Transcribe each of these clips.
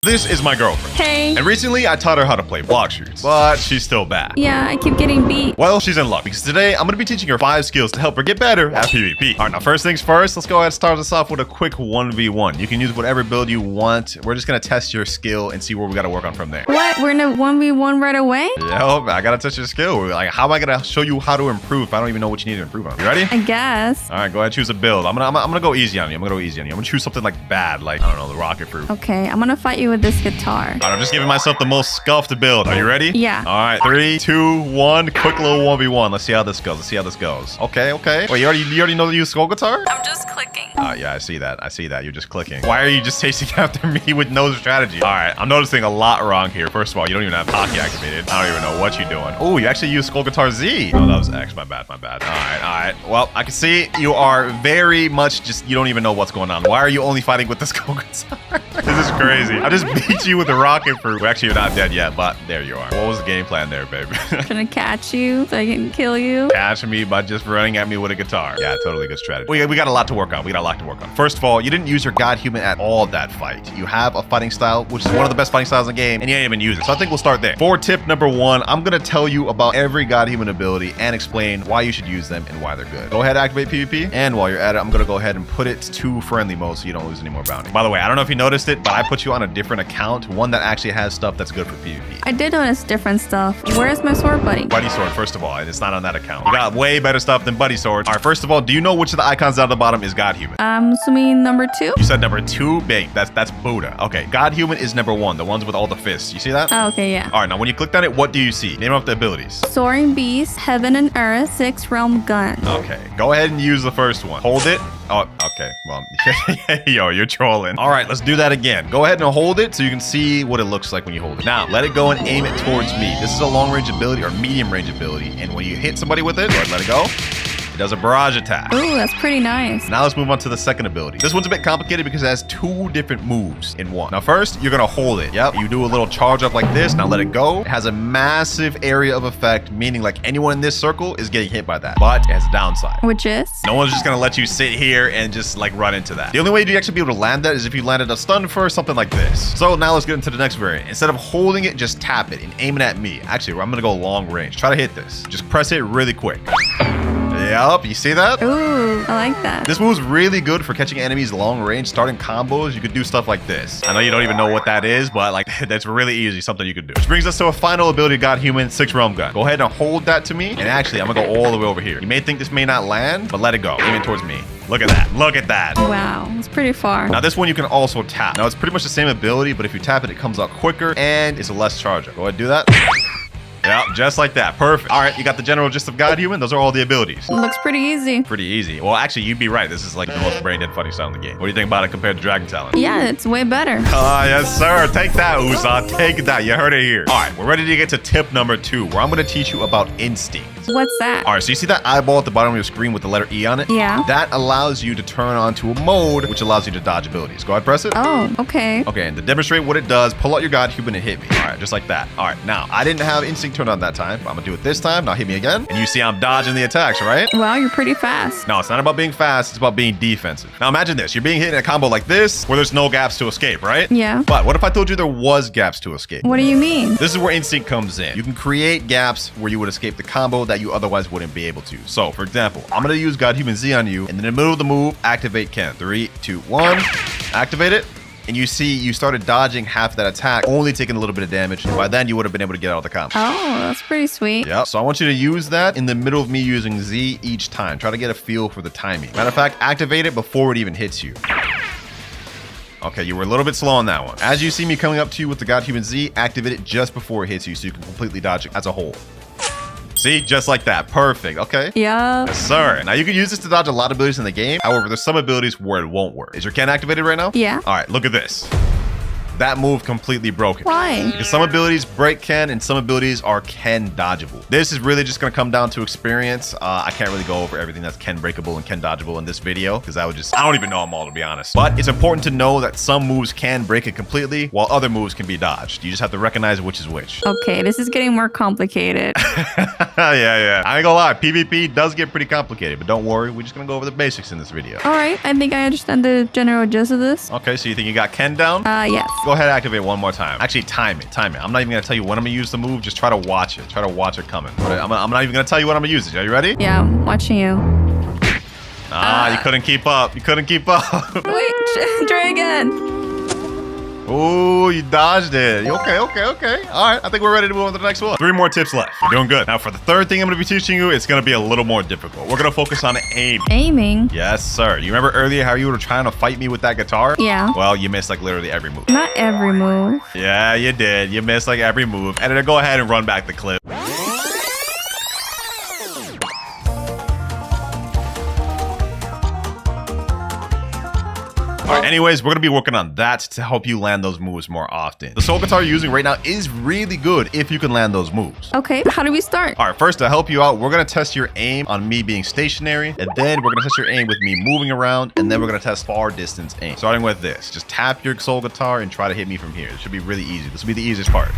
This is my girlfriend. Hey. And recently, I taught her how to play Blox shoots, but she's still bad. Yeah, I keep getting beat. Well, she's in luck because today I'm going to be teaching her 5 skills to help her get better at PvP. All right, now first things first, let's go ahead and start us off with a quick 1v1. You can use whatever build you want. We're just going to test your skill and see where we got to work on from there. What? We're in a 1v1 right away? Yep, I got to test your skill. Like, how am I going to show you how to improve if I don't even know what you need to improve on? You ready? I guess. All right, go ahead, choose a build. I'm gonna go easy on you. I'm gonna choose something like bad, like, I don't know, the rocket fruit. Okay, I'm gonna fight you with this guitar. All right, I'm just giving myself the most scuffed build. Are you ready? Yeah. All right, 3, 2, 1. Quick little 1v1. Let's see how this goes. Okay. Wait, you already know to use skull guitar? I'm just clicking. Yeah, I see that. You're just clicking. Why are you just chasing after me with no strategy? All right, I'm noticing a lot wrong here. First of all, you don't even have hockey activated. I don't even know what you're doing. Oh, you actually use skull guitar Z. Oh, that was X. My bad. All right. Well, I can see you are very much just, you don't even know what's going on. Why are you only fighting with the skull guitar? This is crazy. I just beat you with the rocket fruit. Well, actually, you're not dead yet, but there you are. What was the game plan there, baby? Trying to catch you so I can kill you. Catch me by just running at me with a guitar. Yeah, totally good strategy. We got a lot to work on. First of all, you didn't use your God Human at all that fight. You have a fighting style, which is one of the best fighting styles in the game, and you didn't even use it. So I think we'll start there. For tip number 1, I'm going to tell you about every God Human ability and explain why you should use them and why they're good. Go ahead, activate PvP. And while you're at it, I'm going to go ahead and put it to friendly mode so you don't lose any more bounty. By the way, I don't know if you noticed it, but I put you on a different account, one that actually has stuff that's good for PvP. I did notice different stuff. Where's my sword buddy? Buddy sword, first of all, and it's not on that account. You got way better stuff than buddy swords. All right, first of all, do you know which of the icons down at the bottom is God Human? I'm assuming number 2. You said number 2? Big. That's Buddha. Okay, God Human is number 1, the ones with all the fists. You see that? Oh, okay, yeah. All right, now when you clicked on it, what do you see? Name off the abilities. Soaring Beast, Heaven and Earth, 6 Realm Gun. Okay, go ahead and use the first one. Hold it. Oh, okay. Well, yo, you're trolling. All right, let's do that again. Go ahead and hold it so you can see what it looks like when you hold it. Now, let it go and aim it towards me. This is a long-range ability or medium-range ability, and when you hit somebody with it, go ahead and let it go. It does a barrage attack. Ooh, that's pretty nice. Now let's move on to the second ability. This one's a bit complicated because it has 2 different moves in one. Now first, you're gonna hold it. Yep, you do a little charge up like this. Now let it go. It has a massive area of effect, meaning like anyone in this circle is getting hit by that. But it has a downside. Which is? No one's just gonna let you sit here and just like run into that. The only way you'd actually be able to land that is if you landed a stun first, something like this. So now let's get into the next variant. Instead of holding it, just tap it and aim it at me. Actually, I'm gonna go long range. Try to hit this. Just press it really quick. Yep, you see that? Ooh, I like that. This move's really good for catching enemies long range, starting combos. You could do stuff like this. I know you don't even know what that is, but like that's really easy, something you could do. Which brings us to a final ability, God Human, 6 Realm Gun. Go ahead and hold that to me. And actually, I'm gonna go all the way over here. You may think this may not land, but let it go. Aim it towards me. Look at that. Wow, it's pretty far. Now this one you can also tap. Now it's pretty much the same ability, but if you tap it, it comes out quicker and it's a less charge up. Go ahead and do that. Yep, just like that. Perfect. All right, you got the general gist of God Human. Those are all the abilities. Looks pretty easy. Pretty easy. Well, actually, you'd be right. This is like the most brain-dead funny style in the game. What do you think about it compared to Dragon Talent? Yeah, it's way better. Yes, sir. Take that, uzoth. Take that. You heard it here. All right, we're ready to get to tip number 2, where I'm going to teach you about instinct. What's that? All right, so you see that eyeball at the bottom of your screen with the letter E on it? Yeah. That allows you to turn on to a mode, which allows you to dodge abilities. Go ahead, press it. Oh, okay. Okay, and to demonstrate what it does, pull out your God Human and hit me. All right, just like that. All right, now, I didn't have instinct turned on that time, but I'm gonna do it this time. Now hit me again. And you see I'm dodging the attacks, right? Wow, you're pretty fast. No, it's not about being fast. It's about being defensive. Now imagine this. You're being hit in a combo like this, where there's no gaps to escape, right? Yeah. But what if I told you there was gaps to escape? What do you mean? This is where instinct comes in. You can create gaps where you would escape the combo that you otherwise wouldn't be able to. So, for example, I'm going to use God Human Z on you, and in the middle of the move, activate Ken. 3, 2, 1. Activate it. And you see you started dodging half that attack, only taking a little bit of damage. And by then, you would have been able to get out of the combo. Oh, that's pretty sweet. Yep. So I want you to use that in the middle of me using Z each time. Try to get a feel for the timing. Matter of fact, activate it before it even hits you. Okay, you were a little bit slow on that one. As you see me coming up to you with the God Human Z, activate it just before it hits you so you can completely dodge it as a whole. See, just like that. Perfect. Okay. Yeah. Yes, sir. Now you can use this to dodge a lot of abilities in the game. However, there's some abilities where it won't work. Is your Ken activated right now? Yeah. All right, look at this. That move completely broke it. Why? Because some abilities break Ken and some abilities are Ken dodgeable. This is really just going to come down to experience. I can't really go over everything that's Ken breakable and Ken dodgeable in this video because I don't even know them all, to be honest. But it's important to know that some moves can break it completely while other moves can be dodged. You just have to recognize which is which. Okay, this is getting more complicated. Yeah. I ain't gonna lie, PvP does get pretty complicated, but don't worry, we're just gonna go over the basics in this video. All right, I think I understand the general gist of this. Okay, so you think you got Ken down? Yes. Go ahead and activate one more time. Actually, time it. I'm not even gonna tell you when I'm gonna use the move. Just try to watch it. Try to watch it coming. I'm not even gonna tell you when I'm gonna use it. Are you ready? Yeah, I'm watching you. You couldn't keep up. You couldn't keep up. Wait, try again. Ooh, you dodged it. Okay. All right, I think we're ready to move on to the next one. 3 more tips left. You're doing good. Now, for the third thing I'm going to be teaching you, it's going to be a little more difficult. We're going to focus on aiming. Aiming? Yes, sir. You remember earlier how you were trying to fight me with that guitar? Yeah. Well, you missed like literally every move. Not every move. Yeah, you did. You missed like every move. And then go ahead and run back the clip. All right, anyways, we're going to be working on that to help you land those moves more often. The soul guitar you're using right now is really good if you can land those moves. Okay, how do we start? All right, first to help you out, we're going to test your aim on me being stationary, and then we're going to test your aim with me moving around, and then we're going to test far distance aim. Starting with this, just tap your soul guitar and try to hit me from here. It should be really easy. This will be the easiest part.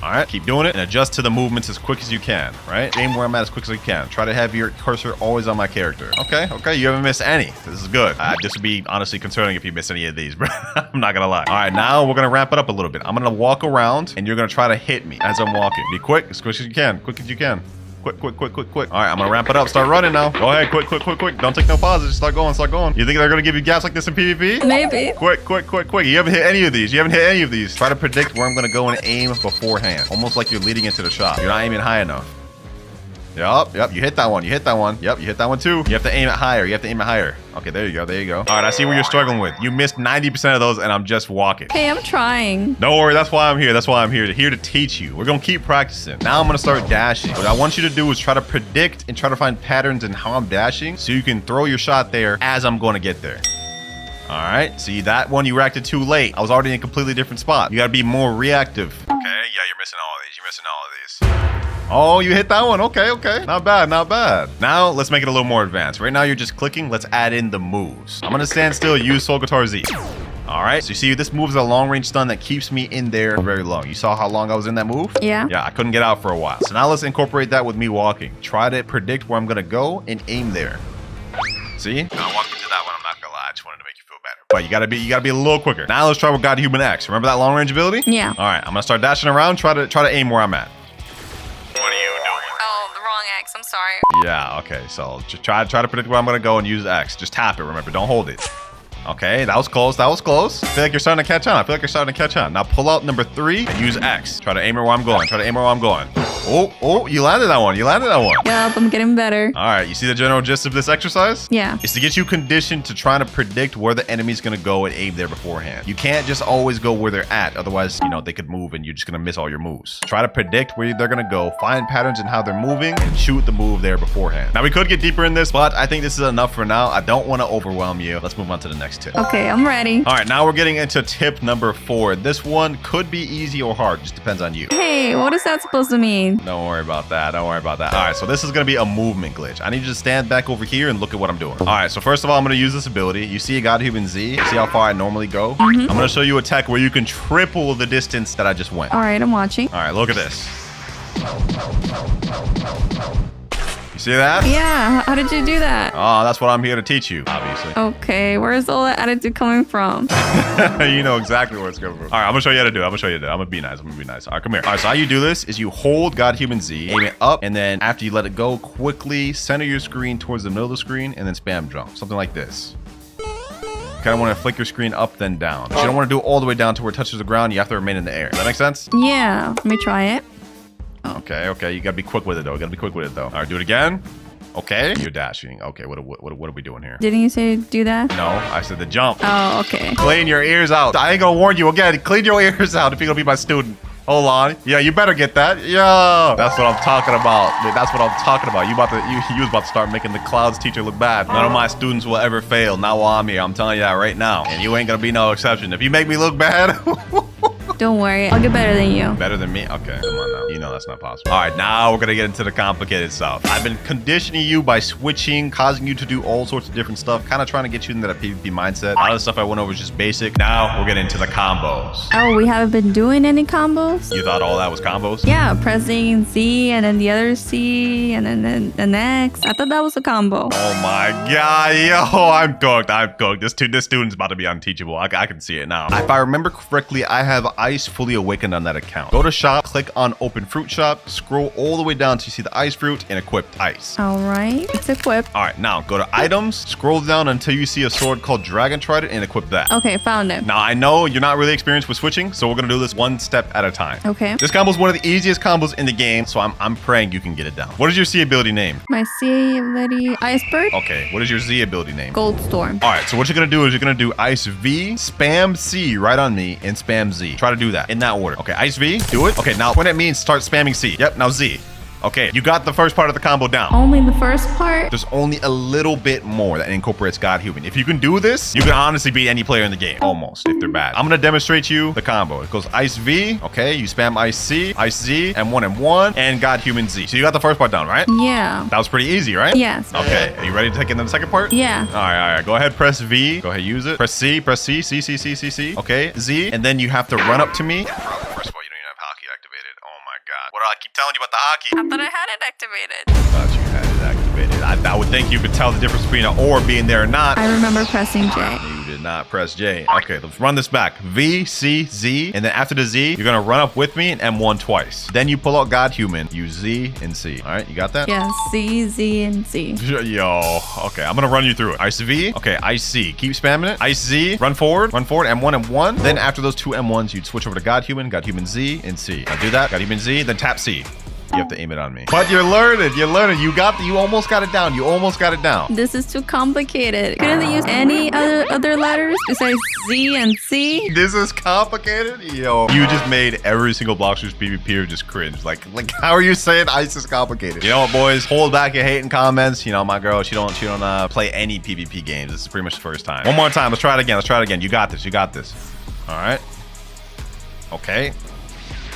All right, keep doing it and adjust to the movements as quick as you can, right? Aim where I'm at as quick as you can. Try to have your cursor always on my character. Okay, you haven't missed any. This is good. This would be honestly concerning if you miss any of these, bro. I'm not gonna lie. All right, now we're gonna ramp it up a little bit. I'm gonna walk around and you're gonna try to hit me as I'm walking. Be quick, as quick as you can. Quick as you can. Quick. All right, I'm gonna ramp it up. Start running now. Go ahead, quick. Don't take no pauses. Just start going. You think they're gonna give you gaps like this in PvP? Maybe. Quick. You haven't hit any of these. Try to predict where I'm gonna go and aim beforehand. Almost like you're leading into the shot. You're not aiming high enough. Yup. You hit that one. Yep, you hit that one too. You have to aim it higher. Okay, there you go. All right, I see what you're struggling with. You missed 90% of those and I'm just walking. Hey, I'm trying. Don't worry, that's why I'm here. Here to teach you. We're gonna keep practicing. Now I'm gonna start dashing. What I want you to do is try to predict and try to find patterns in how I'm dashing so you can throw your shot there as I'm gonna get there. All right, see that one you reacted too late. I was already in a completely different spot. You gotta be more reactive. Okay, yeah, you're missing all of these. Oh, you hit that one. Okay. Not bad. Now, let's make it a little more advanced. Right now, you're just clicking. Let's add in the moves. I'm going to stand still, use Soul Guitar Z. All right, so you see this move is a long-range stun that keeps me in there very long. You saw how long I was in that move? Yeah. Yeah, I couldn't get out for a while. So now let's incorporate that with me walking. Try to predict where I'm going to go and aim there. See? I walked into that one. I'm not going to lie. I just wanted to make you feel better. But you gotta be a little quicker. Now let's try with God Human X. Remember that long-range ability? Yeah. All right, I'm going to start dashing around. Try to aim where I'm at. What are you doing? Oh, the wrong X. I'm sorry. Yeah, okay. So just try to predict where I'm going to go and use X. Just tap it, remember. Don't hold it. Okay, that was close. I feel like you're starting to catch on. Now pull out number 3 and use X. Try to aim where I'm going. Oh, you landed that one. Yup, I'm getting better. All right, you see the general gist of this exercise? Yeah. It's to get you conditioned to trying to predict where the enemy's going to go and aim there beforehand. You can't just always go where they're at. Otherwise, they could move and you're just going to miss all your moves. Try to predict where they're going to go, find patterns in how they're moving, and shoot the move there beforehand. Now, we could get deeper in this, but I think this is enough for now. I don't want to overwhelm you. Let's move on to the next tip. Okay, I'm ready. All right, now we're getting into tip number 4. This one could be easy or hard. Just depends on you. Hey, what is that supposed to mean? Don't worry about that. All right, so this is going to be a movement glitch. I need you to stand back over here and look at what I'm doing. All right, so first of all, I'm going to use this ability. You see God Human Z? See how far I normally go? I'm going to show you a tech where you can triple the distance that I just went. All right, I'm watching. All right, look at this. You see that? Yeah, how did you do that? Oh, that's what I'm here to teach you, obviously. Okay, where's all that attitude coming from? You know exactly where it's coming from. All right, I'm gonna show you how to do it. I'm gonna be nice. All right, come here. All right, so how you do this is you hold God Human Z, aim it up, and then after you let it go, quickly center your screen towards the middle of the screen, and then spam jump. Something like this. You kind of want to flick your screen up, then down. But you don't want to do it all the way down to where it touches the ground. You have to remain in the air. Does that make sense? Yeah, let me try it. Okay. You gotta be quick with it, though. All right, do it again. Okay. You're dashing. Okay, what are we doing here? Didn't you say do that? No, I said the jump. Oh, okay. Clean your ears out. I ain't gonna warn you again. Clean your ears out if you're gonna be my student. Hold on. Yeah, you better get that. Yeah. That's what I'm talking about. You was about to start making the Clouds teacher look bad. None of my students will ever fail. Not while I'm here. I'm telling you that right now. And you ain't gonna be no exception. If you make me look bad. Don't worry. I'll get better than you. Better than me? Okay, come on now. You know that's not possible. All right, now we're gonna get into the complicated stuff. I've been conditioning you by switching, causing you to do all sorts of different stuff, kind of trying to get you into that PvP mindset. A lot of the stuff I went over is just basic. Now we're getting into the combos. Oh, we haven't been doing any combos? You thought all that was combos? Yeah, pressing Z and then the other C and then the next. I thought that was a combo. Oh my god, yo, I'm cooked. This student's about to be unteachable. I can see it now. If I remember correctly, I have ice fully awakened on that account. Go to shop, click on open fruit shop, scroll all the way down to see the ice fruit and equipped ice. All right, it's equipped. All right, now go to items, scroll down until you see a sword called Dragon Trident and equip that. Okay, found it. Now, I know you're not really experienced with switching, so we're going to do this one step at a time. Okay. This combo is one of the easiest combos in the game, so I'm praying you can get it down. What is your C ability name? My C ability, Iceberg. Okay, what is your Z ability name? Gold Storm. All right, so what you're going to do is you're going to do Ice V, spam C right on me, and spam Z. Try to do that in that order. Okay, Ice V, do it. Okay, now when it means start spamming C. Yep, now Z. Okay, you got the first part of the combo down. Only the first part? There's only a little bit more that incorporates God Human. If you can do this, you can honestly beat any player in the game. Almost, if they're bad. I'm gonna demonstrate you the combo. It goes Ice V, okay, you spam Ice C, Ice Z, M1, M1, and God Human Z. So you got the first part down, right? Yeah. That was pretty easy, right? Yes. Okay, are you ready to take in the second part? Yeah. All right. Go ahead, press V. Go ahead, use it. Press C, C, C, C, C, C, C. Okay, Z, and then you have to run up to me. First of all, you don't even have hockey activated. Oh my God. What do I keep telling you about the hockey? I thought I had it activated. I thought you had it activated. I would think you could tell the difference between an orb being there or not. I remember pressing J. You did not press J. Okay, let's run this back. V, C, Z, and then after the Z, you're gonna run up with me and M1 twice. Then you pull out God Human, use Z and C. All right, you got that? Yeah, C, Z, and C. Yo, okay, I'm gonna run you through it. Ice V, okay, Ice C, keep spamming it. Ice Z, run forward, M1, M1. Then after those two M1s, you'd switch over to God Human Z, and C. Now do that, God Human Z, then tap C. You have to aim it on me. But you're learning. You almost got it down. This is too complicated. Couldn't they use any other letters besides Z and C? This is complicated? Yo. You just made every single Bloxers PvPer just cringe. Like how are you saying ice is complicated? You know what, boys? Hold back your hating comments. You know, my girl, she don't play any PvP games. This is pretty much the first time. One more time. Let's try it again. You got this. All right. Okay.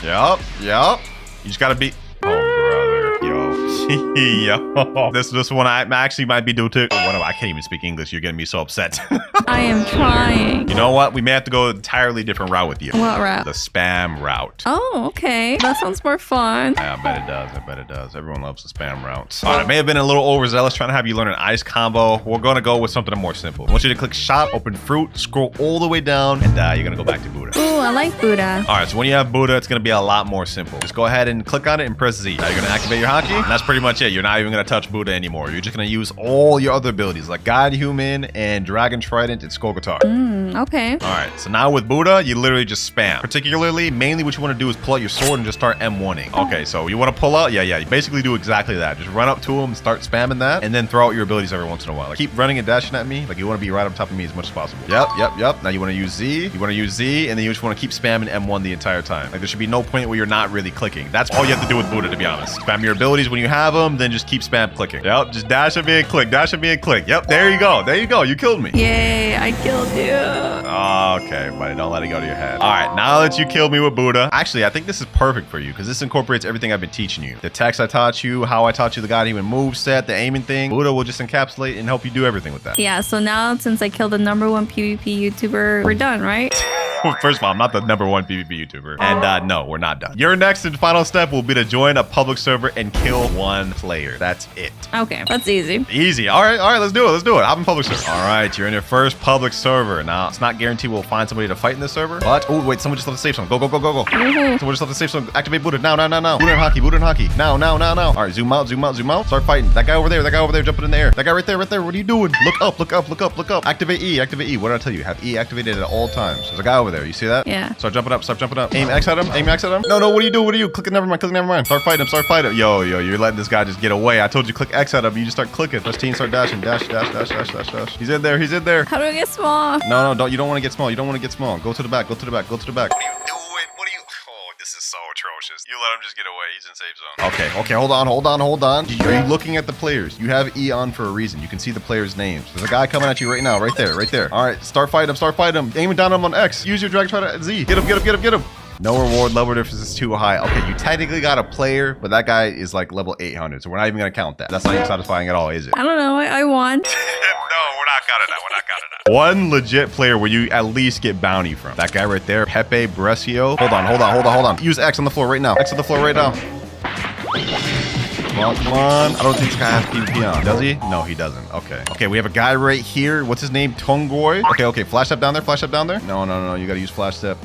Yup. You just gotta be... Oh, brother. Yo. This one I actually might be due to... I can't even speak English. You're getting me so upset. I am trying. You know what? We may have to go an entirely different route with you. What route? The spam route. Oh, okay. That sounds more fun. Yeah, I bet it does. Everyone loves the spam route. All right, I may have been a little overzealous trying to have you learn an ice combo. We're going to go with something more simple. I want you to click shop, open fruit, scroll all the way down, and you're going to go back to Buddha. Ooh, I like Buddha. All right, so when you have Buddha, it's going to be a lot more simple. Just go ahead and click on it and press Z. Now you're going to activate your hotkey, and that's pretty much it. You're not even going to touch Buddha anymore. You're just going to use all your other abilities like God Human and Dragon Trident and Skull Guitar. Okay. All right, so now with Buddha, you literally just spam. Mainly what you want to do is pull out your sword and just start M1ing. Okay, so you want to pull out? Yeah, you basically do exactly that. Just run up to him, start spamming that, and then throw out your abilities every once in a while. Like, keep running and dashing at me. Like, you want to be right on top of me as much as possible. Yep. Now you want to use Z, and then you just want to keep spamming M1 the entire time. Like, there should be no point where you're not really clicking. That's all you have to do with Buddha, to be honest. Spam your abilities when you have them, then just keep spam clicking. Yep, just dash at me and click, Yep, there you go. You killed me. Yay, I killed you. Okay, buddy, don't let it go to your head. All right, now that you killed me with Buddha, actually, I think this is perfect for you because this incorporates everything I've been teaching you. The text I taught you, how I taught you the God Human move set, the aiming thing. Buddha will just encapsulate and help you do everything with that. Yeah, so now since I killed the #1 PvP YouTuber, we're done, right? First of all, I'm not the #1 PvP YouTuber. And no, we're not done. Your next and final step will be to join a public server and kill one player. That's it. Okay, that's easy. Easy. All right, let's do it. I'm in public server. All right, you're in your first public server. Now, it's not guaranteed we'll find somebody to fight in this server, but... Oh, wait, someone just left the safe zone. Go. Someone just left the safe zone. Activate Buddha. Now. Buddha and hockey. Now. All right, zoom out. Start fighting. That guy over there, jumping in the air. That guy right there. What are you doing? Look up. Activate E. What did I tell you? Have E activated at all times. There's a guy over there. You see that? Yeah. Start jumping up. Aim X at him. No, what are you doing? Click never mind. Start fighting him. Yo, you're letting this guy just get away. I told you click X at him. You just start clicking. Press T and start dashing. Dash. He's in there. How do I get small? No, don't. You don't want to get small. Go to the back. What are you doing? Oh, this is so atrocious. You let him just get away. He's in safe zone. Okay, hold on. Are you looking at the players? You have E on for a reason. You can see the players' names. There's a guy coming at you right now, right there. All right, start fighting him. Aiming down him on X. Use your drag, try to Z. Get him. No reward, level difference is too high. Okay, you technically got a player, but that guy is like level 800, so we're not even gonna count that. That's not even satisfying at all, is it? I don't know. I won. No, we're not counting that. We're not counting that. One legit player where you at least get bounty from. That guy right there, Pepe Brescio. Hold on. Use X on the floor right now. X on the floor right now. Come on. I don't think this guy has PvP on. Does he? No, he doesn't. Okay. Okay, we have a guy right here. What's his name? Tongoy. Okay. Flash step down there. No. You gotta use flash step.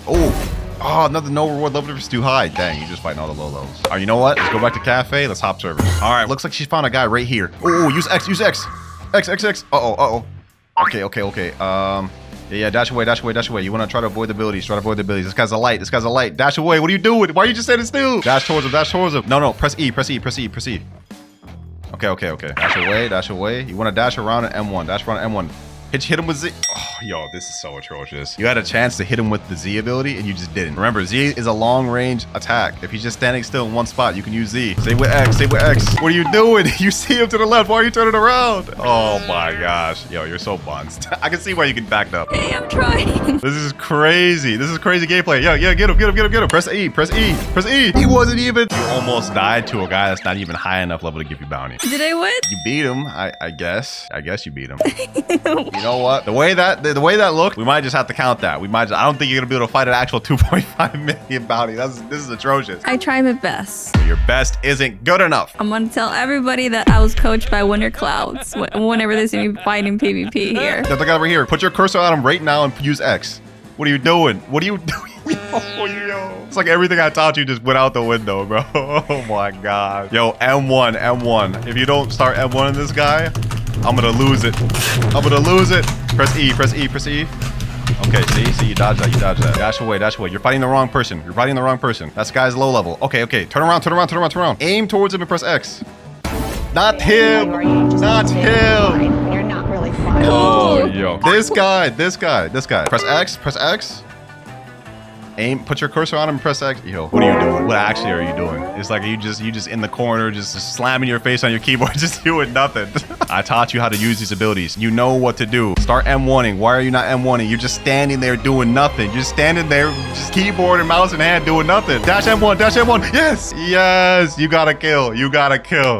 Oh, another no reward. Level difference too high. Dang, you're just fighting all the low levels. All right, you know what? Let's go back to cafe. Let's hop servers. All right, looks like she found a guy right here. Oh, use X. X. Uh-oh. Okay. Yeah, dash away. You want to try to avoid the abilities. This guy's a light. Dash away. What are you doing? Why are you just standing still? Dash towards him. No. Press E. Okay. Dash away. You want to dash around at M1. Hit him with Z. Oh, yo, this is so atrocious. You had a chance to hit him with the Z ability and you just didn't. Remember, Z is a long range attack. If he's just standing still in one spot, you can use Z. Save with X. What are you doing? You see him to the left. Why are you turning around? Oh my gosh. Yo, you're so bunched. I can see why you can back up. Hey, I'm trying. This is crazy. Gameplay. Yeah, get him. Press E. He wasn't even. You almost died to a guy that's not even high enough level to give you bounty. Did I win? You beat him, I guess. I guess you beat him. You know what? The way that looked, we might just have to count that. I don't think you're gonna be able to fight an actual 2.5 million bounty. This is atrocious. I tried my best. Your best isn't good enough. I'm gonna tell everybody that I was coached by WinterKloudz whenever they see me fighting PvP here. There's a guy over here. Put your cursor on him right now and use X. What are you doing? Yo. It's like everything I taught you just went out the window, bro. Oh my god. Yo, M1. If you don't start M1 in this guy, I'm gonna lose it. Press E. Okay, see, you dodge that. Dash away. You're fighting the wrong person. That guy's low level. Okay. Turn around. Aim towards him and press X. Not him. You're not really fine. Oh, yo. This guy. Press X. Aim, put your cursor on him and press X. Yo, what are you doing? What actually are you doing? It's like you just in the corner, just slamming your face on your keyboard, just doing nothing. I taught you how to use these abilities. You know what to do. Start M1ing. Why are you not M1ing? You're just standing there doing nothing. You're just standing there, just keyboard and mouse in hand doing nothing. Dash M1. Yes, you got a kill.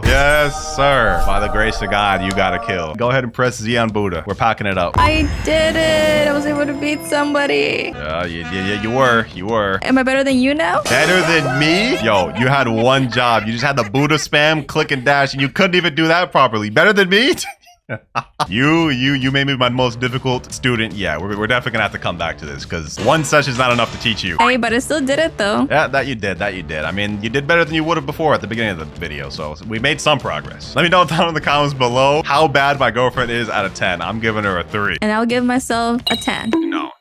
Yes, sir. By the grace of God, you got a kill. Go ahead and press Z on Buddha. We're packing it up. I did it. I was able to beat somebody. Yeah, you were. Am I better than you now? Better than me? Yo, you had one job. You just had the Buddha spam, click and dash, and you couldn't even do that properly. Better than me? You made me my most difficult student. Yeah, we're definitely gonna have to come back to this because one session is not enough to teach you. Hey, but I still did it though. Yeah, that you did. I mean, you did better than you would have before at the beginning of the video, so we made some progress. Let me know down in the comments below how bad my girlfriend is out of 10. I'm giving her a 3. And I'll give myself a 10. No.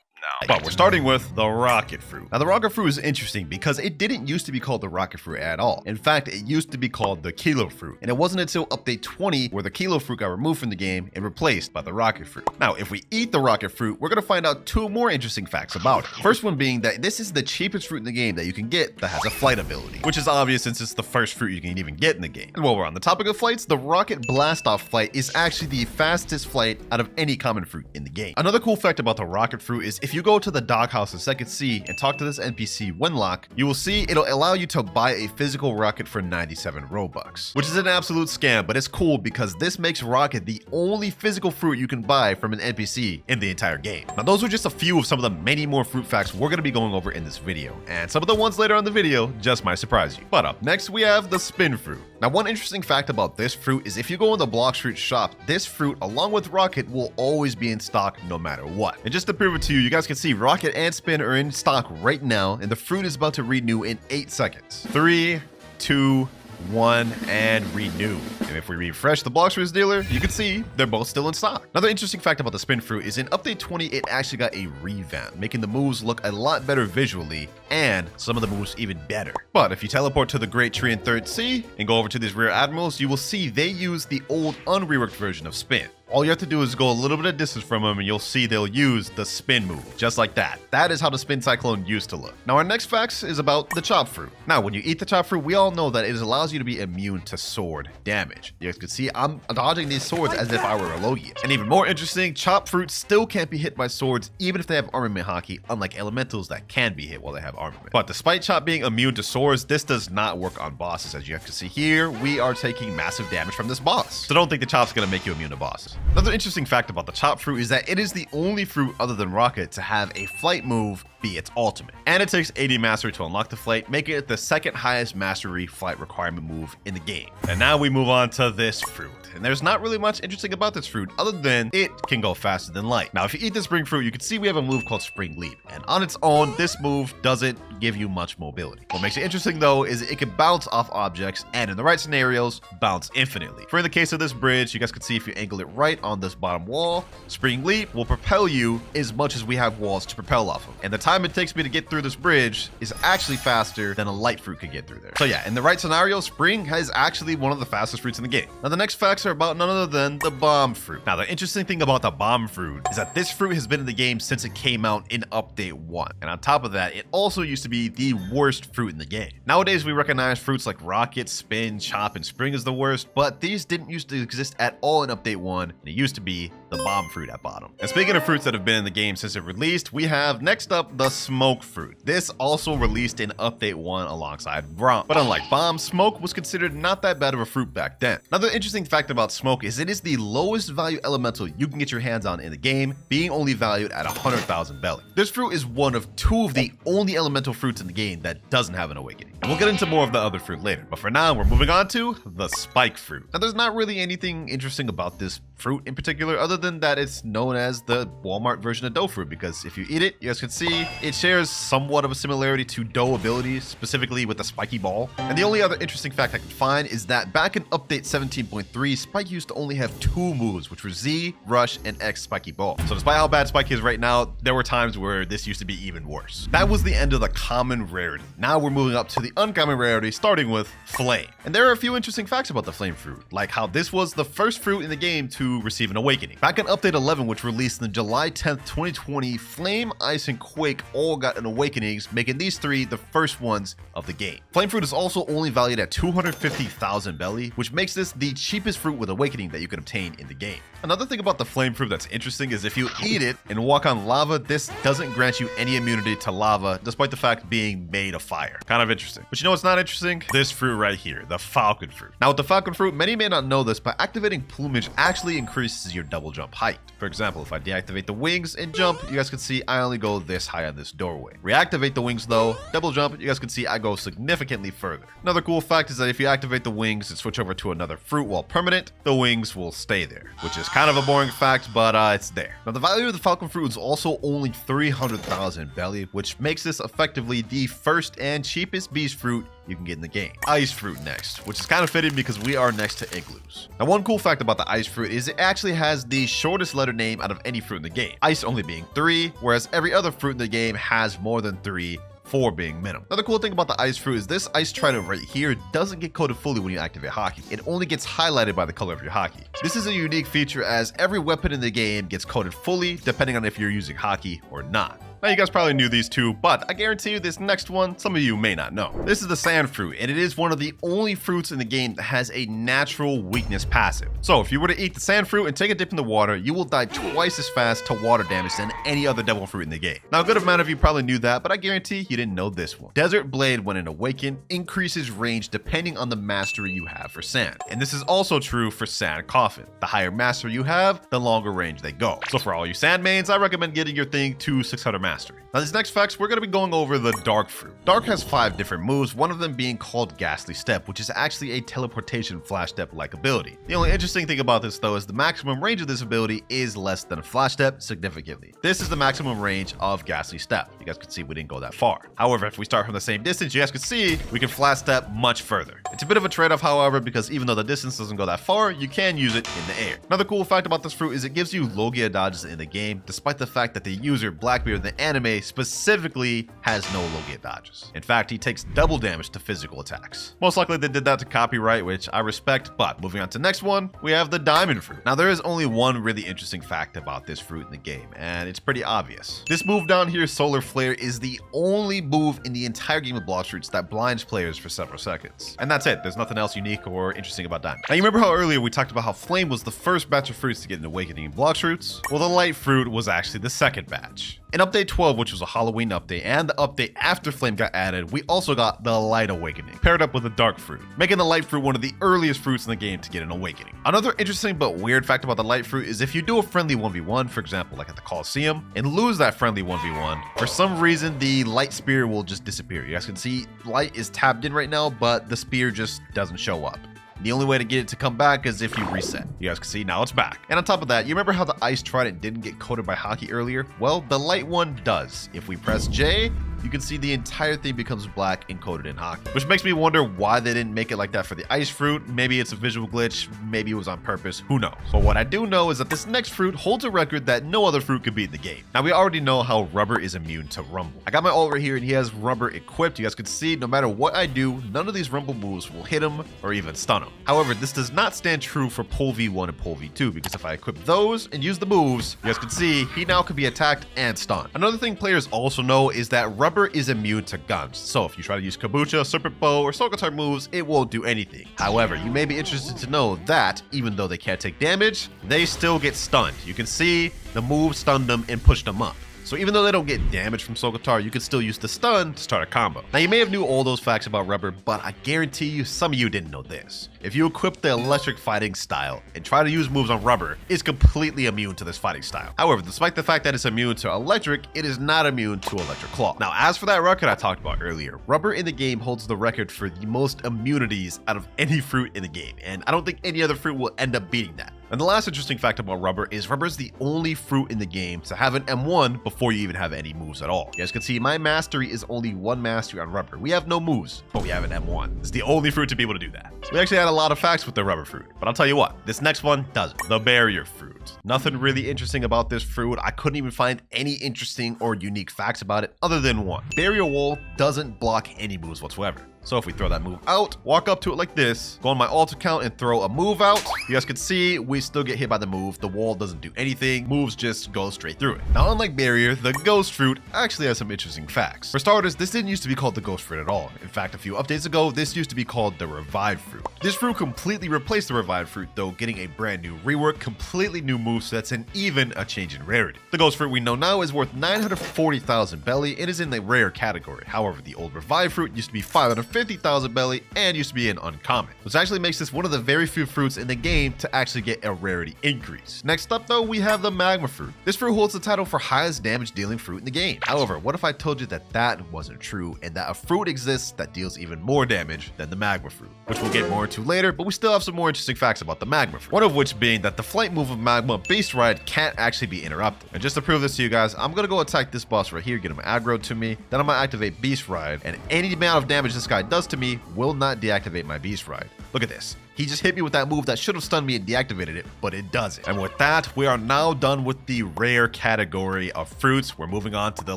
But we're starting with the rocket fruit. Now, the rocket fruit is interesting because it didn't used to be called the rocket fruit at all. In fact, it used to be called the kilo fruit. And it wasn't until update 20 where the kilo fruit got removed from the game and replaced by the rocket fruit. Now, if we eat the rocket fruit, we're gonna find out 2 more interesting facts about it. First one being that this is the cheapest fruit in the game that you can get that has a flight ability, which is obvious since it's the first fruit you can even get in the game. And while we're on the topic of flights, the rocket blast off flight is actually the fastest flight out of any common fruit in the game. Another cool fact about the rocket fruit is if you go to the doghouse in Second C and talk to this NPC Wenlock, you will see it'll allow you to buy a physical rocket for 97 Robux, which is an absolute scam, but it's cool because this makes rocket the only physical fruit you can buy from an NPC in the entire game. Now, those are just a few of some of the many more fruit facts we're going to be going over in this video, and some of the ones later on in the video just might surprise you. But up next, we have the spin fruit. Now, one interesting fact about this fruit is if you go in the Blox fruit shop, this fruit, along with rocket, will always be in stock no matter what. And just to prove it to you, you guys can see rocket and spin are in stock right now, and the fruit is about to renew in 8 seconds. 3, 2, 1, and renew. And if we refresh the Blox fruit dealer, you can see they're both still in stock. Another interesting fact about the spin fruit is in update 20, it actually got a revamp, making the moves look a lot better visually, and some of the moves even better. But if you teleport to the Great Tree in 3rd C and go over to these rear admirals, you will see they use the old unreworked version of spin. All you have to do is go a little bit of distance from them and you'll see they'll use the spin move, just like that. That is how the spin cyclone used to look. Now our next fact is about the chop fruit. Now when you eat the chop fruit, we all know that it allows you to be immune to sword damage. You guys can see I'm dodging these swords as if I were a Logia. And even more interesting, chop fruit still can't be hit by swords even if they have armament hockey, unlike elementals that can be hit while they have armament. But despite chop being immune to swords, this does not work on bosses. As you have to see here, we are taking massive damage from this boss. So don't think the chop's gonna make you immune to bosses. Another interesting fact about the chop fruit is that it is the only fruit other than Rocket to have a flight move be its ultimate. And it takes 80 mastery to unlock the flight, making it the second highest mastery flight requirement move in the game. And now we move on to this fruit. And there's not really much interesting about this fruit other than it can go faster than light. Now, if you eat the spring fruit, you can see we have a move called Spring Leap. And on its own, this move doesn't give you much mobility. What makes it interesting though is it can bounce off objects and in the right scenarios, bounce infinitely. For in the case of this bridge, you guys can see if you angle it right on this bottom wall, Spring Leap will propel you as much as we have walls to propel off of. And the time it takes me to get through this bridge is actually faster than a light fruit could get through there. So yeah, in the right scenario, Spring is actually one of the fastest fruits in the game. Now the next facts are about none other than the bomb fruit. Now the interesting thing about the bomb fruit is that this fruit has been in the game since it came out in update 1. And on top of that, it also used to be the worst fruit in the game. Nowadays we recognize fruits like Rocket, Spin, Chop, and Spring as the worst, but these didn't used to exist at all in update 1, and it used to be the bomb fruit at bottom. And speaking of fruits that have been in the game since it released, we have next up the smoke fruit. This also released in update 1 alongside Brom. But unlike bomb, smoke was considered not that bad of a fruit back then. Another interesting fact about smoke is it is the lowest value elemental you can get your hands on in the game, being only valued at 100,000 belly. This fruit is one of 2 of the only elemental fruits in the game that doesn't have an awakening. And we'll get into more of the other fruit later, but for now we're moving on to the spike fruit. Now there's not really anything interesting about this fruit in particular other than that it's known as the Walmart version of dough fruit, because if you eat it, you guys can see it shares somewhat of a similarity to dough abilities, specifically with the spiky ball. And the only other interesting fact I can find is that back in update 17.3, Spike used to only have 2 moves, which were Z, Rush, and X spiky ball. So despite how bad Spike is right now, there were times where this used to be even worse. That was the end of the common rarity. Now we're moving up to the uncommon rarity, starting with Flame. And there are a few interesting facts about the Flame fruit, like how this was the first fruit in the game to receive an awakening. Back in update 11, which released on July 10th, 2020, Flame, Ice, and Quake all got an awakenings, making these 3 the first ones of the game. Flame fruit is also only valued at 250,000 belly, which makes this the cheapest fruit with awakening that you can obtain in the game. Another thing about the flame fruit that's interesting is if you eat it and walk on lava, this doesn't grant you any immunity to lava, despite the fact being made of fire. Kind of interesting. But you know what's not interesting? This fruit right here, the falcon fruit. Now with the falcon fruit, many may not know this, but activating plumage actually increases your double jump height. For example, if I deactivate the wings and jump, you guys can see I only go this high on this doorway. Reactivate the wings though, double jump, you guys can see I go significantly further. Another cool fact is that if you activate the wings and switch over to another fruit while permanent, the wings will stay there, which is kind of a boring fact, but it's there. Now the value of the falcon fruit is also only 300,000 belly, which makes this effectively the first and cheapest beast fruit you can get in the game. Ice fruit next, which is kind of fitting because we are next to igloos. Now one cool fact about the ice fruit is it actually has the shortest letter name out of any fruit in the game, ice only being 3, whereas every other fruit in the game has more than 3, 4 being minimum. Another cool thing about the ice fruit is this ice trident right here doesn't get coated fully when you activate hockey. It only gets highlighted by the color of your hockey. This is a unique feature as every weapon in the game gets coated fully depending on if you're using hockey or not. Now you guys probably knew these two, but I guarantee you this next one, some of you may not know. This is the sand fruit, and it is one of the only fruits in the game that has a natural weakness passive. So if you were to eat the sand fruit and take a dip in the water, you will die twice as fast to water damage than any other devil fruit in the game. Now a good amount of you probably knew that, but I guarantee you didn't know this one. Desert Blade, when it awakened, increases range depending on the mastery you have for sand. And this is also true for Sand Coffin. The higher mastery you have, the longer range they go. So for all you sand mains, I recommend getting your thing to 600 mastery. Now these next facts, we're going to be going over the dark fruit. Dark has 5 different moves, one of them being called Ghastly Step, which is actually a teleportation flash step like ability. The only interesting thing about this though is the maximum range of this ability is less than a flash step significantly. This is the maximum range of Ghastly Step. You guys can see we didn't go that far. However, if we start from the same distance, you guys can see we can flash step much further. It's a bit of a trade-off, however, because even though the distance doesn't go that far, you can use it in the air. Another cool fact about this fruit is it gives you Logia dodges in the game, despite the fact that the user, Blackbeard, and the anime specifically has no low gate dodges. In fact, he takes double damage to physical attacks. Most likely they did that to copyright, which I respect, but moving on to the next one, we have the diamond fruit. Now there is only one really interesting fact about this fruit in the game, and it's pretty obvious. This move down here, Solar Flare, is the only move in the entire game of Blox fruits that blinds players for several seconds. And that's it. There's nothing else unique or interesting about diamond. Now you remember how earlier we talked about how Flame was the first batch of fruits to get an awakening in Blox fruits? Well, the light fruit was actually the second batch. In update 12, which was a Halloween update, and the update after Flame got added, we also got the Light Awakening, paired up with the Dark Fruit, making the Light Fruit one of the earliest fruits in the game to get an awakening. Another interesting but weird fact about the Light Fruit is if you do a friendly 1v1, for example, like at the Coliseum, and lose that friendly 1v1, for some reason, the Light Spear will just disappear. You guys can see Light is tapped in right now, but the Spear just doesn't show up. The only way to get it to come back is if you reset. You guys can see now it's back. And on top of that, you remember how the Ice Trident didn't get coated by Hockey earlier? Well, the light one does. If we press J, you can see the entire thing becomes black and coated in Hockey. Which makes me wonder why they didn't make it like that for the Ice Fruit. Maybe it's a visual glitch, maybe it was on purpose, who knows. But what I do know is that this next fruit holds a record that no other fruit could beat in the game. Now we already know how Rubber is immune to Rumble. I got my ult right here and he has Rubber equipped. You guys can see no matter what I do, none of these Rumble moves will hit him or even stun him. However, this does not stand true for Pole V1 and Pole V2 because if I equip those and use the moves, you guys can see he now can be attacked and stunned. Another thing players also know is that Rubber is immune to guns. So if you try to use Kabucha, Serpent Bow, or Soul Guitar moves, it won't do anything. However, you may be interested to know that even though they can't take damage, they still get stunned. You can see the move stunned them and pushed them up. So even though they don't get damage from Soul Guitar, you can still use the stun to start a combo. Now you may have knew all those facts about Rubber, but I guarantee you some of you didn't know this. If you equip the electric fighting style and try to use moves on Rubber, it's completely immune to this fighting style. However, despite the fact that it's immune to electric, it is not immune to electric claw. Now as for that record I talked about earlier, Rubber in the game holds the record for the most immunities out of any fruit in the game, and I don't think any other fruit will end up beating that. And the last interesting fact about Rubber is Rubber is the only fruit in the game to have an M1 before you even have any moves at all. You guys can see my mastery is only one mastery on Rubber. We have no moves, but we have an M1. It's the only fruit to be able to do that. We actually had a lot of facts with the Rubber fruit, but I'll tell you what, this next one doesn't. The Barrier fruit. Nothing really interesting about this fruit. I couldn't even find any interesting or unique facts about it other than one. Barrier Wall doesn't block any moves whatsoever. So if we throw that move out, walk up to it like this, go on my alt account and throw a move out, you guys can see we still get hit by the move. The wall doesn't do anything. Moves just go straight through it. Now, unlike Barrier, the Ghost Fruit actually has some interesting facts. For starters, this didn't used to be called the Ghost Fruit at all. In fact, a few updates ago, this used to be called the Revived Fruit. This fruit completely replaced the Revived Fruit, though getting a brand new rework, completely new movesets, and even a change in rarity. The Ghost Fruit we know now is worth 940,000 belly and is in the rare category. However, the old Revived Fruit used to be 550,000 belly and used to be an uncommon, which actually makes this one of the very few fruits in the game to actually get a rarity increase. Next up though, we have the Magma Fruit. This fruit holds the title for highest damage dealing fruit in the game. However, what if I told you that that wasn't true and that a fruit exists that deals even more damage than the Magma Fruit, which we'll get more into later, but we still have some more interesting facts about the Magma Fruit. One of which being that the flight move of Magma, Beast Ride, can't actually be interrupted. And just to prove this to you guys, I'm gonna go attack this boss right here, get him aggro to me, then I'm gonna activate Beast Ride, and any amount of damage this guy does to me will not deactivate my Beast Ride. Look at this. He just hit me with that move that should have stunned me and deactivated it, but it doesn't. And with that, we are now done with the rare category of fruits. We're moving on to the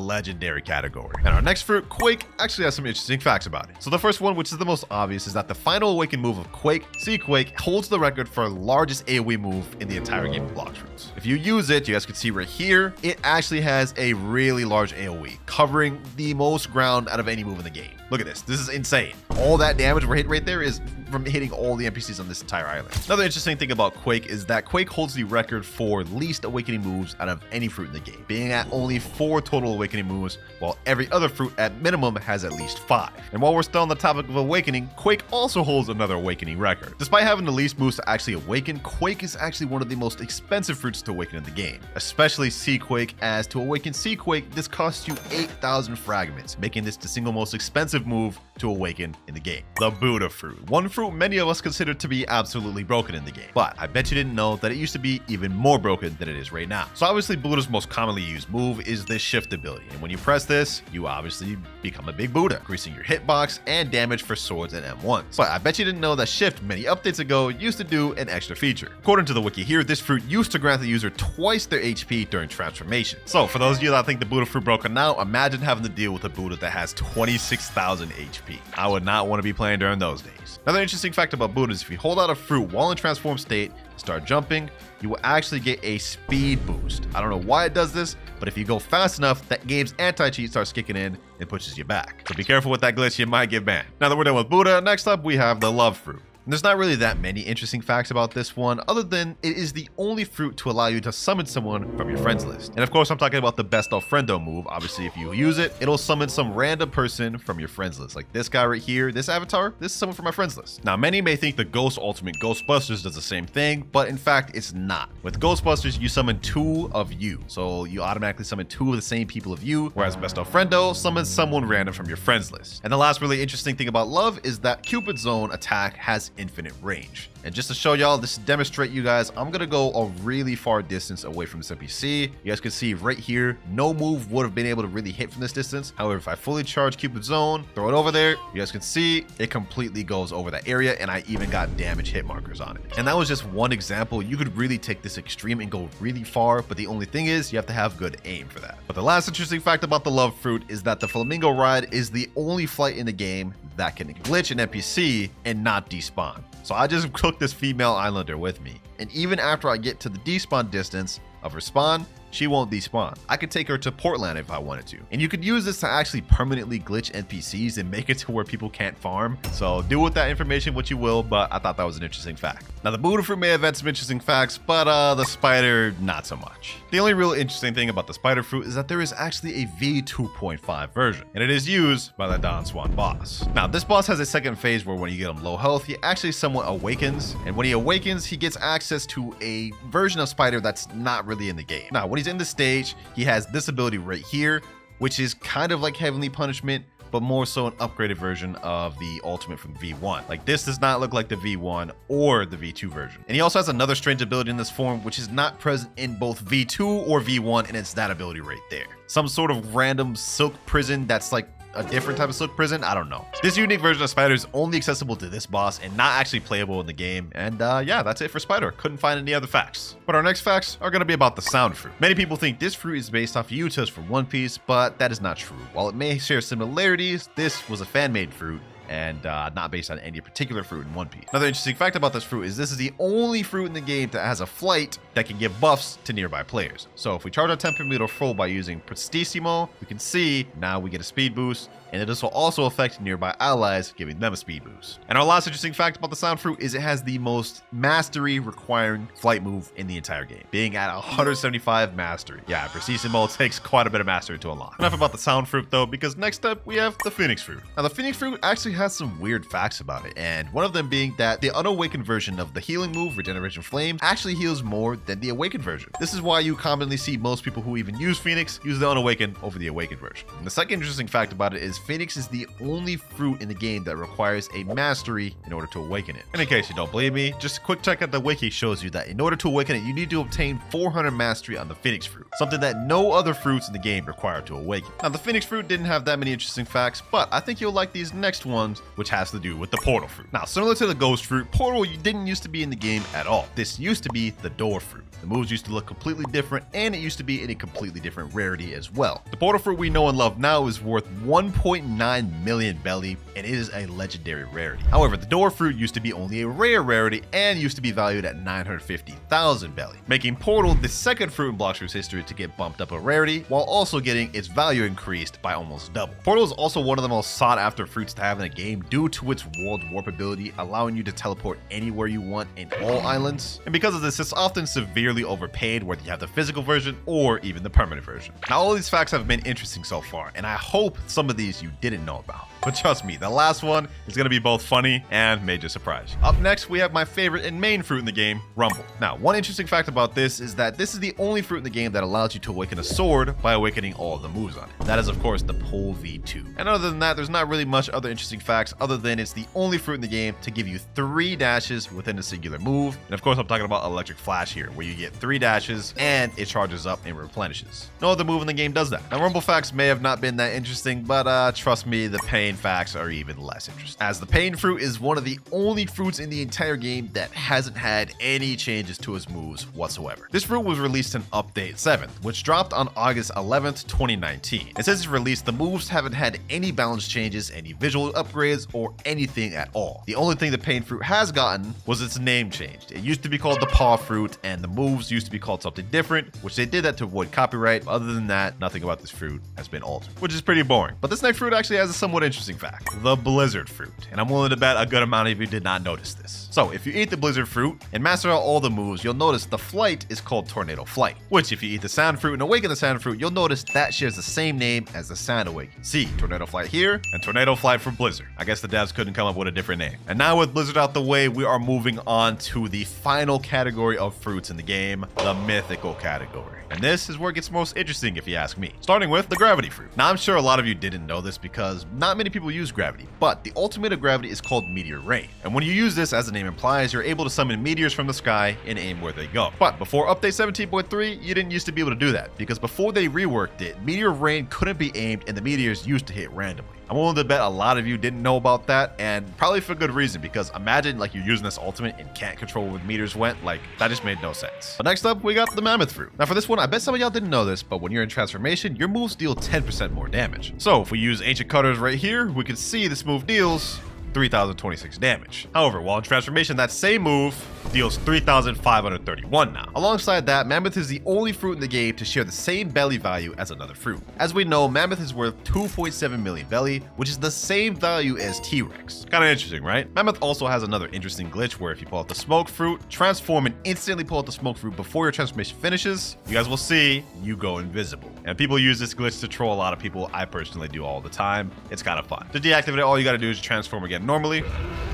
legendary category. And our next fruit, Quake, actually has some interesting facts about it. So the first one, which is the most obvious, is that the final awakened move of Quake, Sea Quake, holds the record for largest AoE move in the entire game of Blox fruits. If you use it, you guys can see right here, it actually has a really large AoE, covering the most ground out of any move in the game. Look at this. This is insane. All that damage we're hitting right there is from hitting all the NPCs on this entire island. Another interesting thing about Quake is that Quake holds the record for least awakening moves out of any fruit in the game, being at only 4 total awakening moves, while every other fruit at minimum has at least 5. And while we're still on the topic of awakening, Quake also holds another awakening record. Despite having the least moves to actually awaken, Quake is actually one of the most expensive fruits to awaken in the game, especially Sea Quake, as to awaken Sea Quake, this costs you 8,000 fragments, making this the single most expensive move to awaken in the game. The Buddha fruit. One fruit many of us consider to be absolutely broken in the game. But I bet you didn't know that it used to be even more broken than it is right now. So obviously Buddha's most commonly used move is this shift ability. And when you press this, you obviously become a big Buddha, increasing your hitbox and damage for swords and M1s. But I bet you didn't know that shift many updates ago used to do an extra feature. According to the wiki here, this fruit used to grant the user twice their HP during transformation. So for those of you that think the Buddha fruit broken now, imagine having to deal with a Buddha that has 26,000 HP. I would not want to be playing during those days. Another interesting fact about Buddha is if you hold out a fruit while in transform state and start jumping, you will actually get a speed boost. I don't know why it does this, but if you go fast enough, that game's anti-cheat starts kicking in and pushes you back. So be careful with that glitch, you might get banned. Now that we're done with Buddha, next up we have the love fruit. And there's not really that many interesting facts about this one, other than it is the only fruit to allow you to summon someone from your friends list. And of course, I'm talking about the best of friendo move. Obviously, if you use it, it'll summon some random person from your friends list. Like this guy right here, this avatar, this is someone from my friends list. Now, many may think the Ghost Ultimate Ghostbusters does the same thing, but in fact, it's not. With Ghostbusters, you summon 2 of you. So you automatically summon 2 of the same people of you, whereas best of friendo summons someone random from your friends list. And the last really interesting thing about love is that Cupid Zone attack has infinite range. And just to show y'all, this to demonstrate you guys, I'm gonna go a really far distance away from this NPC. You guys can see right here, no move would have been able to really hit from this distance. However, if I fully charge Cupid Zone, throw it over there, you guys can see it completely goes over that area, and I even got damage hit markers on it. And that was just one example. You could really take this extreme and go really far, but the only thing is you have to have good aim for that. But the last interesting fact about the love fruit is that the flamingo ride is the only flight in the game that can glitch an NPC and not despawn. So I just took this female islander with me, and even after I get to the despawn distance of her spawn, she won't despawn. I could take her to Portland if I wanted to. And you could use this to actually permanently glitch NPCs and make it to where people can't farm. So do with that information what you will, but I thought that was an interesting fact. Now the Buddha fruit may have had some interesting facts, but the spider, not so much. The only real interesting thing about the spider fruit is that there is actually a V2.5 version, and it is used by the Don Swan boss. Now this boss has a second phase where when you get him low health, he actually somewhat awakens, and when he awakens, he gets access to a version of spider that's not really in the game. Now when he's in the stage, he has this ability right here, which is kind of like Heavenly Punishment, but more so an upgraded version of the ultimate from V1. Like this does not look like the V1 or the V2 version. And he also has another strange ability in this form, which is not present in both V2 or V1, and it's that ability right there. Some sort of random silk prison that's like a different type of silk prison. I don't know. This unique version of Spider is only accessible to this boss and not actually playable in the game. And yeah, that's it for Spider. Couldn't find any other facts. But our next facts are going to be about the sound fruit. Many people think this fruit is based off Uzoth from One Piece, but that is not true. While it may share similarities, this was a fan-made fruit and not based on any particular fruit in One Piece. Another interesting fact about this fruit is this is the only fruit in the game that has a flight that can give buffs to nearby players. So if we charge our Temperometer full by using Prestissimo, we can see now we get a speed boost, and this will also affect nearby allies, giving them a speed boost. And our last interesting fact about the sound fruit is it has the most mastery requiring flight move in the entire game, being at 175 mastery. Yeah, Prestissimo takes quite a bit of mastery to unlock. Enough about the sound fruit though, because next up we have the Phoenix fruit. Now the Phoenix fruit actually has some weird facts about it, and one of them being that the unawakened version of the healing move, Regeneration Flame, actually heals more than the awakened version. This is why you commonly see most people who even use Phoenix use the unawakened over the awakened version. And the second interesting fact about it is Phoenix is the only fruit in the game that requires a mastery in order to awaken it. And in case you don't believe me, just a quick check at the wiki shows you that in order to awaken it, you need to obtain 400 mastery on the Phoenix fruit, something that no other fruits in the game require to awaken. Now the Phoenix fruit didn't have that many interesting facts, but I think you'll like these next ones, which has to do with the portal fruit. Now similar to the ghost fruit, portal didn't used to be in the game at all. This used to be the door fruit. The moves used to look completely different, and it used to be in a completely different rarity as well. The portal fruit we know and love now is worth 1.9 million belly, and it is a legendary rarity. However, the door fruit used to be only a rare rarity and used to be valued at 950,000 belly, making portal the second fruit in Blox fruit's history to get bumped up a rarity, while also getting its value increased by almost double. Portal is also one of the most sought after fruits to have in a game due to its world warp ability, allowing you to teleport anywhere you want in all islands. And because of this, it's often severely overpaid, whether you have the physical version or even the permanent version. Now all these facts have been interesting so far, and I hope some of these you didn't know about. But trust me, the last one is going to be both funny and major surprise. Up next, we have my favorite and main fruit in the game, Rumble. Now, one interesting fact about this is that this is the only fruit in the game that allows you to awaken a sword by awakening all of the moves on it. That is, of course, the Pole V2. And other than that, there's not really much other interesting facts other than it's the only fruit in the game to give you 3 dashes within a singular move. And of course, I'm talking about Electric Flash here, where you get 3 dashes and it charges up and replenishes. No other move in the game does that. Now, Rumble facts may have not been that interesting, but trust me, the Pain facts are even less interesting, as the Pain fruit is one of the only fruits in the entire game that hasn't had any changes to its moves whatsoever. This fruit was released in Update 7th, which dropped on August 11th, 2019. And since it's released, the moves haven't had any balance changes, any visual upgrades, or anything at all. The only thing the Pain fruit has gotten was its name changed. It used to be called the Paw fruit, and the moves used to be called something different, which they did that to avoid copyright. Other than that, nothing about this fruit has been altered, which is pretty boring. But this next fruit actually has a somewhat interesting fact: the Blizzard fruit. And I'm willing to bet a good amount of you did not notice this. So if you eat the Blizzard fruit and master out all the moves, you'll notice the flight is called Tornado Flight, which if you eat the Sand fruit and awaken the Sand fruit, you'll notice that shares the same name as the Sand Awaken. See, Tornado Flight here and Tornado Flight for Blizzard. I guess the devs couldn't come up with a different name. And now with Blizzard out the way, we are moving on to the final category of fruits in the game, the mythical category. And this is where it gets most interesting if you ask me. Starting with the Gravity fruit. Now I'm sure a lot of you didn't know this because not many people use gravity, but the ultimate of gravity is called Meteor Rain. And when you use this, as the name implies, you're able to summon meteors from the sky and aim where they go. But before update 17.3, you didn't used to be able to do that, because before they reworked it, Meteor Rain couldn't be aimed and the meteors used to hit randomly. I'm willing to bet a lot of you didn't know about that, and probably for good reason, because imagine like you're using this ultimate and can't control where meteors went. Like, that just made no sense. But next up, we got the Mammoth fruit. Now for this one, I bet some of y'all didn't know this, but when you're in transformation, your moves deal 10% more damage. So if we use Ancient Cutters right here, we can see this move deals 3,026 damage. However, while in transformation, that same move deals 3,531 now. Alongside that, Mammoth is the only fruit in the game to share the same belly value as another fruit. As we know, Mammoth is worth 2.7 million belly, which is the same value as T-Rex. Kinda interesting, right? Mammoth also has another interesting glitch where if you pull out the smoke fruit, transform and instantly pull out the smoke fruit before your transformation finishes, you guys will see you go invisible. And people use this glitch to troll a lot of people. I personally do all the time. It's kind of fun. To deactivate it, all you gotta do is transform again normally,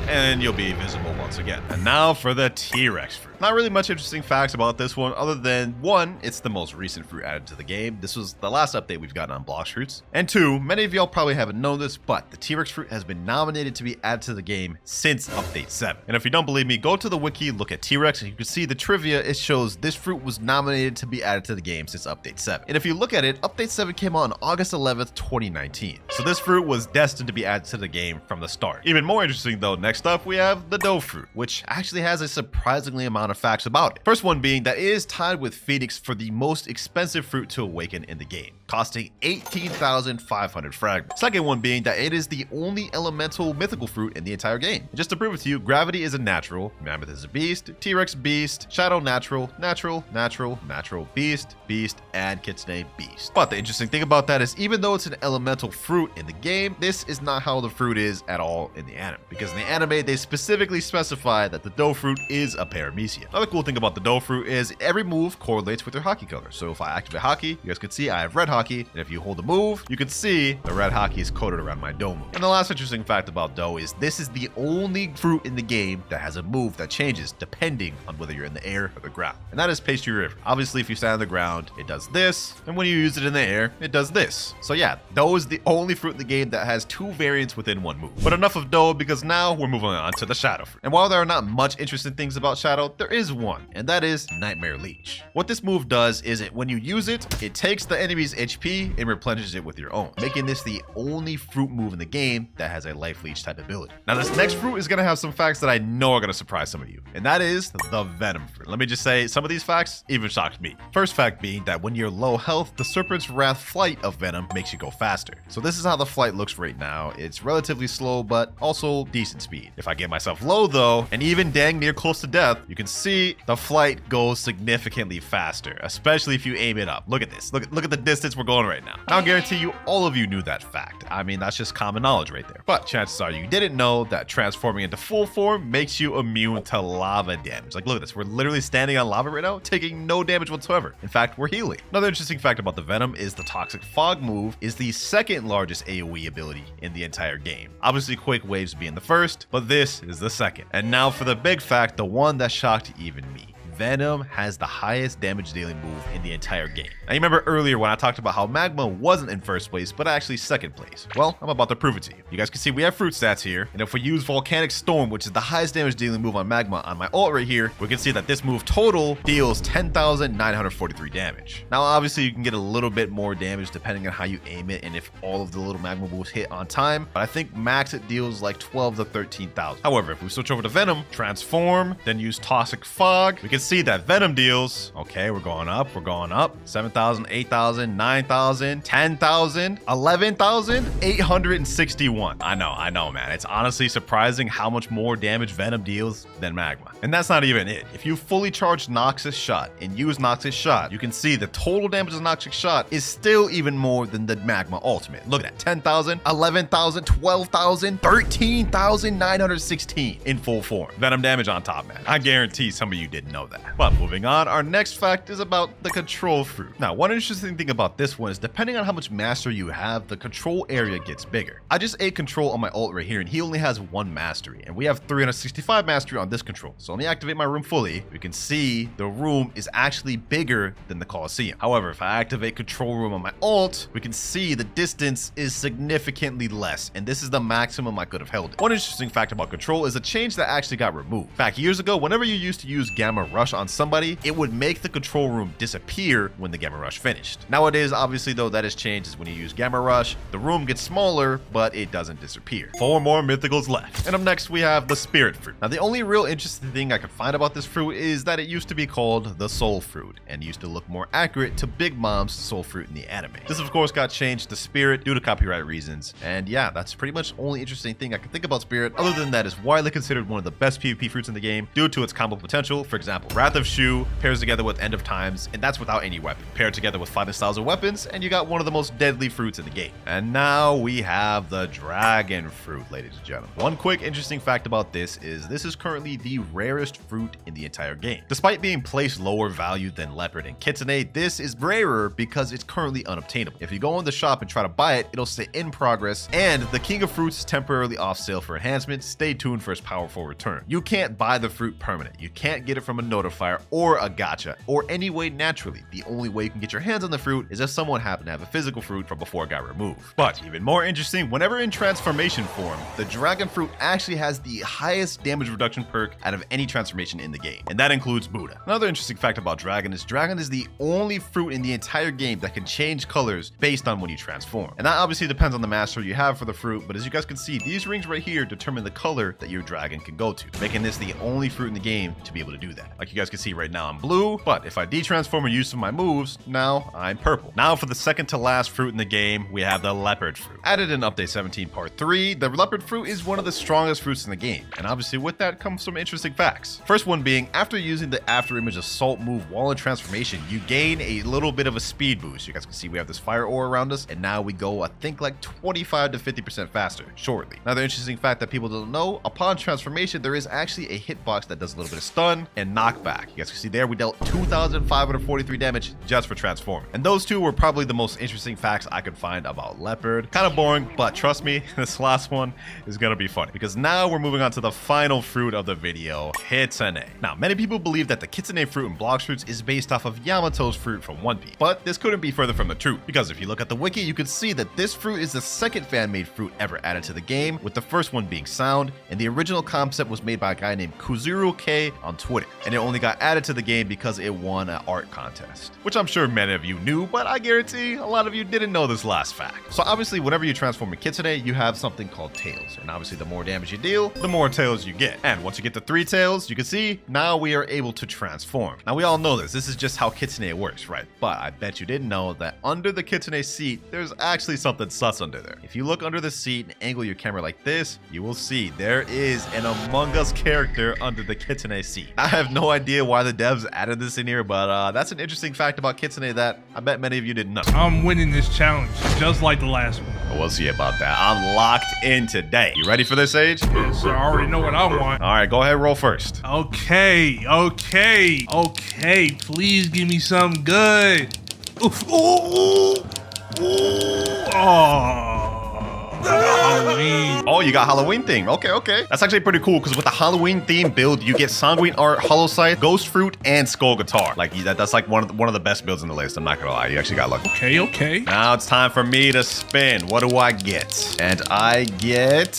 and you'll be visible once again. And now for the T-Rex fruit. Not really much interesting facts about this one other than, one, it's the most recent fruit added to the game. This was the last update we've gotten on Blox fruits. And two, many of y'all probably haven't known this, but the T-Rex fruit has been nominated to be added to the game since update 7. And if you don't believe me, go to the wiki, look at T-Rex, and you can see the trivia. It shows this fruit was nominated to be added to the game since update 7. And if you look at it, update 7 came out on August 11th, 2019. So this fruit was destined to be added to the game from the start. Even more interesting though, next up we have the Dough fruit, which actually has a surprisingly amount of facts about it. First one being that it is tied with Phoenix for the most expensive fruit to awaken in the game, costing 18,500 fragments. Second one being that it is the only elemental mythical fruit in the entire game. And just to prove it to you, Gravity is a natural, Mammoth is a beast, T-Rex beast, Shadow natural, natural, natural, natural, beast, beast, and Kitsune beast. But the interesting thing about that is even though it's an elemental fruit in the game, this is not how the fruit is at all in the anime. Because in the anime, they specifically specify that the Dough fruit is a paramecia. Another cool thing about the Dough fruit is every move correlates with your hockey color. So if I activate hockey, you guys can see I have red hockey, and if you hold the move, you can see the red hockey is coated around my Dough move. And the last interesting fact about Dough is this is the only fruit in the game that has a move that changes depending on whether you're in the air or the ground. And that is Pastry River. Obviously, if you stand on the ground, it does this, and when you use it in the air, it does this. So yeah, Dough is the only fruit in the game that has 2 variants within one move. But enough of Dough, because now we're moving on to the Shadow fruit. And while there are not much interesting things about Shadow, there is one, and that is Nightmare Leech. What this move does is when you use it, it takes the enemy's HP and replenishes it with your own, making this the only fruit move in the game that has a life leech type ability. Now this next fruit is gonna have some facts that I know are gonna surprise some of you, and that is the Venom fruit. Let me just say, some of these facts even shocked me. First fact being that when you're low health, the Serpent's Wrath flight of Venom makes you go faster. So this is how the flight looks right now. It's relatively slow, but also decent speed. If I get myself low though, and even dang near close to death, you can see the flight goes significantly faster, especially if you aim it up. Look at this. Look at the distance we're going right now. I'll guarantee you all of you knew that fact. I mean, that's just common knowledge right there. But chances are you didn't know that transforming into full form makes you immune to lava damage. Like, look at this. We're literally standing on lava right now, taking no damage whatsoever. In fact, we're healing. Another interesting fact about the Venom is the Toxic Fog move is the second largest AoE ability in the entire game. Obviously, Quake Waves being the first, but this is the second. And now for the big fact, the one that shocked even me. Venom has the highest damage dealing move in the entire game. Now you remember earlier when I talked about how Magma wasn't in first place, but actually second place. Well, I'm about to prove it to you. You guys can see we have fruit stats here, and if we use Volcanic Storm, which is the highest damage dealing move on Magma on my ult right here, we can see that this move total deals 10,943 damage. Now obviously you can get a little bit more damage depending on how you aim it and if all of the little Magma moves hit on time, but I think max it deals like 12 to 13,000. However, if we switch over to Venom, transform, then use Toxic Fog, we can see that Venom deals, okay, we're going up, 7,000, 8,000, 9,000, 10,000, 11,861. I know, man. It's honestly surprising how much more damage Venom deals than Magma. And that's not even it. If you fully charge Noxus Shot and use Noxus Shot, you can see the total damage of Noxus Shot is still even more than the Magma Ultimate. Look at that, 10,000, 11,000, 12,000, 13,916 in full form. Venom damage on top, man. I guarantee some of you didn't know that. But moving on, our next fact is about the control fruit. Now, one interesting thing about this one is depending on how much mastery you have, the control area gets bigger. I just ate control on my ult right here, and he only has 1 mastery, and we have 365 mastery on this control. So let me activate my room fully. We can see the room is actually bigger than the Colosseum. However, if I activate control room on my ult, we can see the distance is significantly less, and this is the maximum I could have held it. One interesting fact about control is a change that actually got removed. In fact, years ago, whenever you used to use Gamma Rush on somebody, it would make the control room disappear when the Gamma Rush finished. Nowadays, obviously though, that has changed. Is when you use Gamma Rush, the room gets smaller, but it doesn't disappear. 4 more mythicals left. And up next, we have the Spirit Fruit. Now, the only real interesting thing I could find about this fruit is that it used to be called the Soul Fruit, and used to look more accurate to Big Mom's Soul Fruit in the anime. This, of course, got changed to Spirit due to copyright reasons, and yeah, that's pretty much the only interesting thing I can think about Spirit. Other than that, is widely considered one of the best PvP fruits in the game due to its combo potential. For example, Wrath of Shu pairs together with End of Times, and that's without any weapon. Paired together with fighting styles of weapons, and you got one of the most deadly fruits in the game. And now we have the Dragon Fruit, ladies and gentlemen. One quick interesting fact about this is currently the rarest fruit in the entire game. Despite being placed lower value than Leopard and Kitsune, this is rarer because it's currently unobtainable. If you go in the shop and try to buy it, it'll say in progress, and the King of Fruits is temporarily off sale for enhancement. Stay tuned for its powerful return. You can't buy the fruit permanent. You can't get it from a notifier or a gacha or any way naturally. The only way you can get your hands on the fruit is if someone happened to have a physical fruit from before it got removed. But even more interesting, whenever in transformation form, the Dragon Fruit actually has the highest damage reduction perk out of any transformation in the game, and that includes Buddha. Another interesting fact about Dragon is the only fruit in the entire game that can change colors based on when you transform. And that obviously depends on the mastery you have for the fruit, but as you guys can see, these rings right here determine the color that your dragon can go to, making this the only fruit in the game to be able to do that. Like you guys can see right now, I'm blue, but if I detransform or use some of my moves, now I'm purple. Now for the second to last fruit in the game, we have the Leopard Fruit. Added in Update 17 Part 3, the Leopard Fruit is one of the strongest fruits in the game, and obviously with that comes some interesting facts. First one being, after using the After Image Assault move while in transformation, you gain a little bit of a speed boost. You guys can see we have this fire ore around us, and now we go, I think, like 25 to 50% faster shortly. Another interesting fact that people don't know, upon transformation, there is actually a hitbox that does a little bit of stun and knockback. You guys can see there, we dealt 2,543 damage just for transforming. And those two were probably the most interesting facts I could find about Leopard. Kind of boring, but trust me, this last one is gonna be funny, because now we're moving on to the final fruit of the video, Kitsune. Now, many people believe that the Kitsune fruit in Blox fruits is based off of Yamato's fruit from One Piece, but this couldn't be further from the truth, because if you look at the wiki, you can see that this fruit is the second fan-made fruit ever added to the game, with the first one being Sound, and the original concept was made by a guy named Kuzuru K on Twitter, and it only got added to the game because it won an art contest, which I'm sure many of you knew, but I guarantee a lot of you didn't know this last fact. So obviously, whenever you transform a Kitsune, you have something called tails, and obviously the more damage you deal, the more tails you get. And once you get the 3 tails, you can see now we are able to transform. Now we all know this is just how Kitsune works, right? But I bet you didn't know that under the Kitsune seat, there's actually something sus under there. If you look under the seat and angle your camera like this, you will see there is an Among Us character under the Kitsune seat. I have no idea why the devs added this in here, but that's an interesting fact about Kitsune that I bet many of you didn't know. I'm winning this challenge, just like the last one. We'll see about that. I'm locked in today. You ready for this, Age? Yes, sir. I already know what I want. All right, go ahead, roll first. Okay. Please give me something good. Oof. Ooh. Oh. Halloween. Oh, you got Halloween theme. Okay. That's actually pretty cool because with the Halloween theme build, you get Sanguine Art, Hollow Scythe, Ghost Fruit, and Skull Guitar. Like that's like one of the best builds in the list. I'm not gonna lie. You actually got lucky. Okay. Now it's time for me to spin. What do I get? And I get...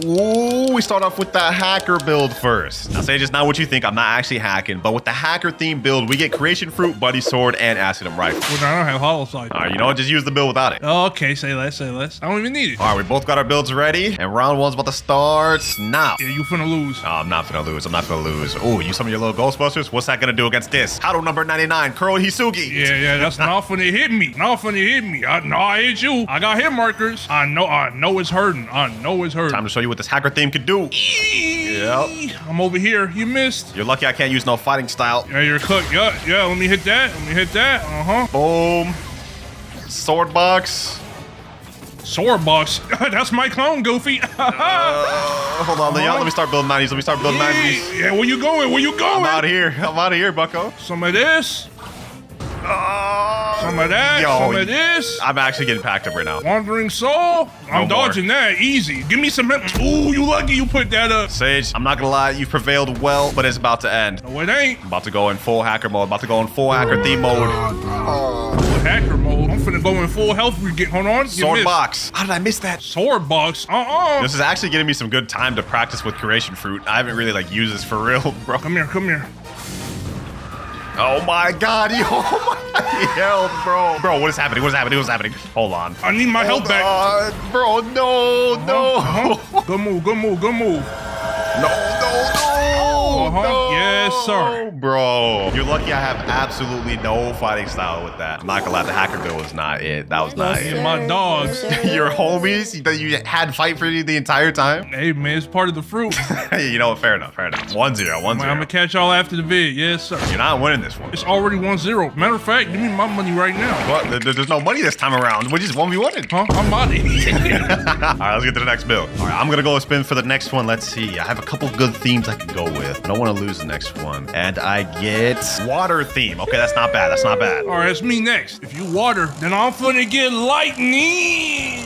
Ooh, we start off with the hacker build first. Now, Sage, it's not what you think. I'm not actually hacking. But with the hacker theme build, we get Creation Fruit, Buddy Sword, and Acidum Rifle. Well, I don't have Hollow Scythe. All right, you know what? Just use the build without it. Okay, say less. I don't even need it. All right, we both got our builds ready. And round one's about to start now. Yeah, you finna lose. Oh, I'm not finna lose. Oh, use some of your little Ghostbusters? What's that gonna do against this? Huddle number 99, Kuro Hisugi. Yeah, that's not finna hit me. I hit you. I got hit markers. I know it's hurting. Time to show you what this hacker theme could do. Yep. I'm over here. You missed. You're lucky I can't use no fighting style. Yeah, you're cooked. Yeah, let me hit that. Boom. Sword box. Sword box. That's my clone, Goofy. Hold on, Leon. Let me start building 90s. Yeah, where you going? I'm out of here, bucko. Some of this. Some of that. Some of this. I'm actually getting packed up right now. Wandering Soul. I'm dodging that. Easy. Give me some. Ooh, you lucky you put that up. Sage, I'm not gonna lie. You've prevailed well, but it's about to end. No, it ain't. I'm about to go in full hacker mode. Full hacker theme mode. Hacker mode. I'm finna go in full health. Hold on. Sword box. How did I miss that? Sword box. This is actually getting me some good time to practice with Creation Fruit. I haven't really used this for real, bro. Come here. Oh my god, health, bro. Bro, what is happening? Hold on. I need my health back. Bro, no. Good move. No. Yes, sir. Bro, you're lucky I have absolutely no fighting style with that. I'm not gonna lie, the hacker build was not it. That was not it. My dogs. Your homies that you had fight for you the entire time? Hey, man, it's part of the fruit. You know what? Fair enough. 1-0. I'm gonna catch y'all after the vid. Yes, sir. You're not winning this one. It's already 1-0. Matter of fact, give me my money right now. What? There's no money this time around. We just 1v1'd. Huh? I'm out of here. All right, let's get to the next build. All right, I'm gonna go spin for the next one. Let's see. I have a couple good themes I can go with. I don't want to lose the next one. And I get water theme. Okay, that's not bad. All right, it's me next. If you water, then I'm finna get lightning.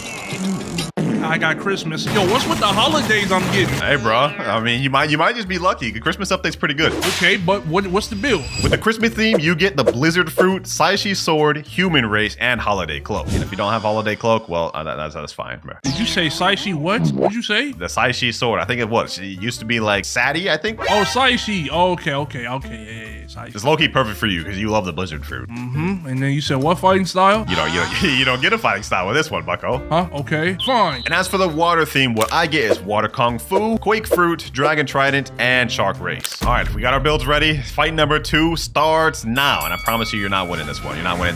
I got Christmas. Yo, what's with the holidays I'm getting? Hey, bro. I mean, you might just be lucky. The Christmas update's pretty good. Okay, but what's the build? With the Christmas theme, you get the Blizzard Fruit, Saishi Sword, Human Race, and Holiday Cloak. And if you don't have Holiday Cloak, well, that's fine, bro. Did you say Saishi what? What'd you say? The Saishi Sword. I think it was. It used to be like Sadie, I think. Oh, Saishi. Oh, okay. Yeah. Saishi. It's low-key perfect for you because you love the Blizzard Fruit. Mm-hmm. And then you said what fighting style? You don't get a fighting style with this one, bucko. Huh? Okay. Fine. And as for the water theme, what I get is Water Kung Fu, Quake Fruit, Dragon Trident, and Shark Race. All right, we got our builds ready. Fight number 2 starts now. And I promise you're not winning this one. Oh my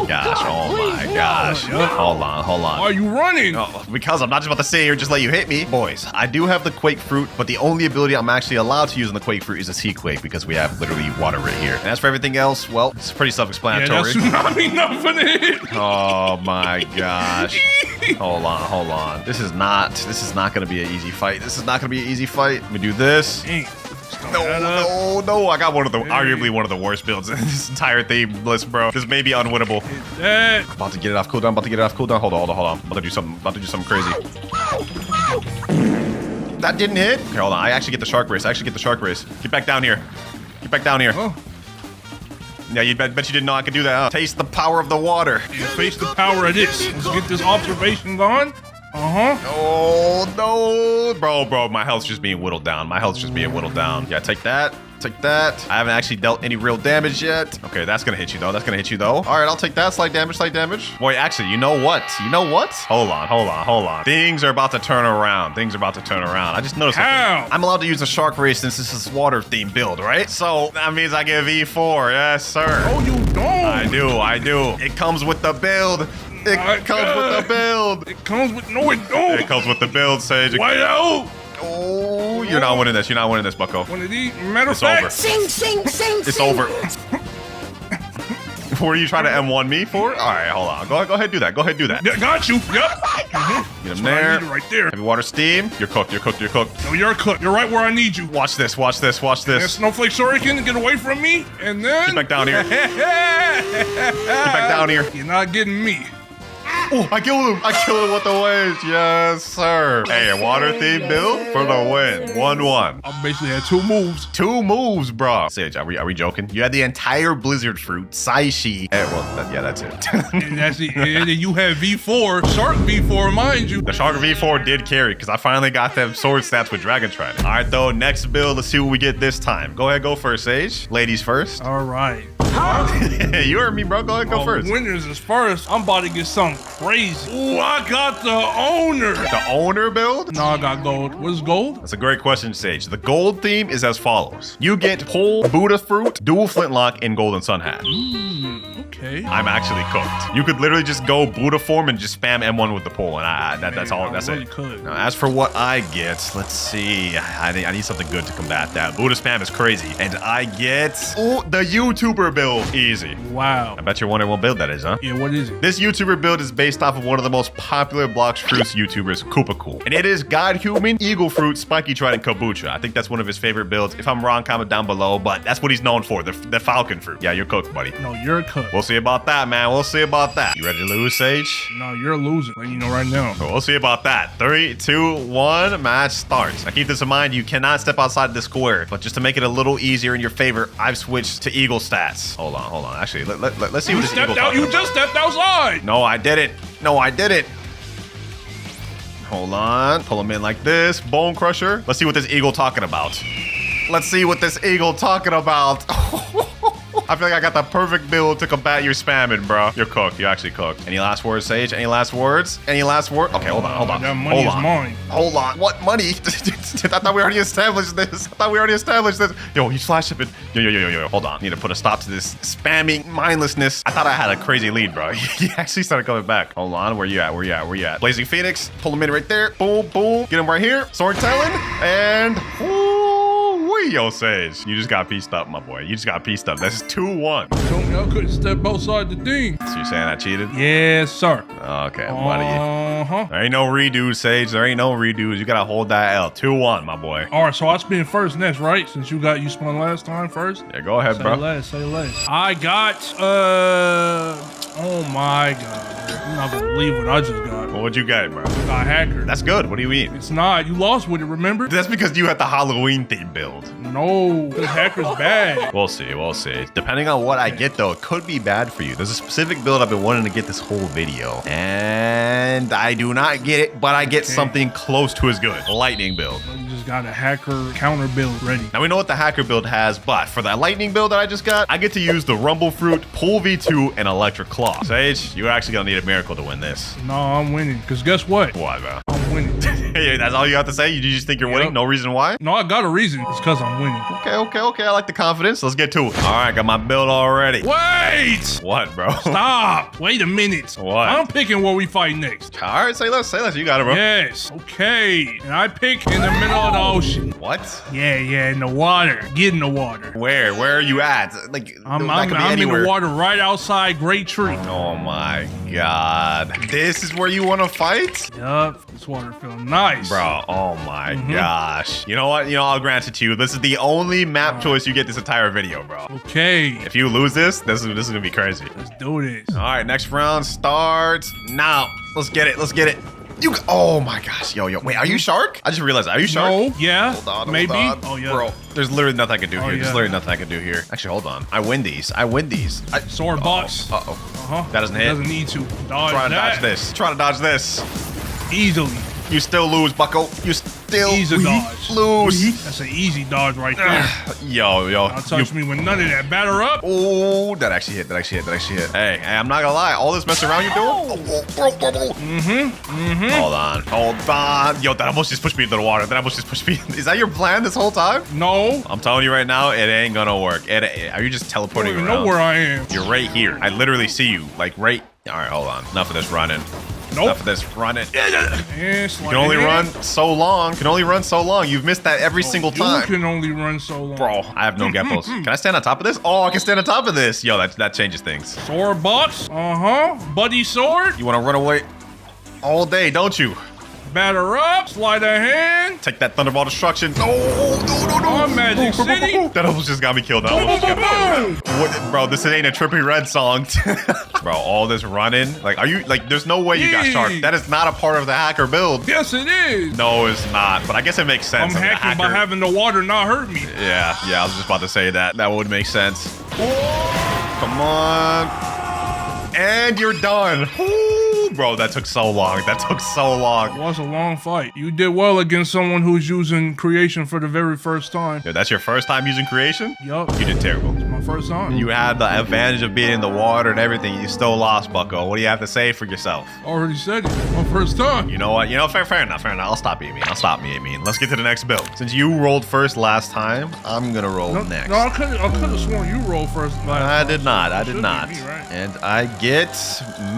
gosh. Hold on. Are you running? Oh, because I'm not just about to sit here and just let you hit me. Boys, I do have the Quake Fruit, but the only ability I'm actually allowed to use in the Quake Fruit is a Sea Quake because we have literally water right here. And as for everything else, well, it's pretty self-explanatory. Yeah, that's tsunami not finna hit. Oh my gosh. Hold on. This is not gonna be an easy fight. Let me do this. Dang. No. I got arguably one of the worst builds in this entire theme list, bro. This may be unwinnable. I'm about to get it off cooldown. Hold on. I'm about to do something crazy. That didn't hit. Okay, hold on. I actually get the Shark Race. Get back down here. Oh. Yeah, you bet you didn't know I could do that, huh? Taste the power of the water. You face the power of this. Let's get this observation going. Oh, no. Bro, my health's just being whittled down. Yeah, take that. I haven't actually dealt any real damage yet. Okay, that's gonna hit you though. All right, I'll take that. Slight damage. Boy, actually, you know what? Hold on. Things are about to turn around. I just noticed something. How? I'm allowed to use the Shark Race since this is water themed build, right? So that means I get V4. Yes, sir. Oh, you don't. I do. It comes with the build. No, it don't. It comes with the build, Sage. White out. Oh, you're not winning this, bucko. One of these. Matter of fact. Sing. It's over. Were you trying to M1 me for? All right, hold on. Go ahead and do that. Yeah, got you. Yep. Get him there. Right there. Heavy water steam. You're cooked. No, you're cooked. You're right where I need you. Watch this. And Snowflake Shuriken, get away from me. And then. Get back down here. You're not getting me. Oh, I killed him. I killed him with the waves. Yes, sir. Hey, a water theme build for the win. 1-1. I basically had 2 moves. 2 moves, bro. Sage, are we joking? You had the entire blizzard fruit, Saishi. Yeah, that's it. And that's it. And then you had V4, Shark V4, mind you. The Shark V4 did carry because I finally got them sword stats with Dragon Trident. All right, though, next build. Let's see what we get this time. Go ahead, go first, Sage. Ladies first. All right. You heard me, bro. Go ahead, go first. Winners is first. I'm about to get something crazy. Ooh, I got the owner. The owner build? No, I got gold. What is gold? That's a great question, Sage. The gold theme is as follows. You get pole, Buddha fruit, dual flintlock, and golden sun hat. Okay. I'm actually cooked. You could literally just go Buddha form and just spam M1 with the pole, and that's all. That's really it. Could. Now, as for what I get, let's see. I need something good to combat that. Buddha spam is crazy, and I get the YouTuber build. Easy. Wow. I bet you're wondering what build that is, huh? Yeah, what is it? This YouTuber build is based off of one of the most popular Blox Fruits YouTubers, Koopa Cool. And it is God Human, Eagle Fruit, Spiky Trident, Kombucha. I think that's one of his favorite builds. If I'm wrong, comment down below, but that's what he's known for, the Falcon Fruit. Yeah, you're cooked, buddy. No, you're cooked. We'll see about that, man. We'll see about that. You ready to lose, Sage? No, you're a loser. Letting you know right now. We'll see about that. 3, 2, 1, match starts. Now keep this in mind, you cannot step outside the square, but just to make it a little easier in your favor, I've switched to Eagle stats. Hold on. Actually, let's see what this Eagle talking You about. just stepped outside. No, I didn't. Hold on. Pull him in like this. Bone Crusher. Let's see what this Eagle talking about. I feel like I got the perfect build to combat your spamming, bro. You're cooked. You're actually cooked. Any last words, Sage? Any last words? Okay, hold on. That money is mine. Hold on. What money? I thought we already established this. Yo, he's flash shipping. Yo. Hold on. Need to put a stop to this spamming mindlessness. I thought I had a crazy lead, bro. He actually started coming back. Hold on. Where you at? Blazing Phoenix. Pull him in right there. Boom. Get him right here. Sword Talon. And... Yo, Sage, you just got pieced up, my boy. You just got pieced up. That's 2-1. Told me I couldn't step outside the thing. So you're saying I cheated? Yes, sir. Okay, buddy. Uh-huh. There ain't no redos, Sage. There ain't no redos. You gotta hold that L. 2-1, my boy. All right, so I spin first next, right? Since you spun last time first. Yeah, go ahead, bro. Say less. I got, oh my God. You're not gonna believe what I just got. What'd you get, bro? I got hacker. That's good. What do you mean? It's not. You lost with it, remember? That's because you had the Halloween theme build. No, this hacker's bad. We'll see. Depending on what I get, though, it could be bad for you. There's a specific build I've been wanting to get this whole video. And I do not get it, but I get something close to as good. Lightning build. You just got a hacker counter build ready. Now we know what the hacker build has, but for that lightning build that I just got, I get to use the Rumble Fruit, Pool V2, and Electric Claw. Sage, you're actually gonna need a miracle to win this. No, I'm winning. Because guess what? What, bro? I'm winning. Hey, that's all you have to say? You just think you're winning? No reason why? No, I got a reason. It's because I'm winning. Okay. I like the confidence. Let's get to it. All right, got my build already. Wait! What, bro? Stop! Wait a minute. What? I'm picking where we fight next. All right, say less. You got it, bro. Yes. Okay. And I pick in the middle of the ocean. What? Yeah, in the water. Get in the water. Where are you at? Like, I'm that in the water right outside Great Tree. Oh my God. This is where you want to fight? Yup. This water feels nice. Bro, oh my gosh. You know what? I'll grant it to you. This is the only map choice you get this entire video, bro. Okay. If you lose this is gonna be crazy. Let's do this. All right, next round starts now. Let's get it. Oh my gosh. Yo. Wait, are you Shark? I just realized. Are you Shark? No. Yeah. Hold on. Maybe. Oh, yeah. Bro, there's literally nothing I can do here. Yeah. There's literally nothing I can do here. Actually, hold on. I win these. Sword box. Uh-oh. That doesn't hit. Doesn't need to. Dodge Trying to that. dodge this. Easily. You still lose, bucko. You still Easy dodge. lose. That's an easy dodge right there. Yo. Don't touch me with none of that. Batter up. Oh, that actually hit. Hey, I'm not gonna lie. All this mess around you're doing. Hold on. Yo, that almost just pushed me into the water. Is that your plan this whole time? No. I'm telling you right now, it ain't gonna work. Are you just teleporting I don't around? even know where I am. You're right here. I literally see you. Like right. All right, hold on. Enough of this running. Nope. Enough of this running. Yes, You can only run so long. You've missed that every single time. You can only run so long. Bro, I have no geppos. Can I stand on top of this? Oh, I can stand on top of this. Yo, that changes things. Sword box. Buddy sword. You want to run away all day, don't you? Batter up. Sleight of hand. Take that Thunderball destruction. No. On Magic City. That almost just got me killed. That almost just got me killed. What, bro, this ain't a Trippy Red song. Bro, all this running. Like, are you, like, there's no way you got sharp. That is not a part of the hacker build. Yes, it is. No, it's not. But I guess it makes sense. I'm hacking by having the water not hurt me. Yeah, I was just about to say that. That would make sense. Come on. And you're done. Ooh, bro, that took so long. That took so long. It was a long fight. You did well against someone who's using creation for the very first time. Dude, that's your first time using creation? Yup. You did terrible. It's my first time. You had the advantage of being in the water and everything. You still lost, bucko. What do you have to say for yourself? Already said it. My first time. You know what? Fair enough. I'll stop being mean. Let's get to the next build. Since you rolled first last time, I'm gonna roll next. No, I could have sworn you rolled first last time. I did not. Me, right? And I get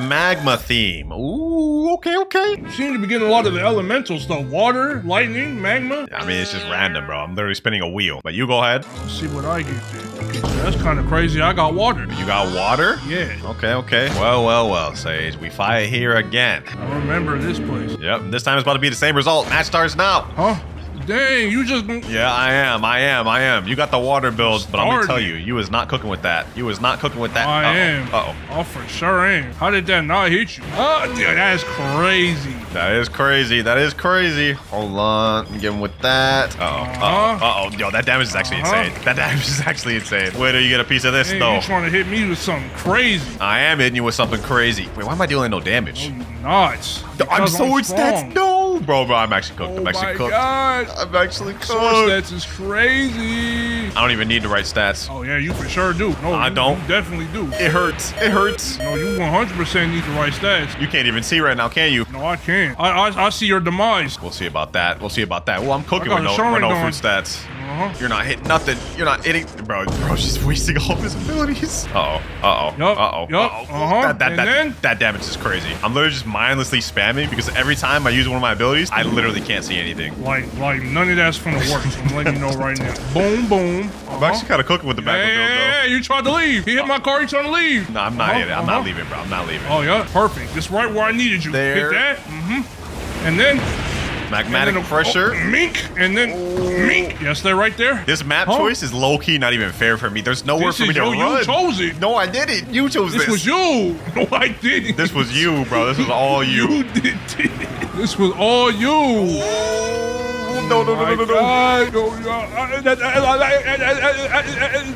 magma theme. Ooh, okay. You seem to be getting a lot of the elemental stuff. Water, lightning, magma. I mean, it's just random, bro. I'm literally spinning a wheel. But you go ahead. Let's see what I get then. Okay, so that's kind of crazy. I got water. You got water? Yeah. Okay. Well, Sage. We fight here again. I remember this place. Yep, this time it's about to be the same result. Match starts now. Huh? Dang, you just... Yeah, I am. You got the water build, but I'm gonna tell you, you was not cooking with that. I am. Uh-oh. Oh, for sure am. How did that not hit you? Oh, dude, that's crazy. That is crazy. Hold on. Get him with that. Uh-oh. Yo, that damage is actually insane. Wait till you get a piece of this, Hey, though. you trying to hit me with something crazy. I am hitting you with something crazy. Wait, why am I dealing no damage? No, you not. I'm Because so strong. No, bro, I'm actually cooked. Oh my God. I'm actually cooked. Source stats is crazy. I don't even need the right stats. Oh, yeah, you for sure do. No, I don't. You definitely do. It hurts. No, you 100% need the right stats. You can't even see right now, can you? No, I can't. I see your demise. We'll see about that. Well, I'm cooking I with got no a showing fruit stats. You're not hitting nothing. You're not hitting, bro. Bro's just wasting all of his abilities. Yup. That damage is crazy. I'm literally just mindlessly spamming because every time I use one of my abilities, I literally can't see anything. Like none of that's gonna work. So I'm letting you know right now. Boom. I'm actually kind of cooking with the back build, though. Yeah, you tried to leave. He hit my car. You trying to leave? No, I'm not hitting. I'm not leaving, bro. I'm not leaving. Oh yeah, perfect. Just right where I needed you. There. Hit that. And then magmatic pressure. Mink, and then mink. Yes, they're right there. This map choice is low-key not even fair for me. There's nowhere for me to run. You chose it. No, I didn't. You chose this. This was you. No, I didn't. This was you, bro. This was all you. You did. This was all you. No.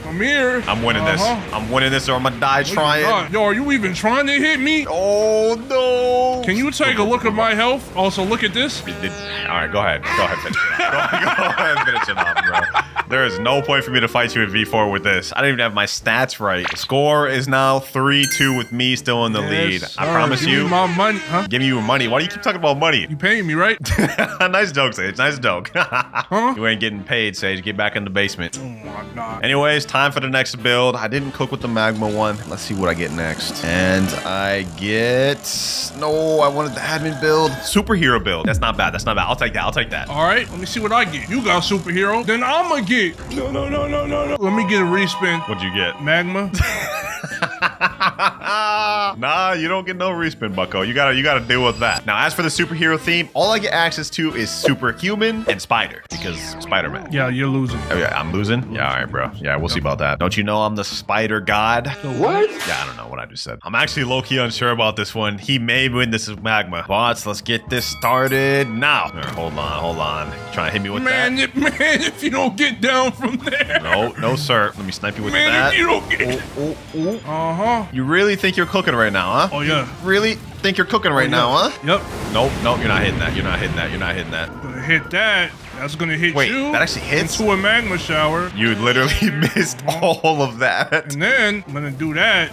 Come here. I'm winning this. I'm winning this, or I'm gonna die trying. Yo, are you even trying to hit me? Oh no! Can you take a look at my health? Also, look at this. All right, go ahead. Finish it off. Go ahead, finish it off, bro. There is no point for me to fight you in V4 with this. I don't even have my stats right. The score is now 3-2 with me still in the lead. Sir. I promise Give you. me my money, huh? Give me your money. Why do you keep talking about money? You paying me, right? Nice joke, Sage. Nice joke. Huh? You ain't getting paid, Sage. Get back in the basement. Oh my God. Anyways, time for the next build. I didn't cook with the magma one. Let's see what I get next. And I get... No, I wanted the admin build. Superhero build. That's not bad. I'll take that. All right, let me see what I get. You got superhero. Then I'm gonna get... No. Let me get a respin. What'd you get? Magma. Nah, you don't get no respin, bucko. You gotta deal with that. Now, as for the superhero theme, all I get access to is Superhuman and Spider, because Spider-Man. Yeah, you're losing. Oh, yeah, I'm losing? Yeah, all right, bro. Yeah, we'll see about that. Don't you know I'm the Spider God? What? Yeah, I don't know what I just said. I'm actually low-key unsure about this one. He may win this as Magma. Bots, let's get this started now. All right, hold on. You trying to hit me with that? Man, if you don't get down from there. No, sir. Let me snipe you with Man, that. if you don't get... Oh. You really think you're cooking right now, huh? Oh, yeah. You really think you're cooking right now, huh? Yep. Nope, you're not hitting that. You're not hitting that. Gonna hit that. That's gonna hit Wait, you. that actually hits? Into a magma shower. You literally missed all of that. And then I'm gonna do that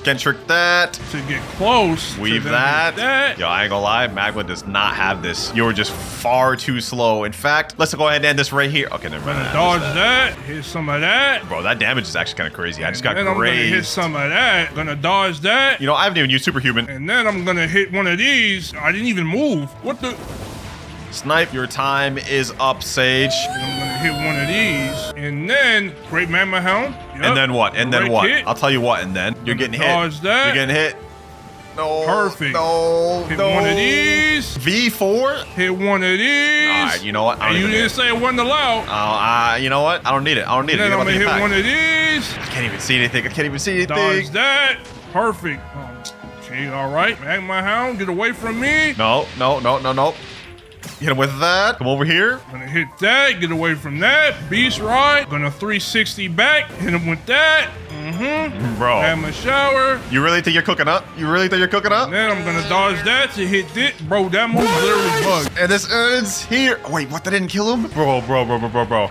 Can trick that. to get close. Weave to then hit that. Yo, I ain't gonna lie, Magma does not have this. You were just far too slow. In fact, let's go ahead and end this right here. Okay, never mind. Gonna dodge that. Hit some of that. Bro, that damage is actually kind of crazy. I just got And then I'm gonna hit grazed. some of that. Gonna dodge that. You know, I haven't even used Superhuman. And then I'm gonna hit one of these. I didn't even move. What the? Snipe, your time is up, Sage. I'm gonna hit one of these. And then Great Magma Helm. Yep. And then what? And then Right what? hit. I'll tell you what, and then. You're getting hit. Dodge that. You're getting hit. No. Perfect. No. Hit no. one of these. V4? Hit one of these. All right, you know what? I don't And you even need didn't say it wasn't allowed. Oh, you know what? I don't need it. I don't need it. Then You I'm got gonna the hit pack. one of these. I can't even see anything. I can't even see Dodge anything. that. Perfect. Okay, all right. Magma Hound, get away from me. No. Hit him with that. Come over here. Gonna hit that. Get away from that. Beast Ride. Gonna 360 back. Hit him with that. Bro. Magma Shower. You really think you're cooking up? You really think you're cooking up? Then I'm gonna dodge that to hit this. Bro, that move literally bugged. And this ends here. Wait, what? That didn't kill him? Bro.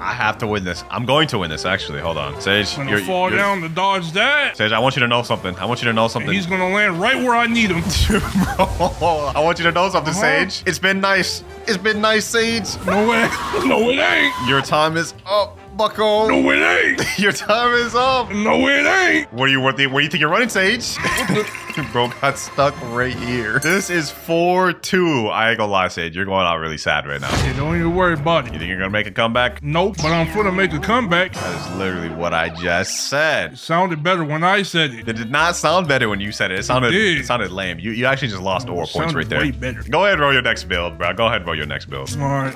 I have to win this. I'm going to win this, actually. Hold on. Sage, Gonna fall down to dodge that. Sage, I want you to know something. And he's gonna land right where I need him. Bro, I want you to know something, Sage. It's been nice. It's been nice, Sage. No, it ain't. Your time is up, bucko. No, it ain't. Your time is up. No, it ain't. Where do you think you're running, Sage? Bro got stuck right here. This is 4-2. I ain't gonna lie, Sage. You're going out really sad right now. Hey, don't even worry about You it. think you're gonna make a comeback? Nope, but I'm gonna make a comeback. That is literally what I just said. It sounded better when I said it. It did not sound better when you said it. It sounded lame. You actually just lost ore points Sounded right there. way better. Go ahead and roll your next build, bro. Go ahead and roll your next build. All right.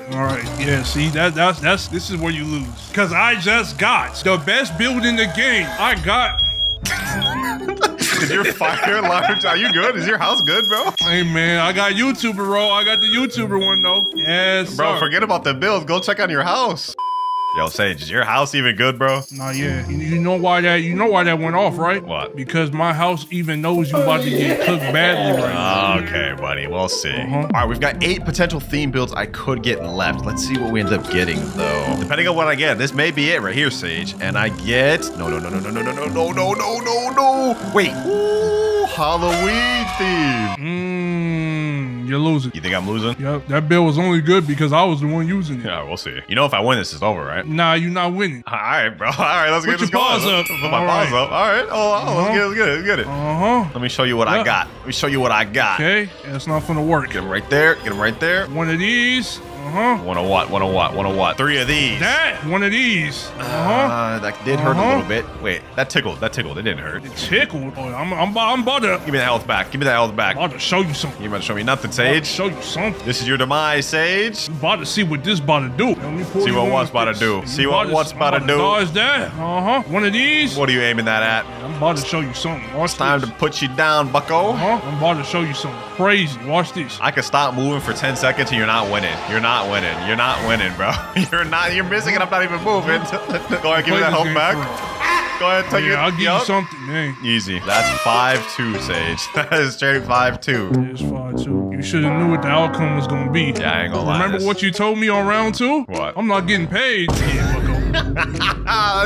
Yeah, see, this is where you lose. Because I just got the best build in the game. I got... Is your fire alarm? Are you good? Is your house good, bro? Hey, man, I got YouTuber roll. I got the YouTuber one, though. Yes, Bro, sir. forget about the build. Go check on your house. Yo, Sage, is your house even good, bro? Nah, yeah. You know why that went off, right? What? Because my house even knows you about to get cooked badly right now. Okay, buddy. We'll see. All right, we've got 8 potential theme builds I could get left. Let's see what we end up getting, though. Depending on what I get, this may be it right here, Sage. And I get... No. Wait. Ooh, Halloween theme. You're losing. You think I'm losing? Yep, that bill was only good because I was the one using it. Yeah, we'll see. You know if I win this, it's over, right? Nah, you're not winning. All right, bro. All right, let's get Put this your going. paws up. Put my All paws right. up. All right. Let's get it. Uh-huh. Let me show you what I Yeah. got. Let me show you what I got. Okay, that's not gonna work. Get him right there. Get him right there. One of these. Uh-huh. One of what? 3 of these. That. One of these. Uh-huh. That did hurt a little bit. Wait, that tickled. It didn't hurt. It tickled. Oh, I'm about to... Give me that health back. about to show you something. You about to show me nothing, About to Sage. show you something. This is your demise, Sage. You about to see what this about to do. Let me pull See you what on what's with about to this. do. You See what what's about to do. Dodge that. Uh-huh. One of these. What are you aiming that at? I'm about to show you something. Watch It's time this. to put you down, bucko. Uh-huh. I'm about to show you something crazy. Watch this. I could stop moving for 10 seconds and you're not winning. You're not winning, bro. You're missing and I'm not even moving. Go ahead, give me Play that this health game back. for real. Go ahead, take it. Yeah, I'll give Yup. you something, man. Easy. That's 5-2, Sage. That is straight 5-2. It's 5-2. You should have knew what the outcome was gonna be. Yeah, I ain't gonna lie. Remember what you told me on round 2? What? I'm not getting paid. Yeah, bucko.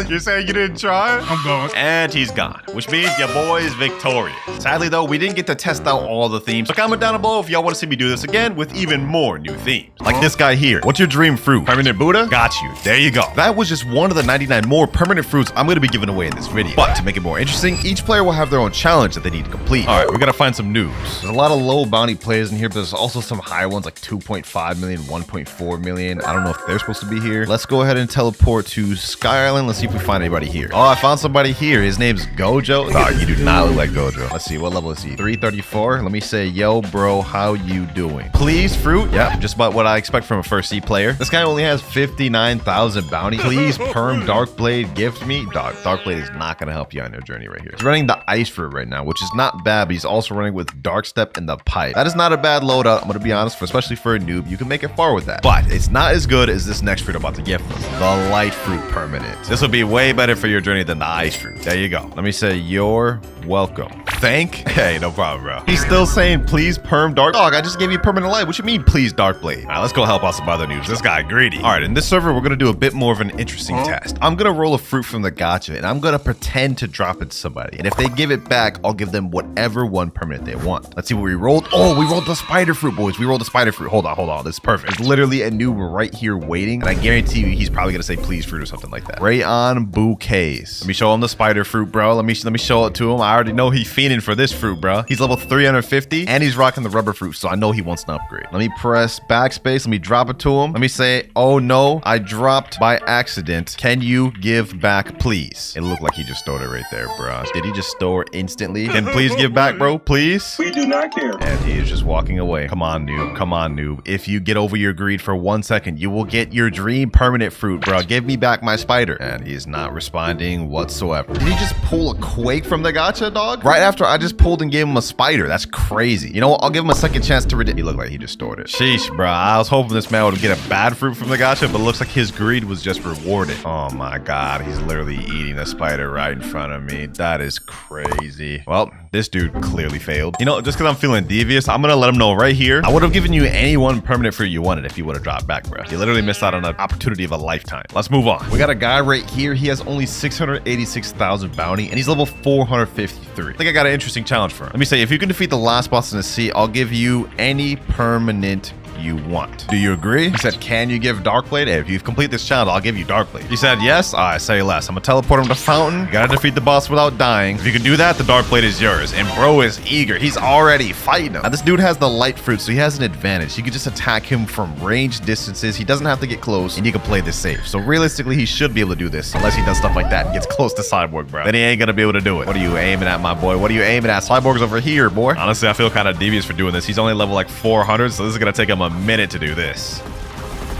You're saying you didn't try? I'm going. And he's gone, which means your boy is victorious. Sadly, though, we didn't get to test out all the themes. So comment down below if y'all want to see me do this again with even more new themes. Like this guy here. What's your dream fruit? Permanent Buddha? Got you. There you go. That was just one of the 99 more permanent fruits I'm going to be giving away in this video. But to make it more interesting, each player will have their own challenge that they need to complete. All right, we got to find some noobs. There's a lot of low bounty players in here, but there's also some high ones like 2.5 million, 1.4 million. I don't know if they're supposed to be here. Let's go ahead and teleport to Sky Island. Let's see if we find anybody here. Oh, I found somebody here. His name's Gojo. Oh, you do not look like Gojo. Let's see. What level is he? 334. Let me say, yo, bro, how you doing? Please, fruit. Yeah, just about what I expect from a first C player. This guy only has 59,000 bounty. Please, perm Darkblade, gift me. Darkblade is not going to help you on your journey right here. He's running the ice fruit right now, which is not bad, but he's also running with Dark Step and the pipe. That is not a bad loadout. I'm going to be honest, especially for a noob. You can make it far with that. But it's not as good as this next fruit I'm about to gift them. The light fruit permanent. This will be way better for your journey than the ice fruit. There you go. Let me say, you're welcome. Thank? Hey, no problem, bro. He's still saying, please, perm dark. Dog, I just gave you permanent light. What you mean, please, Darkblade? All right, let's go help out some other noobs. This guy greedy. All right, in this server, we're going to do a bit more of an interesting test. I'm going to roll a fruit from the gacha, and I'm going to pretend to drop it to somebody. And if they give it back, I'll give them whatever one permanent they want. Let's see what we rolled. Oh, we rolled the spider fruit, boys. We rolled the spider fruit. Hold on. This is perfect. There's literally a noob right here waiting, and I guarantee you he's probably going to say please fruit or something like that. Rayon bouquets. Let me show him the spider fruit, bro. Let me show it to him. I already know he fiending fiending for this fruit, bro. He's level 350 and he's rocking the rubber fruit, so I know he wants an upgrade. Let me press backspace. Let me drop it to him. Let me say, oh no, I dropped by accident. Can you give back, please? It looked like he just stole it right there, bro. Did he just store instantly? Can please give back, bro? Please? We do not care. And he is just walking away. Come on, noob. Come on, noob. If you get over your greed for 1 second, you will get your dream permanent fruit, bro. Give me back my spider. And he's not responding whatsoever. Did he just pull a quake from the gacha, dog? Right after I just pulled and gave him a spider. That's crazy. You know what? I'll give him a second chance to redeem. He looked like he just stored it. Sheesh, bro. I was hoping this man would get a bad fruit from the gacha, but it looks like his greed was just rewarded. Oh my god. He's literally eating the spider right in front of me. That is crazy. Well, this dude clearly failed. You know, just because I'm feeling devious, I'm gonna let him know right here. I would have given you any one permanent fruit you wanted if you would have dropped back, bro. You literally missed out on an opportunity of a lifetime. Let's move on. We got a guy right here. He has only 686,000 bounty and he's level 453. I think I got an interesting challenge for him. Let me say, if you can defeat the last boss in the sea, I'll give you any permanent you want. Do you agree? He said, can you give Darkblade? Hey, if you complete this challenge, I'll give you Darkblade. He said, yes. I say less. I'm gonna teleport him to Fountain. You gotta defeat the boss without dying. If you can do that, the Darkblade is yours. And bro is eager. He's already fighting him. Now, this dude has the light fruit, so he has an advantage. You can just attack him from range distances. He doesn't have to get close, and you can play this safe. So realistically, he should be able to do this, unless he does stuff like that and gets close to Cyborg, bro. Then he ain't gonna be able to do it. What are you aiming at, my boy? What are you aiming at? Cyborg's over here, boy. Honestly, I feel kind of devious for doing this. He's only level like 400, so this is gonna take him a minute to do this.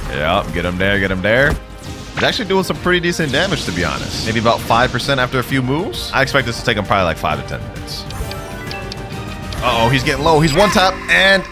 Yep, get him there, get him there. He's actually doing some pretty decent damage, to be honest. Maybe about 5% after a few moves. I expect this to take him probably like 5 to 10 minutes. Uh-oh, he's getting low. He's one tap, and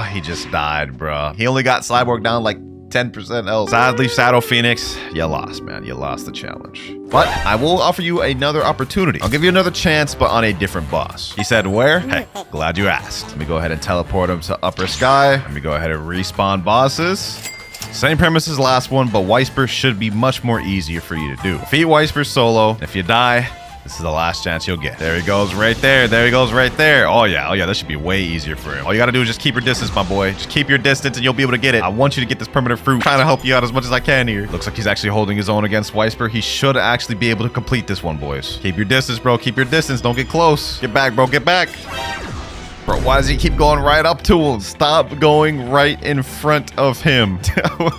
he just died, bro. He only got Cyborg down like 10% health. Sadly, Shadow Phoenix, you lost, man. You lost the challenge. But I will offer you another opportunity. I'll give you another chance, but on a different boss. He said, where? Hey, glad you asked. Let me go ahead and teleport him to Upper Sky. Let me go ahead and respawn bosses. Same premise as last one, but Weisper should be much more easier for you to do. Defeat Weisper solo. If you die, this is the last chance you'll get. There he goes right there. There he goes right there. Oh yeah, that should be way easier for him. All you gotta do is just keep your distance, my boy. Just keep your distance and you'll be able to get it. I want you to get this permanent fruit. I'm trying to help you out as much as I can here. Looks like he's actually holding his own against Weisper. He should actually be able to complete this one, boys. Keep your distance, bro. Keep your distance. Don't get close. Get back, bro. Get back. Bro, why does he keep going right up to him? Stop going right in front of him.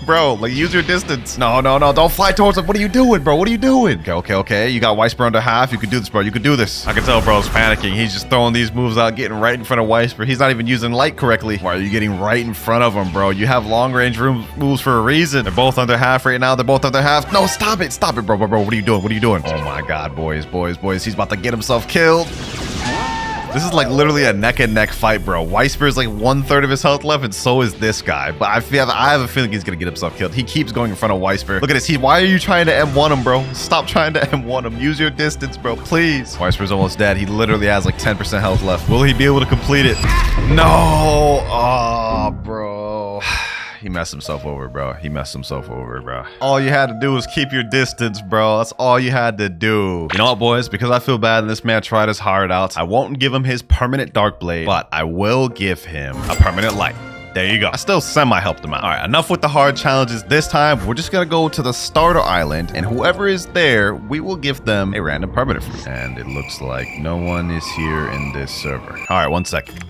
Bro, like, use your distance. No, don't fly towards him. What are you doing, bro? What are you doing? Okay. You got Weisper under half. You can do this, bro. You can do this. I can tell bro's panicking. He's just throwing these moves out, getting right in front of Weisper. He's not even using light correctly. Why are you getting right in front of him, bro? You have long range moves for a reason. They're both under half right now. They're both under half. No, stop it, bro. What are you doing? What are you doing? Oh my God, boys. He's about to get himself killed. This is like literally a neck and neck fight, bro. Weisper is like 1/3 of his health left, and so is this guy. But I have a feeling he's gonna get himself killed. He keeps going in front of Weisper. Look at this. Why are you trying to M1 him, bro? Stop trying to M1 him. Use your distance, bro, please. Weisper's almost dead. He literally has like 10% health left. Will he be able to complete it? No. Oh, bro. He messed himself over, bro. All you had to do was keep your distance, bro. That's all you had to do. You know what, boys? Because I feel bad and this man tried his heart out, I won't give him his permanent Dark Blade, but I will give him a permanent light. There you go. I still semi-helped him out. All right, enough with the hard challenges. This time, we're just gonna go to the starter island, and whoever is there, we will give them a random permanent fruit. And it looks like no one is here in this server. All right, 1 second.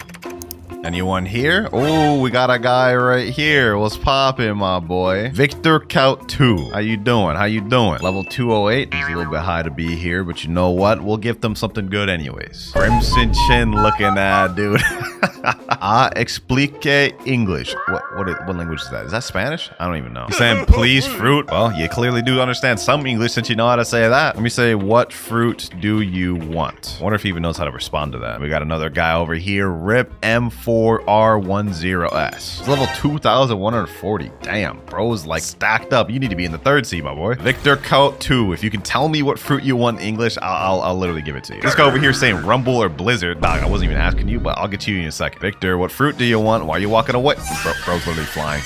Anyone here? Oh, we got a guy right here. What's poppin', my boy? WinterKloudz 2. How you doing? Level 208. He's a little bit high to be here, but you know what? We'll give them something good anyways. Crimson Chin looking at, dude. Explique English. What language is that? Is that Spanish? I don't even know. He's saying please fruit. Well, you clearly do understand some English since you know how to say that. Let me say, what fruit do you want? I wonder if he even knows how to respond to that. We got another guy over here. Rip M4R10S. It's level 2,140. Damn, bro's like stacked up. You need to be in the 3rd seed, my boy. WinterKloudz 2. If you can tell me what fruit you want in English, I'll literally give it to you. This guy over here saying Rumble or Blizzard. Dog, I wasn't even asking you, but I'll get to you in a second. Victor, what fruit do you want? Why are you walking away? Bro's literally flying.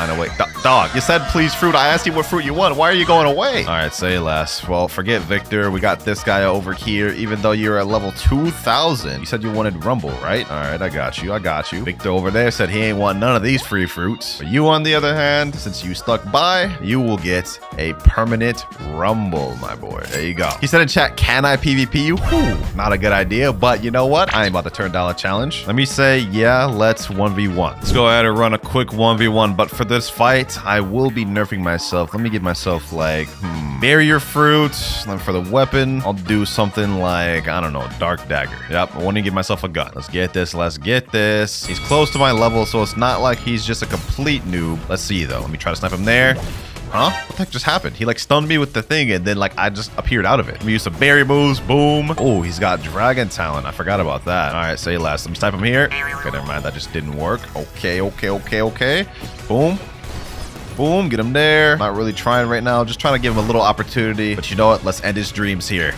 Away. Dog, you said please fruit. I asked you what fruit you want. Why are you going away? All right, say less. Well, forget Victor. We got this guy over here. Even though you're at level 2,000, you said you wanted Rumble, right? All right, I got you. I got you. Victor over there said he ain't want none of these free fruits. But you, on the other hand, since you stuck by, you will get a permanent rumble, my boy. There you go. He said in chat, can I PvP you? Whew, not a good idea, but you know what? I ain't about to turn down a challenge. Let me say, yeah, let's 1v1. Let's go ahead and run a quick 1v1, but for this fight, I will be nerfing myself. Let me give myself like, barrier fruit. Then for the weapon, I'll do something like, I don't know, dark dagger. Yep, I want to give myself a gun. Let's get this. Let's get this. He's close to my level, so it's not like he's just a complete noob. Let's see, though. Let me try to snipe him there. Huh? What the heck just happened? He like stunned me with the thing and then like I just appeared out of it. Let me use some berry moves. Boom. Oh, he's got dragon talent. I forgot about that. All right, say less. Let me snipe him here. Okay, never mind. That just didn't work. Okay. Boom. Boom, get him there. Not really trying right now. Just trying to give him a little opportunity. But you know what? Let's end his dreams here.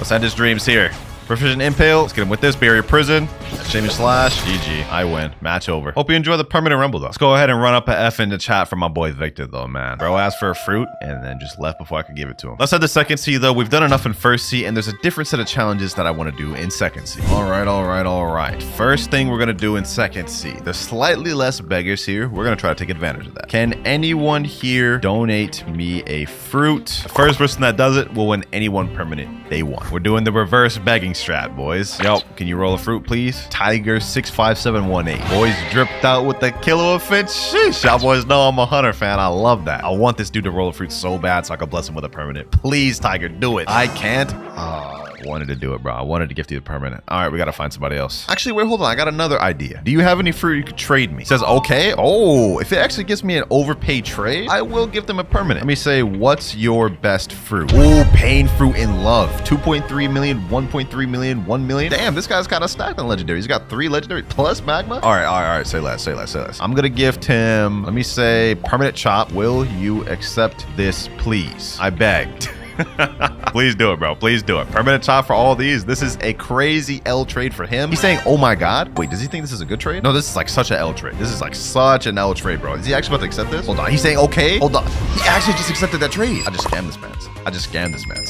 Proficient impale. Let's get him with this barrier prison. Shame slash. GG. I win. Match over. Hope you enjoy the permanent rumble though. Let's go ahead and run up a F in the chat for my boy Victor though, man. Bro asked for a fruit and then just left before I could give it to him. Let's head to second C though. We've done enough in first C and there's a different set of challenges that I want to do in second C. All right. First thing we're going to do in second C. There's slightly less beggars here. We're going to try to take advantage of that. Can anyone here donate me a fruit? The first person that does it will win any one permanent they want. We're doing the reverse begging strat, boys. Yo, can you roll a fruit, please? Tiger 65718. Boys dripped out with the kilo of fit. Sheesh. Y'all boys know I'm a hunter fan. I love that. I want this dude to roll a fruit so bad so I can bless him with a permanent. Please, Tiger, do it. I can't. I wanted to do it, bro. I wanted to gift you the permanent. All right, we got to find somebody else. Actually, wait, hold on. I got another idea. Do you have any fruit you could trade me? It says, okay. Oh, if it actually gives me an overpaid trade, I will give them a permanent. Let me say, what's your best fruit? Oh, pain fruit in love. 2.3 million, 1.3 million, 1 million. Damn, this guy's kind of stacked on legendary. He's got 3 legendary plus magma. All right. Say less. I'm going to gift him, let me say, permanent chop. Will you accept this, please? I begged. Please do it, bro. Please do it. Permanent chop for all these. This is a crazy L trade for him. He's saying, oh my God. Wait, does he think this is a good trade? No, this is like such an L trade. This is like such an L trade, bro. Is he actually about to accept this? Hold on. He's saying, okay. Hold on. He actually just accepted that trade. I just scammed this man.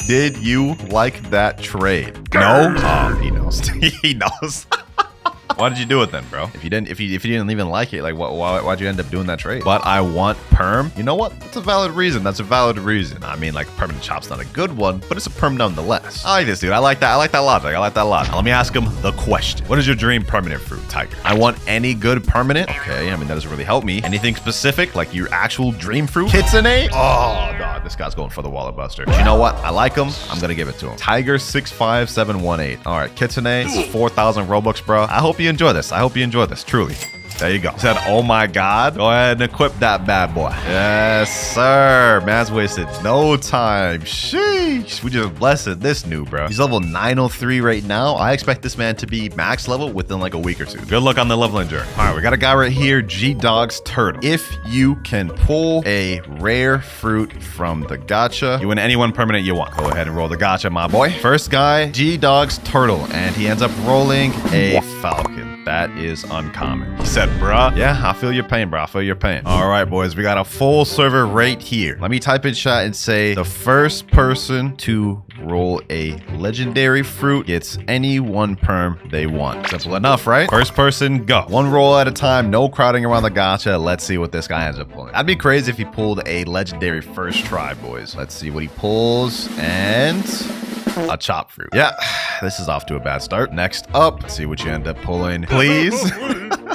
Did you like that trade? No? Oh, he knows. He knows. Why did you do it then, bro? If you didn't even like it, like why'd you end up doing that trade? But I want perm. You know what? That's a valid reason. I mean, like permanent chop's not a good one, but it's a perm nonetheless. I like this dude. I like that logic. Now, let me ask him the question. What is your dream permanent fruit, Tiger? I want any good permanent. Okay, I mean, that doesn't really help me. Anything specific, like your actual dream fruit? Kitsune? Oh, God, this guy's going for the wallet buster. But you know what? I like him. I'm gonna give it to him. Tiger 65718. All right, Kitsune, it's 4,000 Robux, bro. I hope you enjoy this. Truly. There you go. He said, oh my God. Go ahead and equip that bad boy. Yes, sir. Man's wasted no time. Sheesh. We just blessed this new, bro. He's level 903 right now. I expect this man to be max level within like a week or two. Good luck on the leveling journey. All right, we got a guy right here, G-Dog's Turtle. If you can pull a rare fruit from the gacha, you win any one permanent you want. Go ahead and roll the gacha, my boy. First guy, G-Dog's Turtle, and he ends up rolling a falcon. That is uncommon. He said, bruh, yeah, I feel your pain, bro. All right, boys, we got a full server right here. Let me type in chat and say the first person to roll a legendary fruit gets any one perm they want. Simple enough, right? First person, go. One roll at a time, no crowding around the gacha. Let's see what this guy ends up pulling. That'd be crazy if he pulled a legendary first try, boys. Let's see what he pulls, and a chop fruit. Yeah, this is off to a bad start. Next up, let's see what you end up pulling, please.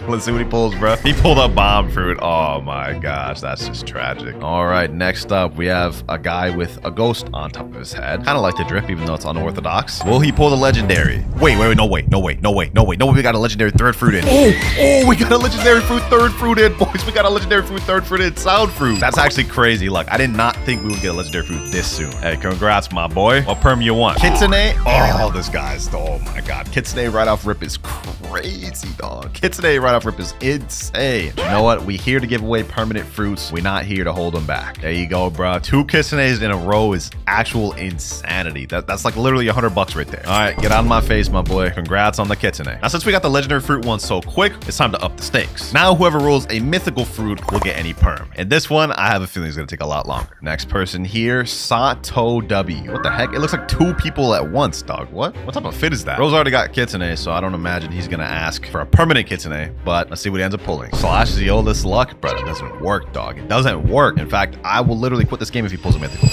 Let's see what he pulls, bro. He pulled a bomb fruit. Oh my gosh, that's just tragic. All right, next up, we have a guy with a ghost on top of his head. Kind of like the drip, even though it's unorthodox. Will he pull the legendary? Wait, no, we got a legendary third fruit in. Oh, we got a legendary fruit third fruit in, boys. We got a legendary fruit third fruit in. Sound fruit. That's actually crazy luck. I did not think we would get a legendary fruit this soon. Hey, congrats, my boy. What perm you want? Kitsune? Oh, this guy's, oh my God. Kitsune right off rip is crazy, dog. Kitsune right right off rip is insane. You know what? We here to give away permanent fruits. We're not here to hold them back. There you go, bro. 2 Kitsunes in a row is actual insanity. That's like literally $100 right there. All right, get out of my face, my boy. Congrats on the Kitsune. Now, since we got the legendary fruit one so quick, it's time to up the stakes. Now, whoever rolls a mythical fruit will get any perm. And this one, I have a feeling is going to take a lot longer. Next person here, Sato W. What the heck? It looks like 2 people at once, dog. What type of fit is that? Rose already got Kitsune, so I don't imagine he's going to ask for a permanent Kitsune, but let's see what he ends up pulling. Slash is the oldest luck, bro. It doesn't work, dog. It doesn't work. In fact, I will literally quit this game if he pulls a mythical.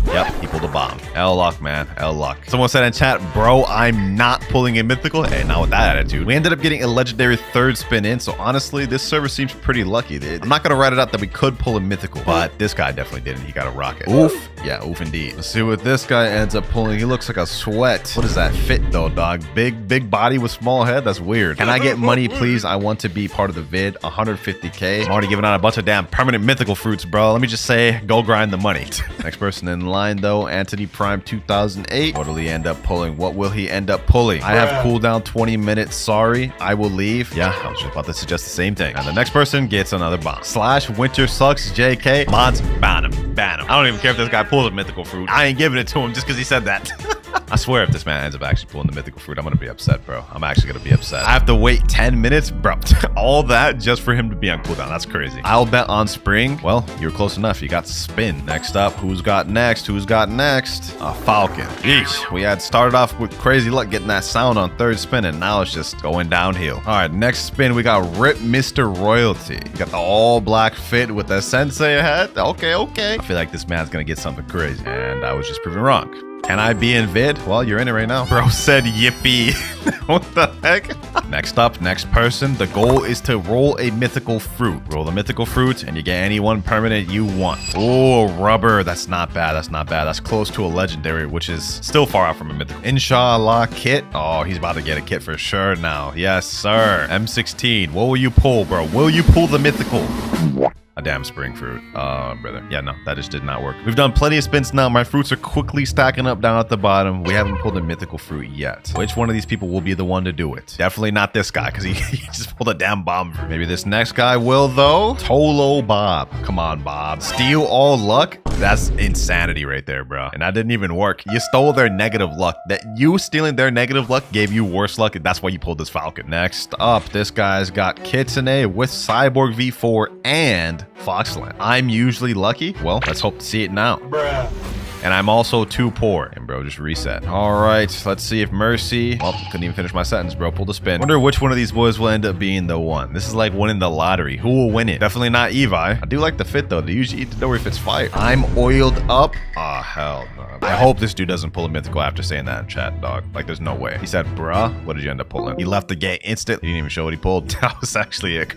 Yep, he pulled a bomb. L luck, man. L luck. Someone said in chat, bro, I'm not pulling a mythical. Hey, not with that attitude. We ended up getting a legendary 3rd spin in, so honestly, this server seems pretty lucky. I'm not going to write it out that we could pull a mythical, but this guy definitely didn't. He got a rocket. Oof. Yeah, oof indeed. Let's see what this guy ends up pulling. He looks like a sweat. What is that fit though, dog? Big body with small head? That's weird. Can I get money, please? I want to be part of the vid. 150K. I'm already giving out a bunch of damn permanent mythical fruits, bro. Let me just say, go grind the money. Next person in line though, Anthony Prime 2008. What will he end up pulling? What will he end up pulling? I have cooldown 20 minutes. Sorry, I will leave. Yeah, I was just about to suggest the same thing. And the next person gets another bomb. Slash Winter Sucks JK. Mods, ban him. Ban him. I don't even care if this guy pulls a mythical fruit. I ain't giving it to him just because he said that. I swear if this man ends up actually pulling the mythical fruit, I'm going to be upset, bro. I'm actually going to be upset. I have to wait 10 minutes, bro. All that just for him to be on cooldown. That's crazy. I'll bet on spring. Well, you're close enough. You got spin. Next up, who's got next? Who's got next? A falcon. Yeesh. We had started off with crazy luck getting that sound on 3rd spin, and now it's just going downhill. All right, next spin, we got Rip Mr. Royalty. You got the all black fit with the sensei head. Okay. I feel like this man's going to get something crazy, and I was just proven wrong. Can I be in vid? Well, you're in it right now. Bro said yippee. What the heck? Next up, next person. The goal is to roll a mythical fruit. Roll a mythical fruit and you get any one permanent you want. Oh, rubber. That's not bad. That's not bad. That's close to a legendary, which is still far out from a mythical. Inshallah kit. Oh, he's about to get a kit for sure now. Yes, sir. M16. What will you pull, bro? Will you pull the mythical? A damn spring fruit. Brother. Yeah, no, that just did not work. We've done plenty of spins now. My fruits are quickly stacking up down at the bottom. We haven't pulled a mythical fruit yet. Which one of these people will be the one to do it? Definitely not this guy, because he just pulled a damn bomb fruit. Maybe this next guy will, though. Tolo Bob. Come on, Bob. Steal all luck? That's insanity right there, bro. And that didn't even work. You stole their negative luck. That you stealing their negative luck gave you worse luck, and that's why you pulled this falcon. Next up, this guy's got Kitsune with Cyborg V4 and Foxland. I'm usually lucky. Well, let's hope to see it now. Bruh. And I'm also too poor. And bro, just reset. All right, let's see if Mercy. Well, couldn't even finish my sentence, bro. Pulled a spin. Wonder which one of these boys will end up being the one. This is like winning the lottery. Who will win it? Definitely not Evi. I do like the fit though. They usually eat the door if it's fire. I'm oiled up. Oh, hell no. I hope this dude doesn't pull a mythical after saying that in chat, dog. Like, there's no way. He said, bruh. What did you end up pulling? He left the gate instant. He didn't even show what he pulled. That was actually it.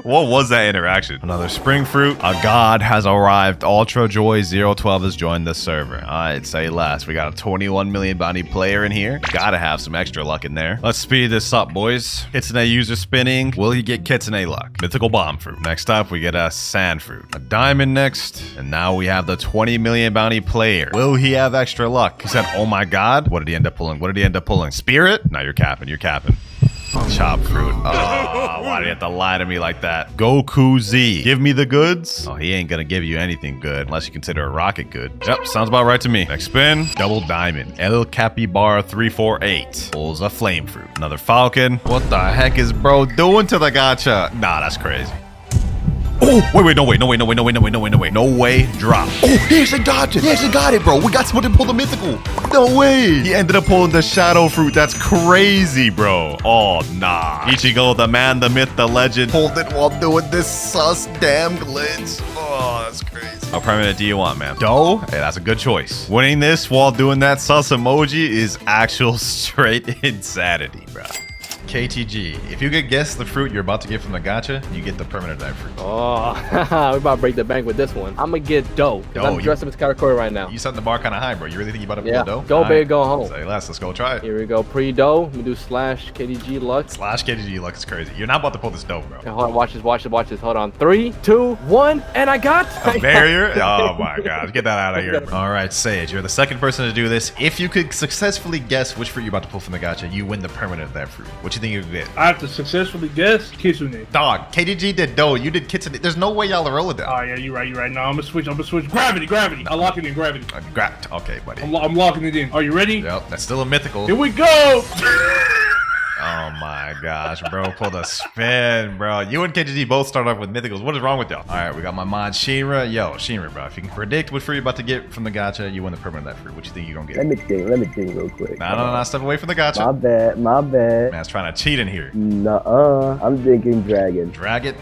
What was that interaction? Another spring fruit. A god has arrived. Ultra Joy 012 has joined the server. All right, say less. We got a 21 million bounty player in here. Gotta have some extra luck in there. Let's speed this up, boys. Kitsune user spinning. Will he get Kitsune luck? Mythical bomb fruit. Next up, we get a sand fruit. A diamond next. And now we have the 20 million bounty player. Will he have extra luck? He said, oh my god. What did he end up pulling? What did he end up pulling? Spirit? No, you're capping. You're capping. Chop fruit. Oh, why do you have to lie to me like that? Goku Z. Give me the goods? Oh, he ain't gonna give you anything good unless you consider a rocket good. Yep, sounds about right to me. Next spin. Double diamond. El Capybara 348. Pulls a flame fruit. Another falcon. What the heck is bro doing to the gacha? Nah, that's crazy. Oh, wait, no way, drop. Oh, he actually got it. He actually got it, bro. We got someone to pull the mythical. No way. He ended up pulling the shadow fruit. That's crazy, bro. Oh, nah. Ichigo, the man, the myth, the legend, pulled it while doing this sus damn glitch. Oh, that's crazy. How permanent do you want, man? Dough? Hey, that's a good choice. Winning this while doing that sus emoji is actual straight insanity, bro. KTG. If you could guess the fruit you're about to get from the gacha, you get the permanent dive fruit. Oh, we're about to break the bank with this one. I'm gonna get dough. I'm dressed up as Karakuri right now. You setting the bar kind of high, bro. You really think you about to pull dough? Go big, go home. Say less. Let's go try it. Here we go. Pre-dough. Let me do slash KDG luck. Slash KDG luck is crazy. You're not about to pull this dough, bro. Hold on. Watch this. Hold on. 3, 2, 1. And I got a barrier. Oh my god. Get that out of here. All right, Sage. You're the second person to do this. If you could successfully guess which fruit you're about to pull from the gacha, you win the permanent of that fruit, which What you think you would get? I have to successfully guess Kitsune. Dog, KDG did Do. You did Kitsune. There's no way y'all are rolling down. Oh yeah, you're right. No, I'm gonna switch. Gravity. I lock it in gravity. Okay, buddy. I'm locking it in. Are you ready? Yep, that's still a mythical. Here we go. Oh my gosh, bro. Pull the spin, bro. You and KGG both start off with mythicals. What is wrong with y'all? All right, we got my mod Shinra. Yo, Shinra, bro. If you can predict what fruit you're about to get from the gacha, you win the permanent of that fruit. What you think you're gonna get? Let me think real quick. Nah, step away from the gacha. My bad. Man's trying to cheat in here. Nuh-uh. I'm thinking dragon. Dragon?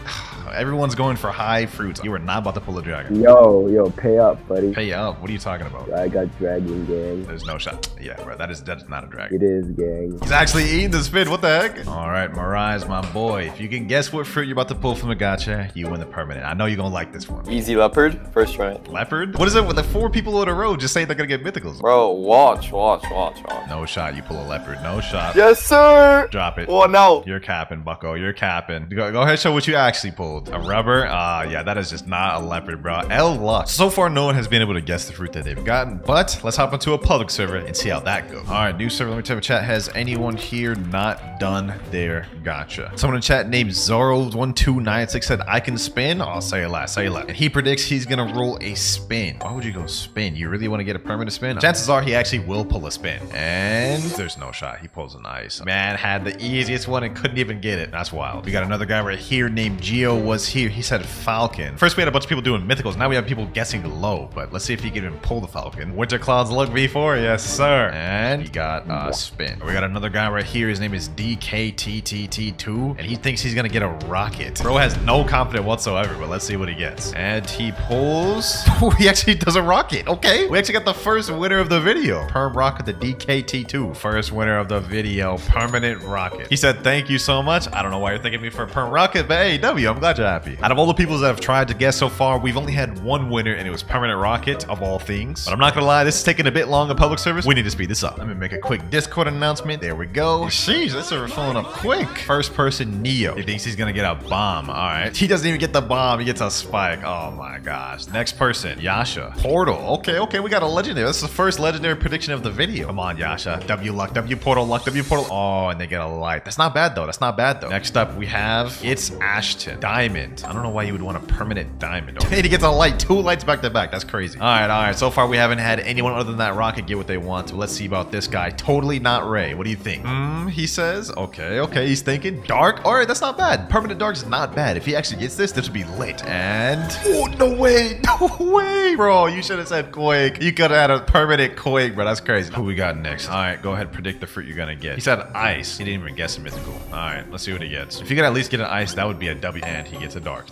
Everyone's going for high fruits. You are not about to pull a dragon. Yo, pay up, buddy. Pay up? What are you talking about? I got dragon, gang. There's no shot. Yeah, bro. That is not a dragon. It is, gang. He's actually eating the spin. What the heck? All right, Mirage, my boy. If you can guess what fruit you're about to pull from the gacha, you win the permanent. I know you're gonna like this one. Easy leopard, first try. Leopard? What is it with the 4 people in a row just saying they're gonna get mythicals? Bro, watch. No shot. You pull a leopard. No shot. Yes, sir. Drop it. Oh, no. You're capping, bucko. You're capping. Go ahead, show what you actually pulled. A rubber? Yeah, that is just not a leopard, bro. L luck. So far, no one has been able to guess the fruit that they've gotten, but let's hop into a public server and see how that goes. All right, new server. Let me type in chat. Has anyone here not done their gacha? Someone in chat named Zoro1296 said, I can spin. Oh, say it last. And he predicts he's gonna roll a spin. Why would you go spin? You really want to get a permanent spin? Chances are he actually will pull a spin. And there's no shot. He pulls an ice. Man had the easiest one and couldn't even get it. That's wild. We got another guy right here named Geo was here. He said Falcon. First we had a bunch of people doing mythicals. Now we have people guessing low, but let's see if he can even pull the Falcon. WinterKloudz luck V4. Yes, sir. And he got a spin. We got another guy right here. His name is DKTTT2, and he thinks he's gonna get a rocket. Bro has no confidence whatsoever, but let's see what he gets. And he pulls. He actually does a rocket. Okay. We actually got the first winner of the video. Perm rocket, the DKT2. First winner of the video. Permanent rocket. He said, thank you so much. I don't know why you're thanking me for a perm rocket, but hey, W, I'm glad you're happy. Out of all the people that have tried to guess so far, we've only had one winner, and it was permanent rocket of all things. But I'm not gonna lie, this is taking a bit long in public service. We need to speed this up. Let me make a quick Discord announcement. There we go. Sheesh, this server's filling up quick. First person, Neo. He thinks he's gonna get a bomb. All right. He doesn't even get the bomb. He gets a spike. Oh my gosh. Next person, Yasha. Portal. Okay. We got a legendary. This is the first legendary prediction of the video. Come on, Yasha. W luck. W portal luck. W portal. Oh, and they get a light. That's not bad though. Next up, we have it's Ashton. Diamond. I don't know why you would want a permanent diamond. Okay, he gets a light. 2 lights back to back. That's crazy. All right. So far, we haven't had anyone other than that rocket get what they want. So let's see about this guy. Totally not Ray. What do you think? He says. Okay. He's thinking dark. All right, that's not bad. Permanent dark is not bad. If he actually gets this would be lit. And oh, no way, bro. You should have said Quake. You could have had a permanent Quake, bro. That's crazy. Who we got next? All right, go ahead. Predict the fruit you're gonna get. He said ice. He didn't even guess a mythical. All right, let's see what he gets. If you could at least get an ice, that would be a W. And he gets a dark.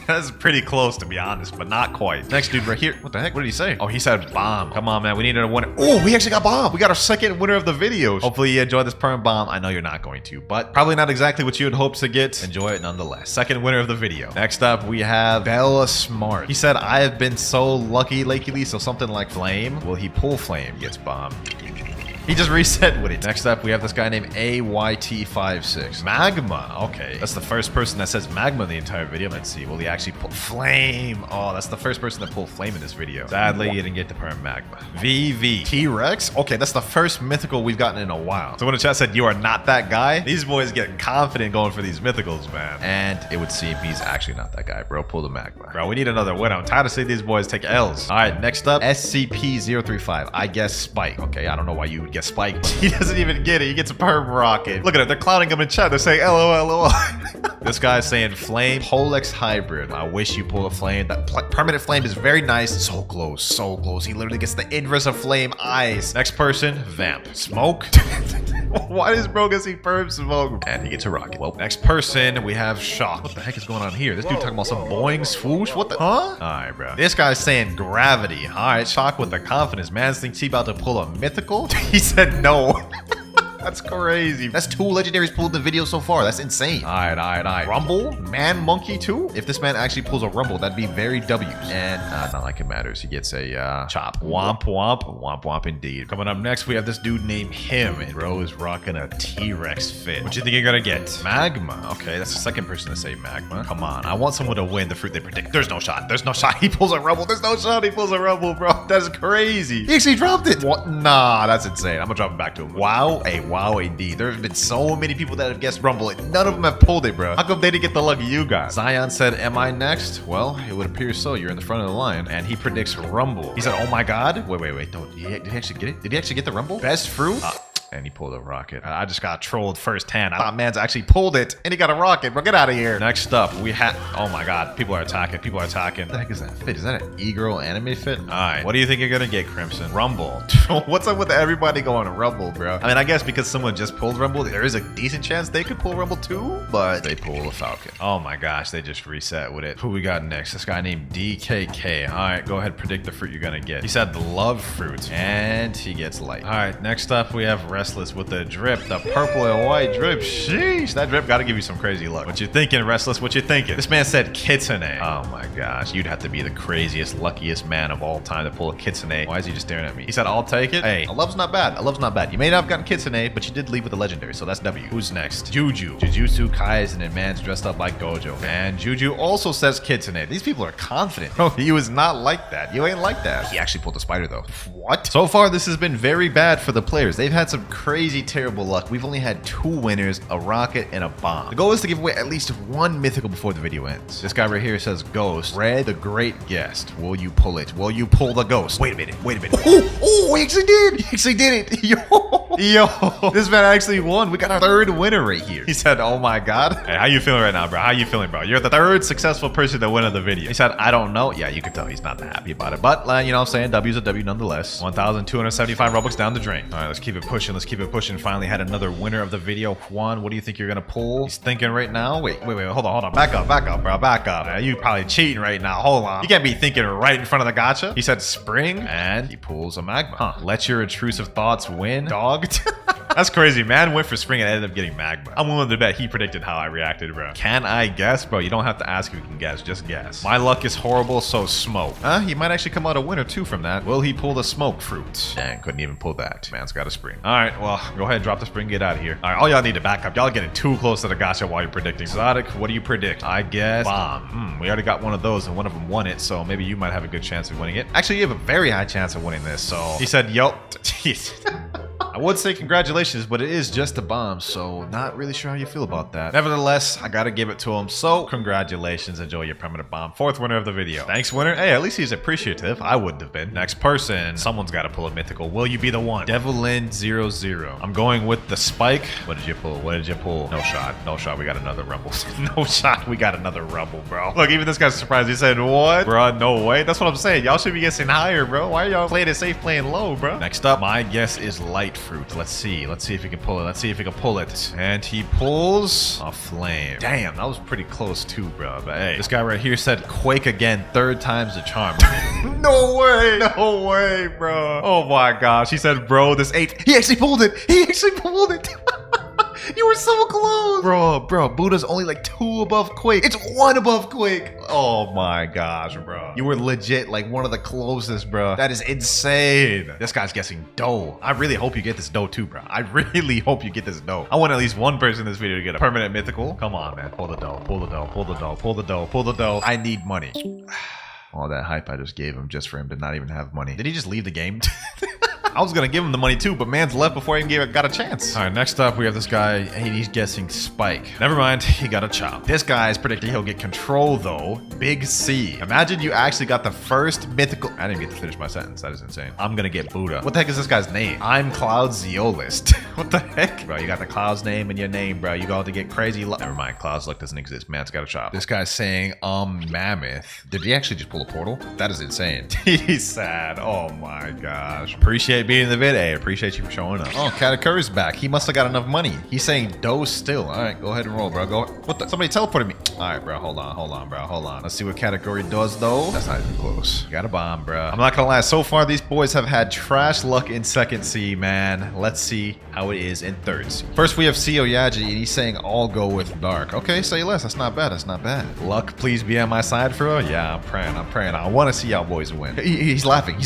That's pretty close, to be honest, but not quite. Next dude right here. What the heck? What did he say? Oh, he said bomb. Come on, man. We needed a winner. Oh, we actually got bomb. We got our second winner of the video. Hopefully you enjoyed this perm bomb. I know you're not going to, but probably not exactly what you had hoped to get. Enjoy it nonetheless. Second winner of the video. Next up, we have Bella Smart. He said, I have been so lucky lately, so something like flame. Will he pull flame? He gets bomb. He just reset with it. Next up, we have this guy named AYT56. Magma. Okay. That's the first person that says magma in the entire video. Let's see. Will he actually pull flame? Oh, that's the first person to pull flame in this video. Sadly, he didn't get the perm magma. VV. T-Rex. Okay, that's the first mythical we've gotten in a while. So when the chat said you are not that guy, these boys get confident going for these mythicals, man. And it would seem he's actually not that guy, bro. Pull the magma. Bro, we need another win. I'm tired of seeing these boys take L's. All right, next up, SCP-035. I guess Spike. Okay, I don't know why you would get spiked. He doesn't even get it. He gets a perm rocket. Look at it. They're clowning him in chat. They're saying LOL. This guy's saying flame. Polex hybrid. I wish you pull a flame. That permanent flame is very nice. So close. He literally gets the inverse of flame ice. Next person, vamp. Smoke. Why does bro get perm smoke? And he gets a rocket. Well, next person, we have shock. What the heck is going on here? This dude talking about some boing swoosh. What the? Huh? All right, bro. This guy's saying gravity. All right, shock with the confidence. Man thinks he about to pull a mythical. He said no. That's crazy. That's 2 legendaries pulled in the video so far. That's insane. All right. Rumble? Man Monkey too? If this man actually pulls a Rumble, that'd be very W's. And not like it matters. He gets a chop. Womp indeed. Coming up next, we have this dude named Him. And bro is rocking a T-Rex fit. What you think you're gonna get? Magma. Okay, that's the second person to say magma. Come on. I want someone to win the fruit they predict. There's no shot. He pulls a Rumble. There's no shot. He pulls a Rumble, bro. That's crazy. He actually dropped it. What? Nah, that's insane. I'm gonna drop it back to him. Wow. Hey, Wow, indeed. There have been so many people that have guessed Rumble, and none of them have pulled it, bro. How come they didn't get the luck you got? Zion said, am I next? Well, it would appear so. You're in the front of the line. And he predicts Rumble. He said, oh my God. Wait. Did he actually get it? Did he actually get the Rumble? Best fruit? And he pulled a rocket. I just got trolled firsthand. I thought man's actually pulled it, and he got a rocket. Bro, get out of here. Next up, we have... Oh my God. People are attacking. What the heck is that fit? Is that an e-girl anime fit? All right. What do you think you're going to get, Crimson? Rumble. What's up with everybody going Rumble, bro? I mean, I guess because someone just pulled Rumble, there is a decent chance they could pull Rumble too, but they pull a Falcon. Oh my gosh. They just reset with it. Who we got next? This guy named DKK. All right. Go ahead. Predict the fruit you're going to get. He said the love fruit, and he gets light. All right. Next up, we have Restless with the drip, the purple and white drip. Sheesh, that drip gotta give you some crazy luck. What you thinking, Restless? What you thinking? This man said Kitsune. Oh my gosh, you'd have to be the craziest, luckiest man of all time to pull a Kitsune. Why is he just staring at me? He said, I'll take it. Hey, a love's not bad. A love's not bad. You may not have gotten Kitsune, but you did leave with a legendary, so that's W. Who's next? Juju. Jujutsu Kaisen and man's dressed up like Gojo. And Juju also says Kitsune. These people are confident. Bro, he was not like that. You ain't like that. He actually pulled a spider though. What? So far, this has been very bad for the players. They've had some crazy, terrible luck. We've only had 2 winners, a rocket and a bomb. The goal is to give away at least 1 mythical before the video ends. This guy right here says Ghost. Red, the great guest. Will you pull it? Will you pull the ghost? Wait a minute. Oh, he actually did. He actually did it. Yo, this man actually won. We got our 3rd winner right here. He said, oh my God. Hey, how you feeling right now, bro? How you feeling, bro? You're the 3rd successful person to win of the video. He said, I don't know. Yeah, you can tell he's not that happy about it. But, you know what I'm saying? W's a W nonetheless. 1,275 Robux down the drain. All right, let's keep it pushing. Finally had another winner of the video. Juan, what do you think you're gonna pull? He's thinking right now. Wait, hold on. Back up, bro. Back up. You probably cheating right now. Hold on. You can't be thinking right in front of the gacha. He said spring, and he pulls a magma. Huh. Let your intrusive thoughts win, dog. That's crazy. Man went for spring and ended up getting magma. I'm willing to bet he predicted how I reacted, bro. Can I guess, bro? You don't have to ask if you can guess. Just guess. My luck is horrible, so smoke. He might actually come out a winner too from that. Will he pull the smoke fruit? Dang, couldn't even pull that. Man's got a spring. All right, well, go ahead, drop the spring, get out of here. All right, all y'all need to back up. Y'all getting too close to the gacha while you're predicting. Exotic, what do you predict? I guess bomb. We already got one of those and one of them won it, so maybe you might have a good chance of winning it. Actually, you have a very high chance of winning this, so he said, yo. I would say congratulations, but it is just a bomb, so not really sure how you feel about that. Nevertheless, I gotta give it to him, so congratulations. Enjoy your permanent bomb. 4th winner of the video. Thanks, winner. Hey, at least he's appreciative. I wouldn't have been. Next person. Someone's gotta pull a mythical. Will you be the one? Devilin00. I'm going with the spike. What did you pull? No shot. We got another rumble. No shot. We got another rumble, bro. Look, even this guy's surprised. He said, what? Bruh, no way. That's what I'm saying. Y'all should be guessing higher, bro. Why are y'all playing it safe, playing low, bro? Next up, my guess is light fruit. Let's see if he can pull it. And he pulls a flame. Damn, that was pretty close too, bro. But hey, this guy right here said quake again, 3rd time's the charm. No way, bro. Oh my gosh. He said, bro, this 8. He actually pulled it. You were so close. Bro, Buddha's only like 2 above Quake. It's 1 above Quake. Oh my gosh, bro. You were legit like one of the closest, bro. That is insane. This guy's guessing dough. I really hope you get this dough too, bro. I really hope you get this dough. I want at least one person in this video to get a permanent mythical. Come on, man. Pull the dough. I need money. All that hype I just gave him just for him to not even have money. Did he just leave the game? I was gonna give him the money too, but man's left before I even got a chance. All right, next up we have this guy. Hey, he's guessing spike. Never mind, he got a chop. This guy is predicting he'll get control though. Big C. Imagine you actually got the first mythical. I didn't get to finish my sentence. That is insane. I'm gonna get Buddha. What the heck is this guy's name? I'm Cloud's Zeolist. What the heck, bro? You got the Cloud's name in your name, bro. You got to get crazy luck. Never mind. Cloud's luck doesn't exist. Man's got a chop. This guy's saying mammoth. Did he actually just pull a portal? That is insane. He's sad. Oh my gosh. Appreciate being in the vid. Hey, appreciate you for showing up. Oh, Katakuri's back. He must have got enough money. He's saying dough still. All right, go ahead and roll, bro. Go. What the? Somebody teleported me. All right, bro. Hold on, bro. Hold on. Let's see what Katakuri does, though. That's not even close. Got a bomb, bro. I'm not gonna lie. So far, these boys have had trash luck in 2nd C, man. Let's see how it is in 3rd C. First, we have Seo Yaji, and he's saying I'll go with dark. Okay, say less. That's not bad. That's not bad. Luck, please be on my side, bro. Yeah, I'm praying. I want to see y'all boys win. He's laughing.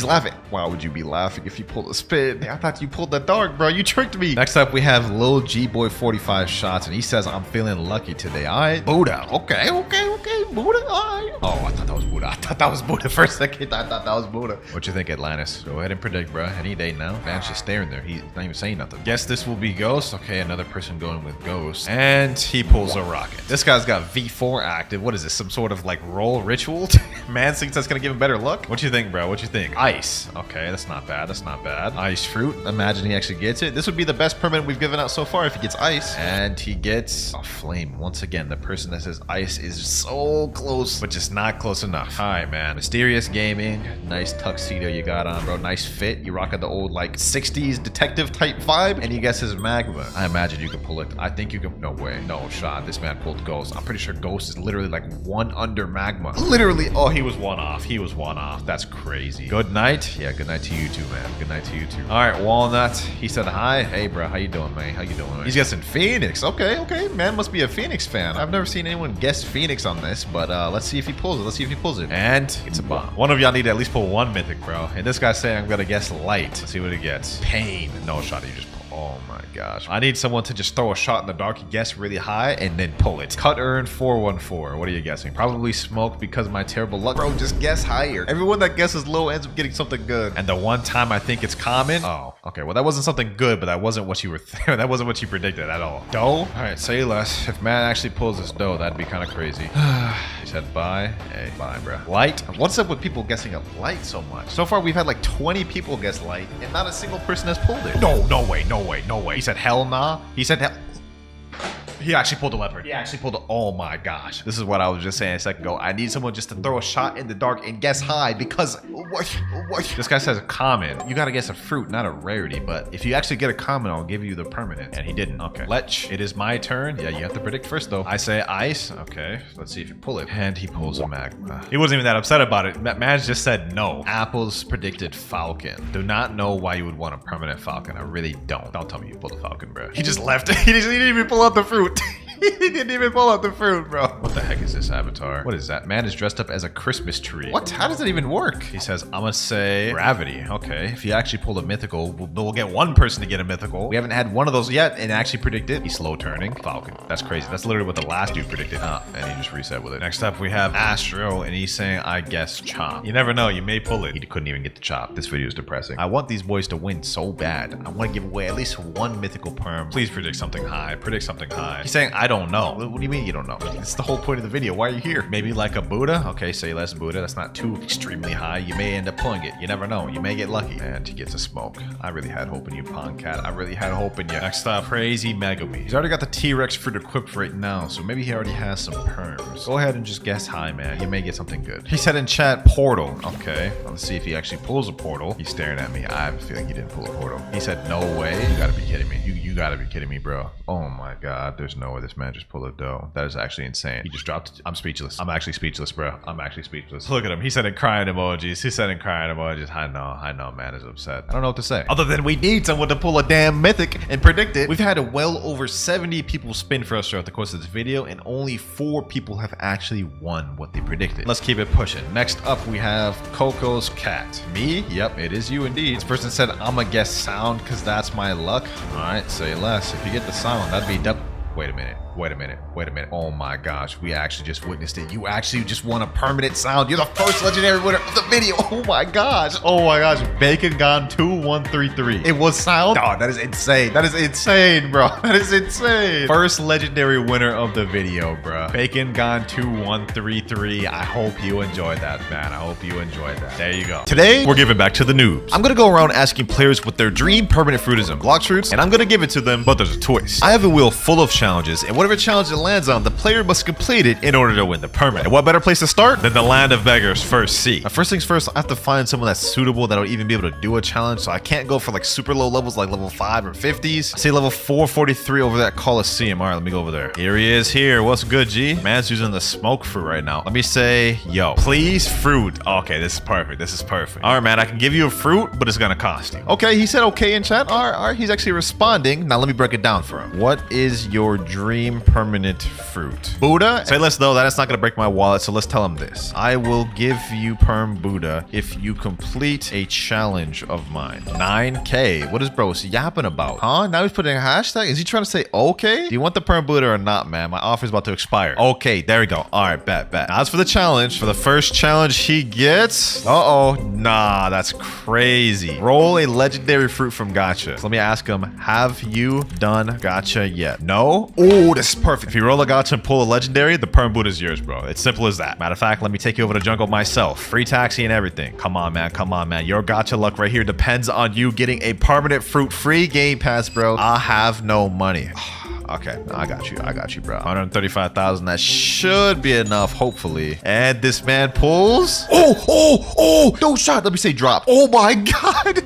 Why would you be laughing if you pulled pull a spin. I thought you pulled the dark, bro. You tricked me. Next up, we have Lil G-Boy 45 shots, and he says, I'm feeling lucky today. All right, Buddha. Okay. Buddha. All right. Oh, I thought that was Buddha. I thought that was Buddha for a second. I thought that was Buddha. What you think, Atlantis? Go ahead and predict, bro. Any day now. Man's just staring there. He's not even saying nothing. Guess this will be Ghost. Okay, another person going with Ghost. And he pulls a rocket. This guy's got V4 active. What is this? Some sort of like roll ritual? Man thinks that's gonna give him better luck. What you think, bro? What you think? Ice. Okay, that's not bad. That's not bad. Ice fruit. Imagine he actually gets it. This would be the best permanent we've given out so far if he gets ice. And he gets a flame. Once again, the person that says ice is so close, but just not close enough. All right, man. Mysterious Gaming. Nice tuxedo you got on, bro. Nice fit. You rock at the old like 60s detective type vibe. And he guesses magma. I imagine you can pull it. I think you can. No way. No shot. This man pulled Ghost. I'm pretty sure Ghost is literally like one under magma. Literally. Oh, he was one off. He was one off. That's crazy. Good night. Yeah, good night to you too, man. Good night to you too. All right, Walnut. He said hi. Hey, bro. How you doing, man? How you doing? He's guessing Phoenix. Okay. Man must be a Phoenix fan. I've never seen anyone guess Phoenix on this, but let's see if he pulls it. And it's a bomb. One of y'all need to at least pull one mythic, bro. And this guy's saying I'm gonna guess light. Let's see what he gets. Pain. No shot. You just pull. Oh my gosh. I need someone to just throw a shot in the dark and guess really high and then pull it. Cut earn 414. What are you guessing? Probably smoke because of my terrible luck. Bro, just guess higher. Everyone that guesses low ends up getting something good. And the one time I think it's common. Oh, okay. Well, that wasn't something good, but that wasn't what you were that wasn't what you predicted at all. Dough? All right, say less. If man actually pulls this dough, that'd be kind of crazy. He said bye. Hey, bye, bro. Light? What's up with people guessing up light so much? So far, we've had like 20 people guess light, and not a single person has pulled it. No way. He said hell nah. He said hell. He actually pulled a leopard. He actually pulled a... Oh my gosh. This is what I was just saying a second ago. I need someone just to throw a shot in the dark and guess high because... What? This guy says a common. You gotta guess a fruit, not a rarity. But if you actually get a common, I'll give you the permanent. And he didn't. Okay. Lech, it is my turn. Yeah, you have to predict first though. I say ice. Okay. Let's see if you pull it. And he pulls a magma. He wasn't even that upset about it. Man just said no. Apples predicted falcon. Do not know why you would want a permanent falcon. I really don't. Don't tell me you pulled a falcon, bro. He just left. He didn't even pull out the fruit. He didn't even pull out the fruit, bro. What the heck is this avatar? What is that? Man is dressed up as a Christmas tree. What? How does that even work? He says, I'm gonna say gravity. Okay. If you actually pull a mythical, we'll get one person to get a mythical. We haven't had one of those yet and actually predicted. He's slow turning. Falcon. That's crazy. That's literally what the last dude predicted. And he just reset with it. Next up, we have Astro, and he's saying, I guess chop. You never know. You may pull it. He couldn't even get the chop. This video is depressing. I want these boys to win so bad. I want to give away at least one mythical perm. Please predict something high. Predict something high. He's saying, I don't know. What do you mean you don't know? It's the whole point of the video. Why are you here? Maybe like a Buddha? Okay, say less Buddha. That's not too extremely high. You may end up pulling it. You never know. You may get lucky. And he gets a smoke. I really had hope in you, Pond Cat. I really had hope in you. Next up, Crazy Megami. He's already got the T-Rex fruit equipped right now, so maybe he already has some perms. Go ahead and just guess high, man. You may get something good. He said in chat, portal. Okay, let's see if he actually pulls a portal. He's staring at me. I have a feeling he didn't pull a portal. He said, no way. You gotta be kidding me. You gotta be kidding me, bro. Oh my God. There's no way this man just pulled a dough. That is actually insane. He just dropped it. I'm speechless. I'm actually speechless, bro. I'm actually speechless. Look at him. He said in crying emojis. He said in crying emojis. I know, man is upset. I don't know what to say. Other than we need someone to pull a damn mythic and predict it. We've had well over 70 people spin for us throughout the course of this video, and only 4 people have actually won what they predicted. Let's keep it pushing. Next up, we have Coco's cat. Me? Yep, it is you indeed. This person said, I'ma guess sound because that's my luck. All right, say less. If you get the sound, that'd be Wait a minute. Oh my gosh, we actually just witnessed it. You actually just won a permanent sound. You're the first legendary winner of the video. Oh my gosh. Bacon Gone 2133. It was sound? Dog, that is insane. That is insane, bro. That is insane. First legendary winner of the video, bro. Bacon Gone 2133. I hope you enjoyed that, man. I hope you enjoyed that. There you go. Today, we're giving back to the noobs. I'm gonna go around asking players what their dream permanent fruit is in Blox fruits, and I'm gonna give it to them, but there's a twist. I have a wheel full of challenges, and whatever challenge it lands on, the player must complete it in order to win the permanent. And what better place to start than the land of beggars, first C. First things first, I have to find someone that's suitable that'll even be able to do a challenge, so I can't go for like super low levels like level 5 or 50s. I say level 443 over that Coliseum. All right, let me go over there. Here he is here. What's good, G? Man's using the smoke fruit right now. Let me say, yo, please fruit. Okay, this is perfect. This is perfect. All right, man, I can give you a fruit, but it's gonna cost you. Okay, he said okay in chat. All right, he's actually responding. Now let me break it down for him. What is your dream permanent fruit? Buddha? Say less though, that is not gonna break my wallet, so let's tell him this. I will give you perm Buddha if you complete a challenge of mine. find? 9K. What is bro yapping about? Huh? Now he's putting a hashtag? Is he trying to say okay? Do you want the perm Buddha or not, man? My offer is about to expire. Okay, there we go. All right, bet. Now as for the challenge, for the first challenge he gets... Uh-oh. Nah, that's crazy. Roll a legendary fruit from gacha. So let me ask him, have you done gacha yet? No? Oh, this is perfect. If you roll a gacha and pull a legendary, the perm Buddha is yours, bro. It's simple as that. Matter of fact, let me take you over to jungle myself. Free taxi and everything. Come on, man. Your gacha luck right here depends on you getting a permanent fruit free game pass, bro. I have no money. Okay, I got you, bro. 135,000. That should be enough, hopefully. And this man pulls. Oh, no shot. Let me say drop. Oh my god.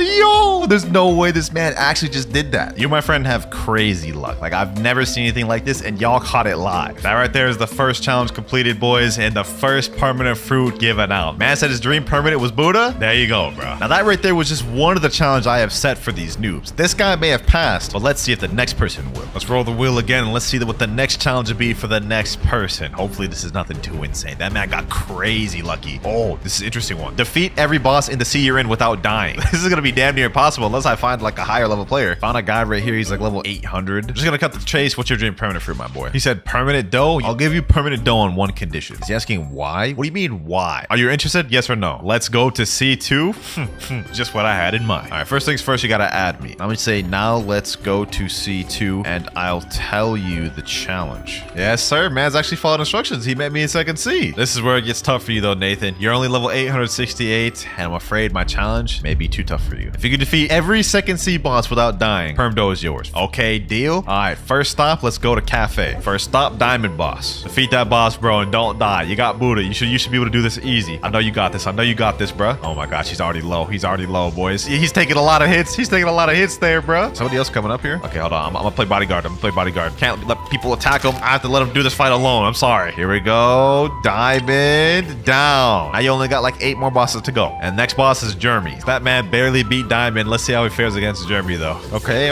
Yo, there's no way this man actually just did that. You, my friend, have crazy luck. Like, I've never seen anything like this, and y'all caught it live. That right there is the first challenge completed, boys, and the first permanent fruit given out. Man said his dream permanent was Buddha. There you go, bro. Now, that right there was just one of the challenges I have set for these noobs. This guy may have passed, but let's see if the next person will. Let's roll the wheel again and let's see what the next challenge will be for the next person. Hopefully this is nothing too insane. That man got crazy lucky. Oh, this is an interesting one. Defeat every boss in the sea you're in without dying. This is gonna be damn near impossible unless I find like a higher level player. Found a guy right here. He's like level 800. I'm just gonna cut the chase. What's your dream permanent fruit, my boy? He said permanent dough. I'll give you permanent dough on one condition. Is he asking why? What do you mean why? Are you interested? Yes or no? Let's go to C2. Just what I had in mind. All right, first things first, you gotta add me. I'm gonna say now let's go to C2 and I'll tell you the challenge. Yes, sir. Man's actually followed instructions. He met me in second C. This is where it gets tough for you though, Nathan. You're only level 868, and I'm afraid my challenge may be too tough for you. If you can defeat every second C boss without dying, perm dough is yours. Okay, deal? All right, first stop, let's go to Cafe. First stop, Diamond Boss. Defeat that boss, bro, and don't die. You got Buddha. You should be able to do this easy. I know you got this, bro. Oh my gosh, he's already low, boys. He's taking a lot of hits. He's taking a lot of hits there, bro. Somebody else coming up here? Okay, hold on. I'm gonna play bodyguard. Can't let people attack him. I have to let him do this fight alone. I'm sorry. Here we go. Diamond down. Now you only got like 8 more bosses to go. And next boss is Jeremy. That man barely beat Diamond. Let's see how he fares against Jeremy though. Okay.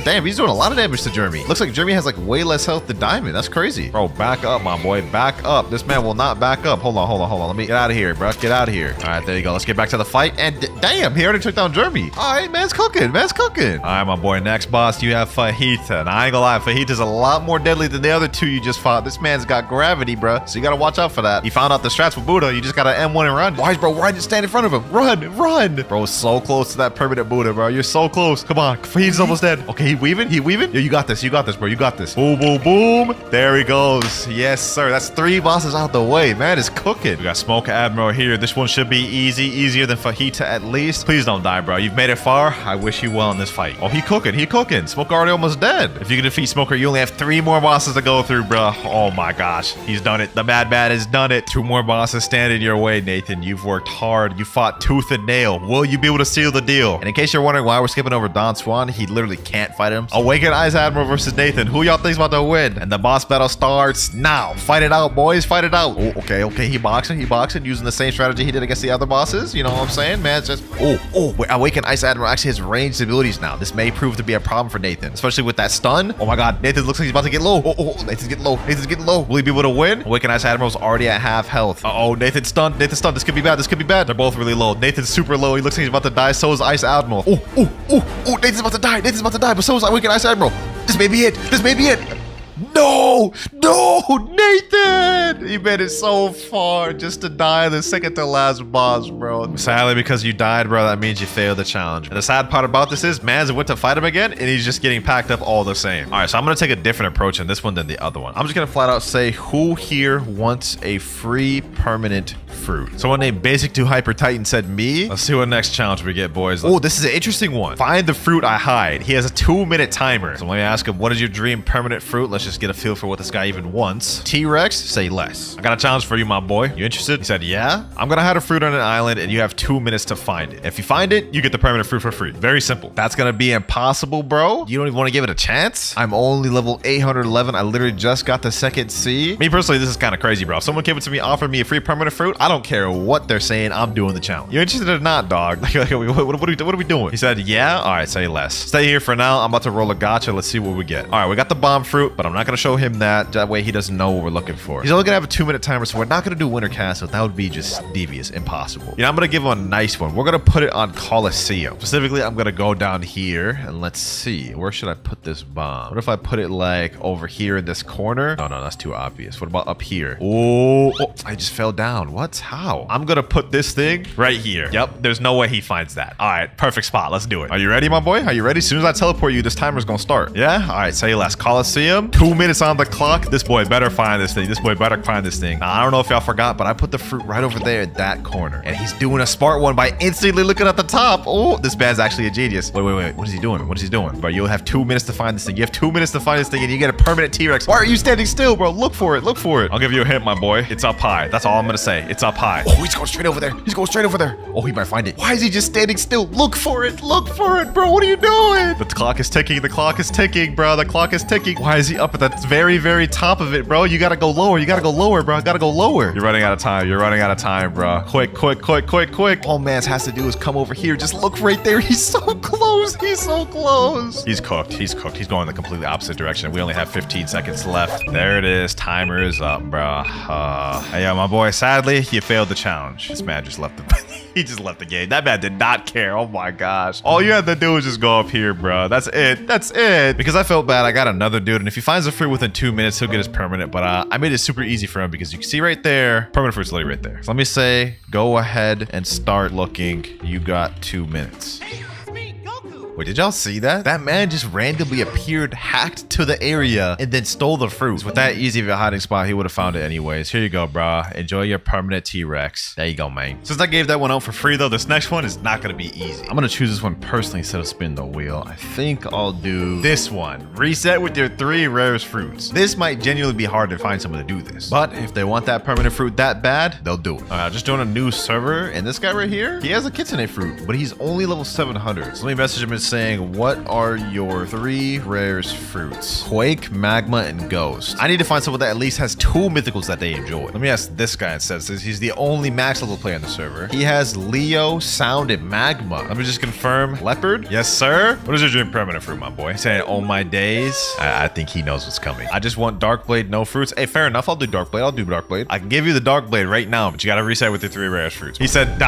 Damn, he's doing a lot of damage to Jeremy. Looks like Jeremy has like way less health than Diamond. That's crazy. Bro, back up, my boy. Back up. This man will not back up. Hold on. Let me get out of here, bro. Get out of here. All right, there you go. Let's get back to the fight. And damn, he already took down Jeremy. All right, man's cooking. All right, my boy. Next boss, you have Fajita. Now, I ain't gonna lie, Fajita's a lot more deadly than the other two you just fought. This man's got gravity, bro. So you gotta watch out for that. He found out the strats with Buddha. You just gotta M1 and run. Why is bro right to stand in front of him? Run. Bro, so close to that permanent Buddha, bro. You're so close. Come on. Fajita's almost dead. Okay, he weaving? Yo, you got this, bro. You got this. Boom. There he goes. Yes, sir. That's 3 bosses out the way. Man is cooking. We got Smoke Admiral here. This one should be easy. Easier than Fajita at least. Please don't die, bro. You've made it far. I wish you well in this fight. Oh, he cooking. Smoke already almost dead. If you can defeat Smoker, you only have 3 more bosses to go through, bro. Oh my gosh. He's done it. The Mad has done it. 2 more bosses stand in your way, Nathan. You've worked hard. You fought tooth and nail. Will you be able to seal the deal? And in case you're wondering why we're skipping over Don Swan, he literally can't fight him. Awakened Ice Admiral versus Nathan. Who y'all think's about to win? And the boss battle starts now. Fight it out, boys. Fight it out. Oh, okay. He boxing using the same strategy he did against the other bosses. You know what I'm saying? Man's just... Wait, Awakened Ice Admiral actually has ranged abilities now. This may prove to be a problem for Nathan, especially with that stun. Oh my god, Nathan looks like he's about to get low. Nathan's getting low. Will he be able to win? Awakened Ice Admiral's already at half health. Nathan's stunned. This could be bad. They're both really low. Nathan's super low. He looks like he's about to die. So is Ice Admiral. Nathan's about to die. But so is Awakened Ice Admiral. This may be it. No, Nathan! He made it so far just to die the second to last boss, bro. Sadly, because you died, bro, that means you failed the challenge. And the sad part about this is, Mans went to fight him again, and he's just getting packed up all the same. All right, so I'm gonna take a different approach in this one than the other one. I'm just gonna flat out say, who here wants a free permanent fruit? Someone named Basic to Hyper Titan said me. Let's see what next challenge we get, boys. Oh, this is an interesting one. Find the fruit I hide. He has a 2-minute timer. So let me ask him, what is your dream permanent fruit? Let's just get a feel for what this guy even wants. T-Rex, say less. I got a challenge for you, my boy. You interested? He said, yeah. I'm gonna hide a fruit on an island and you have 2 minutes to find it. If you find it, you get the permanent fruit for free. Very simple. That's gonna be impossible, bro. You don't even want to give it a chance? I'm only level 811. I literally just got the second C. Me personally, this is kind of crazy, bro. If someone came up to me, offered me a free permanent fruit, I don't care what they're saying. I'm doing the challenge. You interested or not, dog? What are we doing? He said, yeah. All right, say less. Stay here for now. I'm about to roll a gacha. Let's see what we get. All right, we got the bomb fruit, but I'm not gonna show him that. That way he doesn't know what we're looking for. He's only gonna have a 2-minute timer, so we're not gonna do Winter Castle. That would be just devious, impossible. You know, I'm gonna give him a nice one. We're gonna put it on Coliseum. Specifically, I'm gonna go down here and let's see. Where should I put this bomb? What if I put it like over here in this corner? No, that's too obvious. What about up here? Oh, I just fell down. What? How? I'm gonna put this thing right here. Yep, there's no way he finds that. All right, perfect spot. Let's do it. Are you ready, my boy? Are you ready? As soon as I teleport you, this timer's gonna start. Yeah? All right, say less. Coliseum. 2 minutes on the clock. This boy better find this thing. This boy better find this thing. Now, I don't know if y'all forgot, but I put the fruit right over there in that corner. And he's doing a smart one by instantly looking at the top. Oh, this man's actually a genius. Wait. What is he doing? What is he doing? Bro, you'll have 2 minutes to find this thing. You have 2 minutes to find this thing and you get a permanent T-Rex. Why are you standing still, bro? Look for it. Look for it. I'll give you a hint, my boy. It's up high. That's all I'm gonna say. It's up high. Oh, he's going straight over there. He's going straight over there. Oh, he might find it. Why is he just standing still? Look for it. Look for it, bro. What are you doing? The clock is ticking. The clock is ticking, bro. The clock is ticking. Why is he up at the very, very top of it, bro? You gotta go lower. You gotta go lower, bro. Gotta go lower. You're running out of time. You're running out of time, bro. Quick. All Mans has to do is come over here. Just look right there. He's so close. He's so close. He's cooked. He's cooked. He's going the completely opposite direction. We only have 15 seconds left. There it is. Timer is up, bro. Hey, yo, my boy. Sadly, you failed the challenge. This man just left the... He just left the game. That man did not care. Oh my gosh. All you had to do was just go up here, bro. That's it. That's it. Because I felt bad. I got another dude. And if he finds a fruit within 2 minutes, he'll get his permanent. But I made it super easy for him because you can see right there, permanent fruit's literally right there. So let me say, go ahead and start looking. You got 2 minutes. Wait, did y'all see that? That man just randomly appeared, hacked to the area, and then stole the fruit. With that easy of a hiding spot, he would have found it anyways. Here you go, bro. Enjoy your permanent T-Rex. There you go, man. Since I gave that one out for free, though, this next one is not going to be easy. I'm going to choose this one personally instead of spin the wheel. I think I'll do this one. Reset with your 3 rarest fruits. This might genuinely be hard to find someone to do this. But if they want that permanent fruit that bad, they'll do it. Just doing a new server, and this guy right here, he has a kitsune fruit, but he's only level 700. So let me message him and saying, what are your 3 rarest fruits? Quake, Magma, and Ghost. I need to find someone that at least has 2 mythicals that they enjoy. Let me ask this guy instead, since he's the only max level player on the server. He has Leo, Sound, and Magma. Let me just confirm. Leopard? Yes, sir. What is your dream permanent fruit, my boy? He's saying, oh my days. I think he knows what's coming. I just want Darkblade, no fruits. Hey, fair enough. I'll do Darkblade. I'll do Darkblade. I can give you the Darkblade right now, but you gotta reset with your 3 rarest fruits. He said ...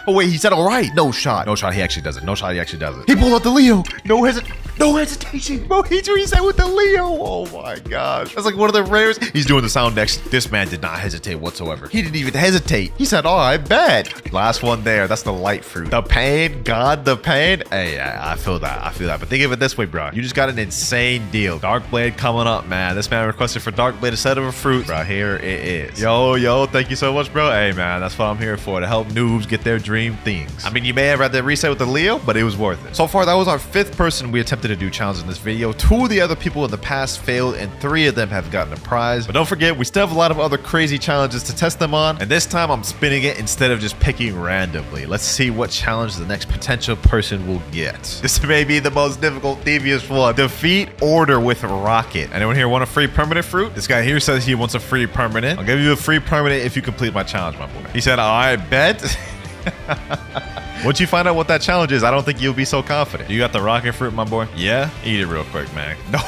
Oh wait, he said all right. No shot. No shot. He actually does it. No shot. He actually does it. He pulled out the Leo. No hesitation. Bro, he reset with the Leo. Oh my gosh. That's like one of the rarest. He's doing the sound next. This man did not hesitate whatsoever. He didn't even hesitate. He said, oh, I bet. Last one there. That's the light fruit. The pain. God, the pain. Hey, I feel that. But think of it this way, bro. You just got an insane deal. Darkblade coming up, man. This man requested for Darkblade instead of a fruit. Bro, here it is. Yo, thank you so much, bro. Hey, man, that's what I'm here for. To help noobs get their dream things. I mean, you may have had to reset with the Leo, but it was worth it. So far, that was our 5th person we attempted to do challenges in this video. 2 of the other people in the past failed, and 3 of them have gotten a prize. But don't forget, we still have a lot of other crazy challenges to test them on, and this time I'm spinning it instead of just picking randomly. Let's see what challenge the next potential person will get. This may be the most difficult, devious one. Defeat Order with Rocket. Anyone here want a free permanent fruit? This guy here says he wants a free permanent. I'll give you a free permanent if you complete my challenge, my boy. He said, I bet. Once you find out what that challenge is, I don't think you'll be so confident. You got the rocket fruit, my boy? Yeah? Eat it real quick, man. No,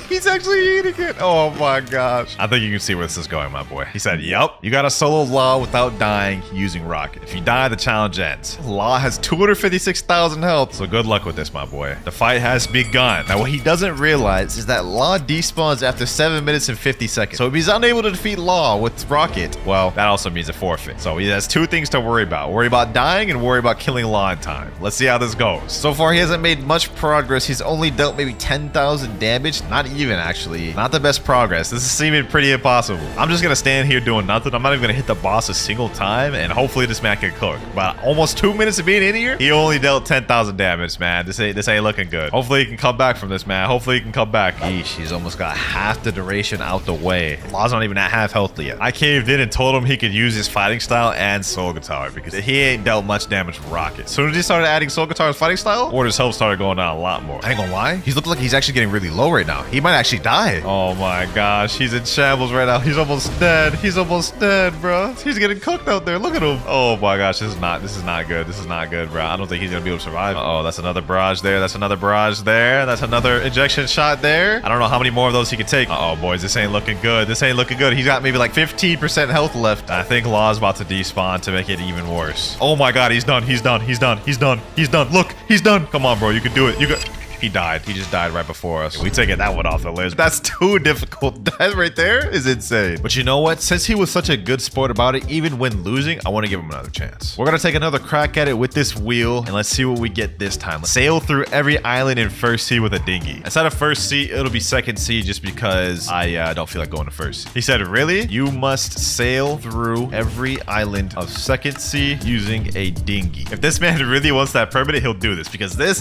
he's actually eating it. Oh my gosh. I think you can see where this is going, my boy. He said, yup. You got to solo Law without dying using rocket. If you die, the challenge ends. Law has 256,000 health, so good luck with this, my boy. The fight has begun. Now, what he doesn't realize is that Law despawns after 7 minutes and 50 seconds. So if he's unable to defeat Law with rocket, well, that also means a forfeit. So he has 2 things to worry about. Worry about dying and worry about killing Law in time. Let's see how this goes. So far, he hasn't made much progress. He's only dealt maybe 10,000 damage. Not even, actually. Not the best progress. This is seeming pretty impossible. I'm just gonna stand here doing nothing. I'm not even gonna hit the boss a single time, and hopefully this man can cook. But almost 2 minutes of being in here, he only dealt 10,000 damage, man. This ain't looking good. Hopefully he can come back from this, man. Hopefully he can come back. Yeesh, he's almost got half the duration out the way. Law's not even at half health yet. I caved in and told him he could use his fighting style and soul guitar because he ain't dealt much damage with rock. skyrocket. As soon as he started adding Soul Guitar's fighting style, Order's health started going down a lot more. I ain't gonna lie, he's looking like he's actually getting really low right now. He might actually die. Oh my gosh, he's in shambles right now. He's almost dead. He's almost dead, bro. He's getting cooked out there. Look at him. Oh my gosh, this is not good. This is not good, bro. I don't think he's gonna be able to survive. Oh, that's another barrage there. That's another barrage there. That's another injection shot there. I don't know how many more of those he can take. Oh boys, this ain't looking good. This ain't looking good. He's got maybe like 15% health left. I think Law's about to despawn to make it even worse. Oh my god, he's done. He's done. He's done. He's done. He's done. Look, he's done. Come on, bro. You can do it. You can. He died. He just died right before us. We taking that one off the list. That's too difficult. That right there is insane. But you know what? Since he was such a good sport about it, even when losing, I want to give him another chance. We're going to take another crack at it with this wheel, and let's see what we get this time. Let's sail through every island in first sea with a dinghy. Instead of first sea, it'll be second sea just because I don't feel like going to first. He said, really? You must sail through every island of second sea using a dinghy. If this man really wants that permanent, he'll do this because this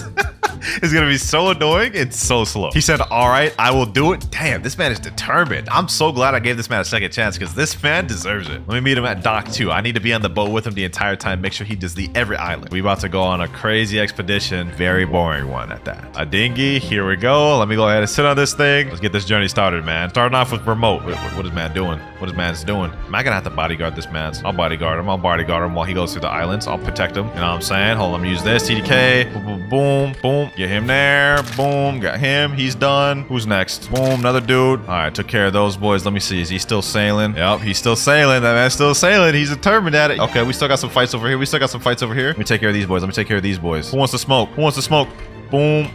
is going to be so annoying and so slow. He said, all right, I will do it. Damn, this man is determined. I'm so glad I gave this man a second chance because this man deserves it. Let me meet him at dock 2. I need to be on the boat with him the entire time. Make sure he does every island. We about to go on a crazy expedition. Very boring one at that. A dinghy. Here we go. Let me go ahead and sit on this thing. Let's get this journey started, man. Starting off with remote. What is man doing? What is man's doing? Am I gonna have to bodyguard this man? I'll bodyguard him. I'll bodyguard him while he goes through the islands. I'll protect him. You know what I'm saying? Hold on. Let me use this. TDK. Boom, boom, boom, boom. Get him there. Boom. Got him. He's done. Who's next? Boom. Another dude. All right. Took care of those boys. Let me see. Is he still sailing? Yep. He's still sailing. That man's still sailing. He's determined at it. Okay. We still got some fights over here. Let me take care of these boys. Who wants to smoke? Boom.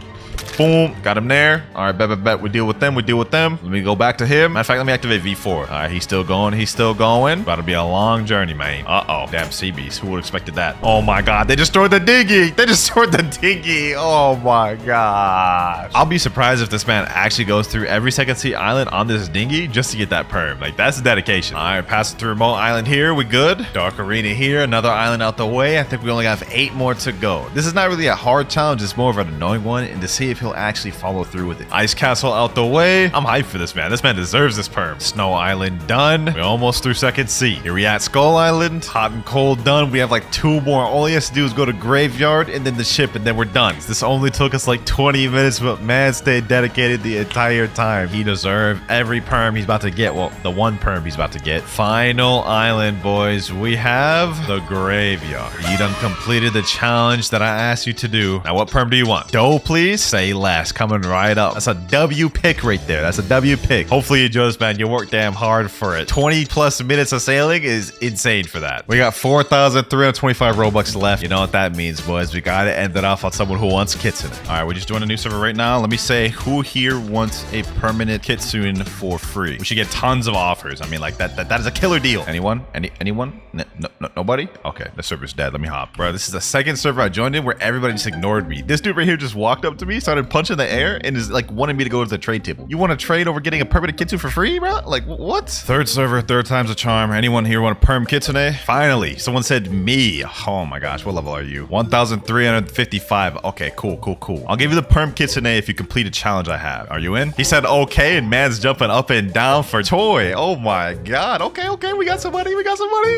Boom. Got him there. All right, bet. We deal with them. Let me go back to him. Matter of fact, let me activate V4. All right, he's still going. About to be a long journey, man. Uh-oh. Damn sea beast. Who would have expected that? Oh, my God. They destroyed the dinghy. Oh, my gosh. I'll be surprised if this man actually goes through every second sea island on this dinghy just to get that perm. Like, that's dedication. All right, passing through remote island here. We good. Dark arena here. Another island out the way. I think we only have 8 more to go. This is not really a hard challenge. It's more of an annoying one. And to see if he'll actually follow through with it. Ice castle out the way. I'm hyped for this man. This man deserves this perm. Snow island done. We're almost through second sea. Here we at Skull Island. Hot and cold done. We have like 2 more. All he has to do is go to graveyard and then the ship and then we're done. This only took us like 20 minutes, but man stayed dedicated the entire time. He deserved every perm he's about to get. Well, the one perm he's about to get. Final island, boys. We have the graveyard. You done completed the challenge that I asked you to do. Now, what perm do you want? Dough, please? Say less. Coming right up. That's a W pick right there. Hopefully you enjoy this, man. You worked damn hard for it. 20 plus minutes of sailing is insane for that. We got 4,325 Robux left. You know what that means, boys. We gotta end it off on someone who wants kitsune. All right, we're just doing a new server right now. Let me say who here wants a permanent kitsune for free. We should get tons of offers. I mean, like that is a killer deal. Anyone? Anyone? No, nobody? Okay, the server's dead. Let me hop. Bro, this is the second server I joined in where everybody just ignored me. This dude right here just walked up to me, started punching the air, and is like wanting me to go to the trade table. You want to trade over getting a permanent kitsune for free, bro? Like, what? Third server, 3rd time's a charm. Anyone here want a perm kitsune? Finally, someone said me. Oh my gosh, what level are you? 1,355. Okay, cool. I'll give you the perm kitsune if you complete a challenge I have. Are you in? He said okay, and man's jumping up and down for toy. Oh my god. Okay, we got some money.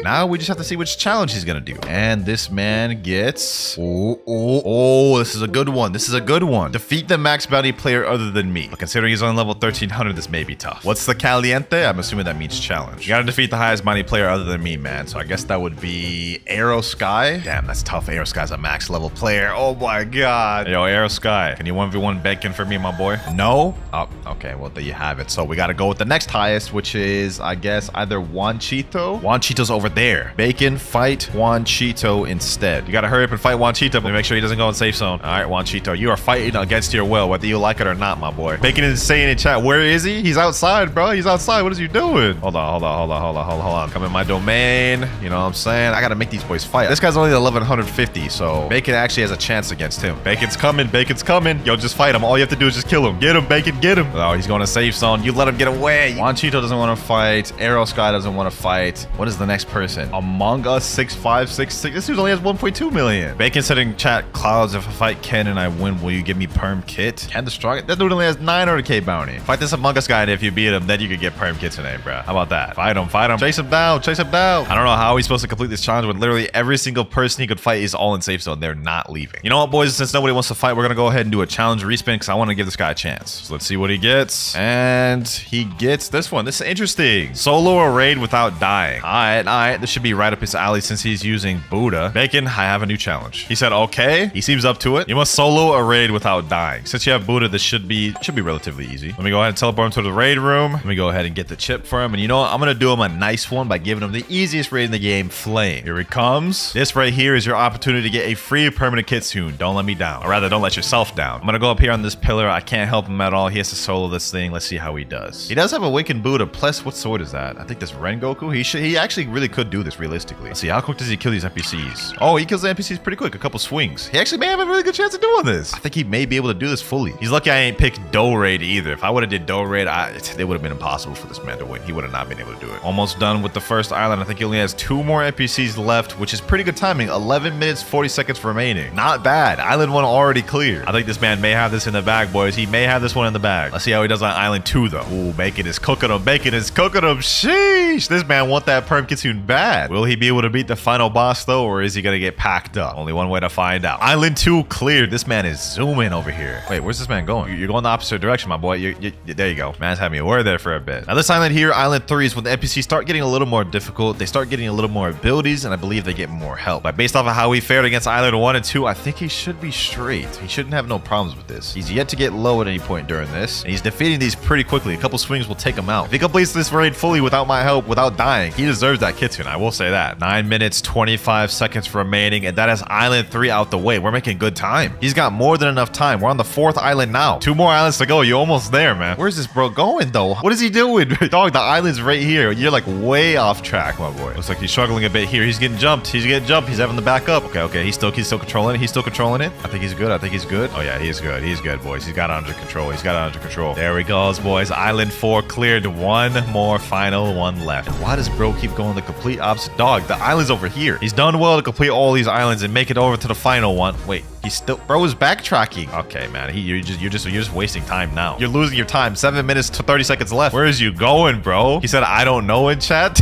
Now we just have to see which challenge he's gonna do. And this man gets... Oh, this is a good one. Defeat the max bounty player other than me. But considering he's on level 1300, this may be tough. What's the caliente? I'm assuming that means challenge. You gotta defeat the highest bounty player other than me, man. So I guess that would be Arrow Sky. Damn, that's tough. Arrow Sky's a max level player. Oh my god. Yo, Arrow Sky, can you 1v1 Bacon for me, my boy? No? Oh, okay. Well, there you have it. So we gotta go with the next highest, which is, I guess, either Juanchito. Juanchito's over there. Bacon, fight Juanchito instead. You gotta hurry up and fight Juanchito, but make sure he doesn't go in safe zone. All right, Juanchito, you are fighting against your will, whether you like it or not, my boy. Bacon is saying in chat, where is he? He's outside, bro. He's outside. What is you doing? Hold on. Come in my domain. You know what I'm saying? I gotta make these boys fight. This guy's only 1150, so Bacon actually has a chance against him. Bacon's coming. Yo, just fight him. All you have to do is just kill him. Get him, Bacon, get him. Oh, he's going to safe zone. You let him get away. Juanchito doesn't want to fight. Arrow Sky doesn't want to fight. What is the next person? Among Us 6566. This dude only has 1.2 million. Bacon said in chat, Clouds, if I fight Ken and I win, will you give me perm kit. Can destroy it. That dude only has 900k bounty. Fight this Among Us guy, and if you beat him, then you could get perm kit today, bro. How about that? Fight him, fight him. Chase him down, chase him down. I don't know how he's supposed to complete this challenge when literally every single person he could fight is all in safe zone. They're not leaving. You know what, boys? Since nobody wants to fight, we're gonna go ahead and do a challenge respin because I want to give this guy a chance. So let's see what he gets. And he gets this one. This is interesting. Solo a raid without dying. All right. This should be right up his alley since he's using Buddha. Bacon, I have a new challenge. He said, okay. He seems up to it. You must solo a raid without dying. Since you have Buddha, this should be relatively easy. Let me go ahead and teleport him to the raid room. Let me go ahead and get the chip for him. And you know what? I'm gonna do him a nice one by giving him the easiest raid in the game, Flame. Here he comes. This right here is your opportunity to get a free permanent kit soon. Don't let me down. Or rather, don't let yourself down. I'm gonna go up here on this pillar. I can't help him at all. He has to solo this thing. Let's see how he does. He does have a Awakened Buddha. Plus, what sword is that? I think this Rengoku. He actually really could do this realistically. Let's see, how quick does he kill these NPCs? Oh, he kills the NPCs pretty quick. A couple swings. He actually may have a really good chance of doing this. I think he may be able to do this fully. He's lucky I ain't picked Do Raid either. If I would have did Do Raid, it would have been impossible for this man to win. He would have not been able to do it. Almost done with the first island. I think he only has 2 more NPCs left, which is pretty good timing. 11 minutes, 40 seconds remaining. Not bad. Island 1 already clear. I think this man may have this in the bag, boys. He may have this one in the bag. Let's see how he does on Island 2, though. Ooh, Bacon is cooking him. Bacon is cooking him. Sheesh. This man want that perm kitsune bad. Will he be able to beat the final boss, though, or is he going to get packed up? Only one way to find out. Island 2 cleared. This man is zooming over here. Wait, where's this man going? You're going the opposite direction, my boy. There you go. Man's having me worried there for a bit. Now, this island here, Island 3, is when the NPCs start getting a little more difficult. They start getting a little more abilities, and I believe they get more help. But based off of how he fared against Island 1 and 2, I think he should be straight. He shouldn't have no problems with this. He's yet to get low at any point during this, and he's defeating these pretty quickly. A couple swings will take him out. If he completes this raid fully without my help, without dying, he deserves that kitsune. I will say that. 9 minutes, 25 seconds remaining, and that is Island 3 out the way. We're making good time. He's got more than enough time. We're on the 4th island now. 2 more islands to go. You're almost there, man. Where's this bro going, though? What is he doing? Dog, the island's right here. You're like way off track, my boy. Looks like he's struggling a bit here. He's getting jumped. He's having the back up. Okay. He's still controlling it. He's still controlling it. I think he's good. Oh, yeah, he's good. He's good, boys. He's got it under control. There he goes, boys. Island 4 cleared. 1 more final one left. And why does bro keep going the complete opposite? Dog, the island's over here. He's done well to complete all these islands and make it over to the final one. Wait, bro is backtracking. Okay, man. You're just wasting time now. You're losing your time. 7 minutes to 30 seconds left. Where is you going, bro? He said, I don't know in chat.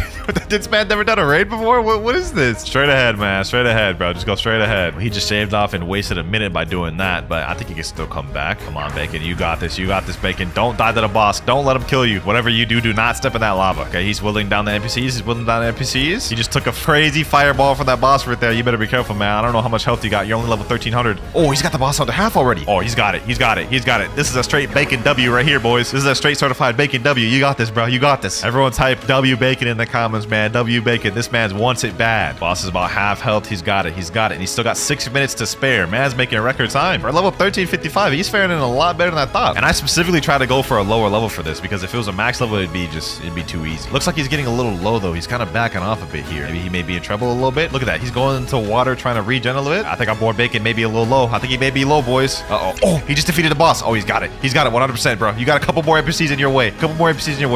This man never done a raid before? What is this? Straight ahead, man. Straight ahead, bro. Just go straight ahead. He just shaved off and wasted a minute by doing that, but I think he can still come back. Come on, Bacon. You got this. Bacon. Don't die to the boss. Don't let him kill you. Whatever you do not step in that lava. Okay, he's whittling down the NPCs. He just took a crazy fireball from that boss right there. You better be careful, man. I don't know how much health you got. You're only level 1300. Oh, he's got the boss under half already. Oh, he's got it. This is a straight Bacon W right here, boys. This is a straight certified Bacon W. You got this, bro. You got this. Everyone type W Bacon in the comments, man. W Bacon. This man wants it bad. Boss is about half health. He's got it. And he's still got 6 minutes to spare. Man's making a record time. For level 1355, he's faring in a lot better than I thought. And I specifically tried to go for a lower level for this because if it was a max level, it'd be too easy. Looks like he's getting a little low, though. He's kind of backing off a bit here. Maybe he may be in trouble a little bit. Look at that. He's going into water trying to regen a little bit. I think our board Bacon may be a little low. I think he may be low, boys. Oh, he just defeated the boss. Oh, he's got it. 100%, bro. You got a couple more NPCs in your way.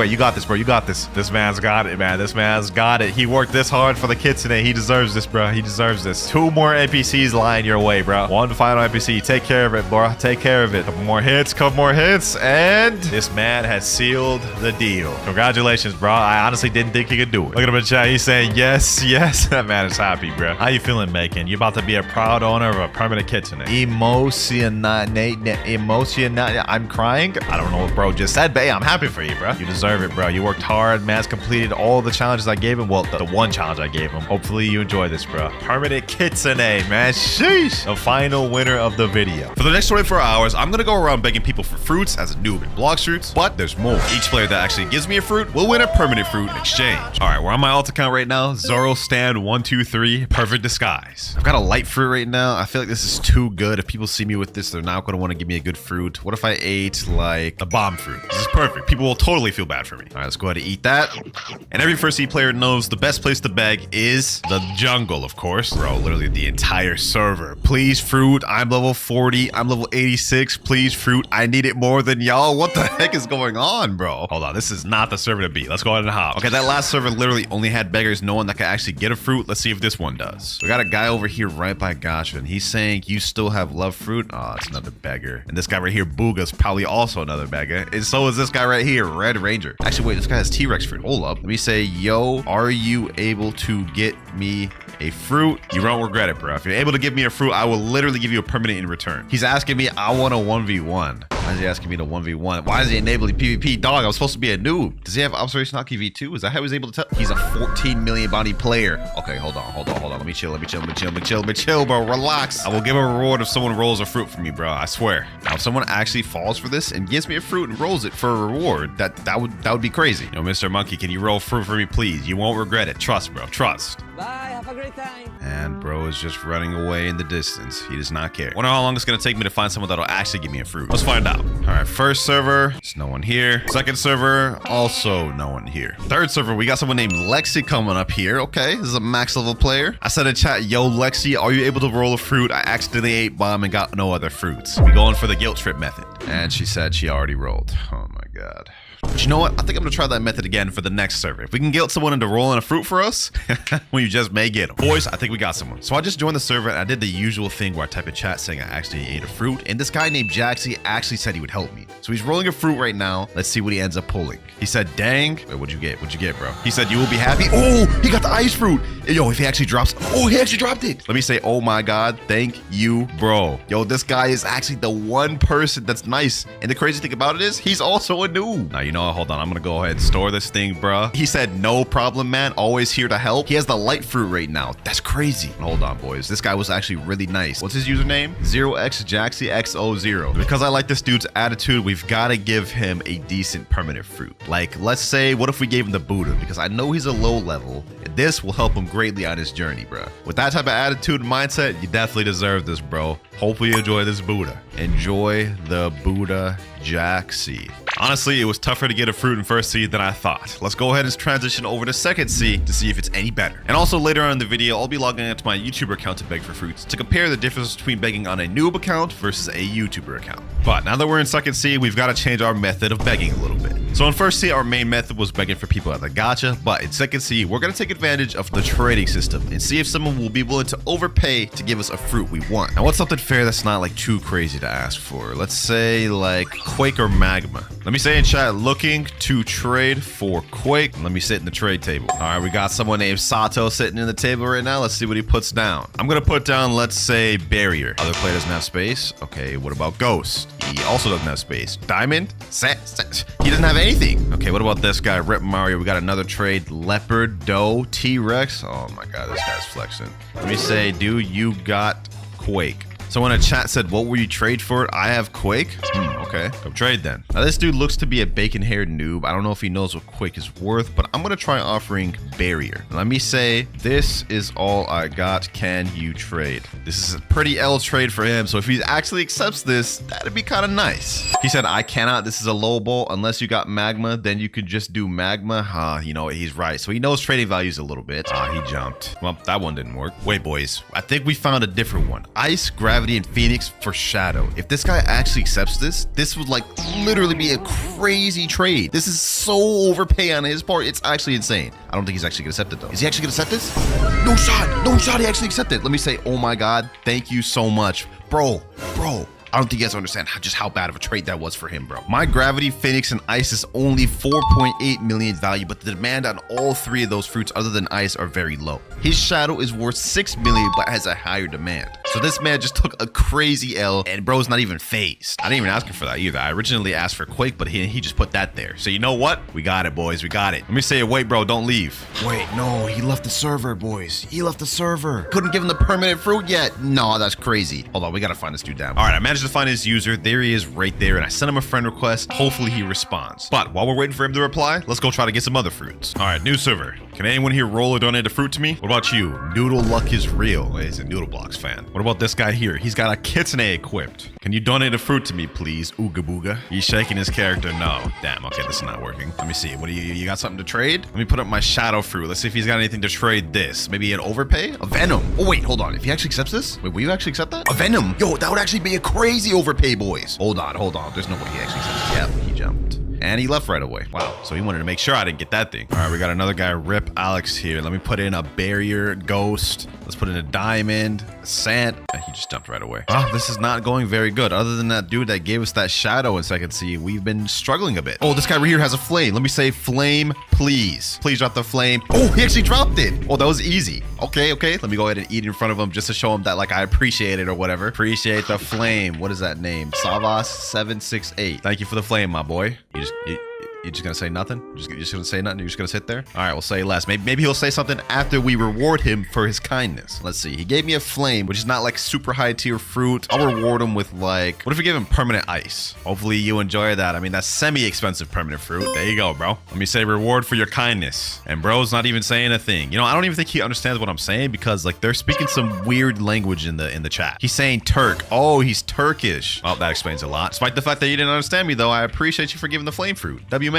You got this, bro. This man's got it, man. He worked this hard for the kitsune. He deserves this, bro. 2 more NPCs lying your way, bro. 1 final NPC. Take care of it, bro. Couple more hits, and this man has sealed the deal. Congratulations, bro. I honestly didn't think he could do it. Look at him in chat. He's saying yes. That man is happy, bro. How you feeling, Bacon? You about to be a proud owner of a permanent kitsune. I'm crying. I don't know what bro just said, but hey, I'm happy for you, bro. You deserve it, bro. You worked hard. Man's completed all the challenges I gave him. Well, the one challenge I gave him. Hopefully you enjoy this, bro. Permanent kitsune, man. Sheesh. The final winner of the video. For the next 24 hours, I'm gonna go around begging people for fruits as a noob in Blox fruits, but there's more. Each player that actually gives me a fruit will win a permanent fruit in exchange. All right, we're on my alt account right now. Zoro stand 123, perfect disguise. I've got a light fruit right now. I feel like this is too good. If people see me with this, they're not gonna want to give me a good fruit. What if I ate like a bomb fruit? This is perfect. People will totally feel bad for me. All right, let's go ahead and eat that. And every first seed player knows the best place to beg is the jungle, of course. Bro, literally the entire server. Please fruit. I'm level 40. I'm level 86. Please fruit. I need it more than y'all. What the heck is going on, bro? Hold on. This is not the server to beat. Let's go ahead and hop. Okay, that last server literally only had beggars, no one that could actually get a fruit. Let's see if this one does. We got a guy over here right by Gotcha, and he's saying you still have love fruit? Oh, it's another beggar. And this guy right here, Booga's probably also another beggar. And so is this guy right here, Red Ranger. Actually, wait, this guy has T-Rex fruit. Hold up. Let me say, yo, are you able to get me a fruit? You won't regret it, bro. If you're able to give me a fruit, I will literally give you a permanent in return. He's asking me, I want a 1v1. Why is he asking me to 1v1? Why is he enabling PvP? Dog, I was supposed to be a noob. Does he have Observation Hockey V2? Is that how he was able to tell? He's a 14 million bounty player. Okay, hold on. Let me chill, bro. Relax. I will give a reward if someone rolls a fruit for me, bro. I swear. Now, if someone actually falls for this and gives me a fruit and rolls it for a reward, that would be crazy. You know, Mr. Monkey, can you roll fruit for me, please? You won't regret it. Trust, bro. Trust. Bye, have a great time. And bro is just running away in the distance. He does not care. Wonder how long it's gonna take me to find someone that'll actually give me a fruit. Let's find out. All right, first server, there's no one here. Second server, also no one here. Third server, we got someone named Lexi coming up here. Okay, this is a max level player. I said in chat, yo, Lexi, are you able to roll a fruit? I accidentally ate bomb and got no other fruits. We going for the guilt trip method. And she said she already rolled. Oh my God. But you know what? I think I'm gonna try that method again for the next server. If we can guilt someone into rolling a fruit for us, we just may get them. Boys, I think we got someone. So I just joined the server and I did the usual thing where I type in chat saying I actually ate a fruit. And this guy named Jaxie actually said he would help me. So he's rolling a fruit right now. Let's see what he ends up pulling. He said, dang. Wait, what'd you get? What'd you get, bro? He said, you will be happy. Oh, he got the ice fruit. Yo, if he actually drops. Oh, he actually dropped it. Let me say, oh my God, thank you, bro. Yo, this guy is actually the one person that's nice. And the crazy thing about it is he's also a noob. Now, you know, hold on. I'm gonna go ahead and store this thing, bro. He said, no problem, man. Always here to help. He has the light fruit right now. That's crazy. Hold on, boys. This guy was actually really nice. What's his username? 0xjaxiex00. Because I like this dude's attitude, we've got to give him a decent permanent fruit. Like, let's say, what if we gave him the Buddha? Because I know he's a low level. And this will help him greatly on his journey, bro. With that type of attitude and mindset, you definitely deserve this, bro. Hopefully you enjoy this Buddha. Enjoy the Buddha Jaxie. Honestly, it was tougher to get a fruit in first seed than I thought. Let's go ahead and transition over to second seed to see if it's any better. And also later on in the video, I'll be logging into my YouTuber account to beg for fruits to compare the difference between begging on a noob account versus a YouTuber account. But now that we're in second seed, we've got to change our method of begging a little bit. So in first seed, our main method was begging for people at the gacha, but in second seed, we're going to take advantage of the trading system and see if someone will be willing to overpay to give us a fruit we want. Now, what's something fair that's not like too crazy to ask for? Let's say like Quake or Magma. Let me say in chat, looking to trade for Quake. Let me sit in the trade table. All right, we got someone named Sato sitting in the table right now. Let's see what he puts down. I'm going to put down, let's say, Barrier. Other player doesn't have space. Okay, what about Ghost? He also doesn't have space. Diamond? He doesn't have anything. Okay, what about this guy, Rip Mario? We got another trade. Leopard, Doe, T-Rex. Oh my God, this guy's flexing. Let me say, dude, you got Quake. Someone in chat said, what will you trade for? I have Quake. Okay, go trade then. Now this dude looks to be a bacon-haired noob. I don't know if he knows what Quake is worth, but I'm gonna try offering Barrier. Let me say, this is all I got. Can you trade? This is a pretty L trade for him, so if he actually accepts this, that'd be kind of nice. He said, I cannot. This is a low ball. Unless you got Magma, then you could just do Magma. You know, he's right. So he knows trading values a little bit. He jumped. Well, that one didn't work. Wait, boys. I think we found a different one. Ice, Gravity, and Phoenix for Shadow. If this guy actually accepts this, this would like literally be a crazy trade. This is so overpay on his part. It's actually insane. I don't think he's actually gonna accept it though. Is he actually gonna accept this? No shot. No shot. He actually accepted it. Let me say, oh my God. Thank you so much. Bro. I don't think you guys understand just how bad of a trade that was for him, bro. My Gravity, Phoenix, and Ice is only 4.8 million value, but the demand on all three of those fruits other than Ice are very low. His Shadow is worth 6 million, but has a higher demand. So this man just took a crazy L, and bro's not even phased. I didn't even ask him for that either. I originally asked for Quake, but he just put that there. So you know what? We got it, boys. We got it. Let me say, wait, bro, don't leave. Wait, no, he left the server, boys. He left the server. Couldn't give him the permanent fruit yet. No, that's crazy. Hold on, we gotta find this dude down. All right, I managed to find his user. There he is right there, and I sent him a friend request. Hopefully he responds. But while we're waiting for him to reply, let's go try to get some other fruits. All right, new server. Can anyone here roll or donate a fruit to me? What about you? Noodle Luck is real. He's a Noodle Blox fan. What about this guy here? He's got a kitsune equipped. Can you donate a fruit to me, please? Ooga booga. He's shaking his character. No. Damn, okay, this is not working. Let me see. What do you got something to trade? Let me put up my shadow fruit. Let's see if he's got anything to trade this. Maybe an overpay? A Venom. Oh, wait, hold on. If he actually accepts this? Wait, will you actually accept that? A Venom. Yo, that would actually be a crazy overpay, boys. Hold on. There's no way he actually accepts it. Yeah, he jumped. And he left right away. Wow. So he wanted to make sure I didn't get that thing. All right, we got another guy, Rip Alex here. Let me put in a barrier, ghost. Let's put in a diamond, a sand. And he just jumped right away. Oh, this is not going very good. Other than that dude that gave us that shadow in second C, we've been struggling a bit. Oh, this guy right here has a flame. Let me say flame, please. Please drop the flame. Oh, he actually dropped it. Oh, that was easy. Okay. Let me go ahead and eat in front of him just to show him that like I appreciate it or whatever. Appreciate the flame. What is that name? Savas768. Thank you for the flame, my boy. You're just gonna say nothing? You're just gonna say nothing? You're just gonna sit there? All right, we'll say less. Maybe he'll say something after we reward him for his kindness. Let's see. He gave me a flame, which is not like super high tier fruit. I'll reward him with like, what if we give him permanent ice? Hopefully you enjoy that. I mean, that's semi-expensive permanent fruit. There you go, bro. Let me say reward for your kindness. And bro's not even saying a thing. You know, I don't even think he understands what I'm saying because like they're speaking some weird language in the chat. He's saying Turk. Oh, he's Turkish. Well, that explains a lot. Despite the fact that you didn't understand me though, I appreciate you for giving the flame fruit. W-mans.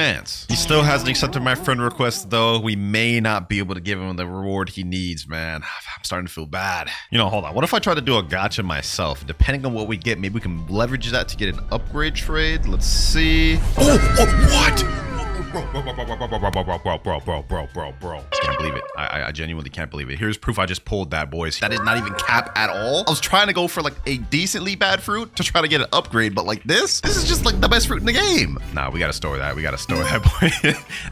He still hasn't accepted my friend request though. We may not be able to give him the reward he needs, man. I'm starting to feel bad. You know, hold on. What if I try to do a gacha myself? Depending on what we get, maybe we can leverage that to get an upgrade trade. Let's see. Oh, what? Bro. Can't believe it. I genuinely can't believe it. Here's proof I just pulled that, boys. That is not even cap at all. I was trying to go for like a decently bad fruit to try to get an upgrade, but like this is just like the best fruit in the game. Nah, we gotta store that. We gotta store that, boy.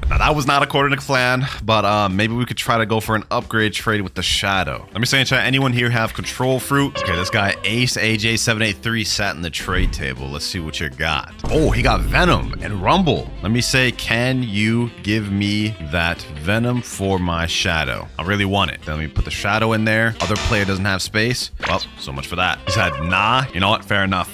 Now, that was not according to plan, but maybe we could try to go for an upgrade trade with the shadow. Let me say in chat, anyone here have control fruit? Okay, this guy Ace AJ783 sat in the trade table. Let's see what you got. Oh, he got Venom and Rumble. Let me say, can you give me that Venom for my shadow? I really want it. Then let me put the shadow in there. Other player doesn't have space. Well, so much for that. He said, nah. You know what? Fair enough.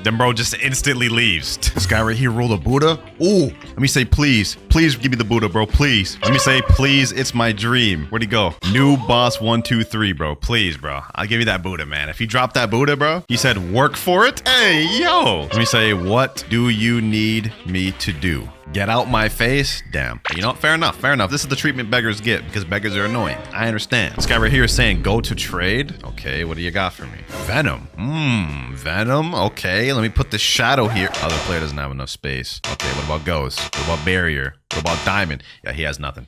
Then bro just instantly leaves. This guy right here rolled a Buddha. Oh, let me say, please give me the Buddha, bro. Please. Let me say, please. It's my dream. Where'd he go? New boss 123, bro. Please, bro. I'll give you that Buddha, man. If you drop that Buddha, bro, he said, work for it. Hey, yo. Let me say, what do you need me to do? Get out my face? Damn. You know what? Fair enough. This is the treatment beggars get because beggars are annoying. I understand. This guy right here is saying go to trade. Okay, what do you got for me? Venom. Venom. Okay, let me put the shadow here. Other player doesn't have enough space. Okay, what about ghost? What about barrier? What about diamond? Yeah, he has nothing.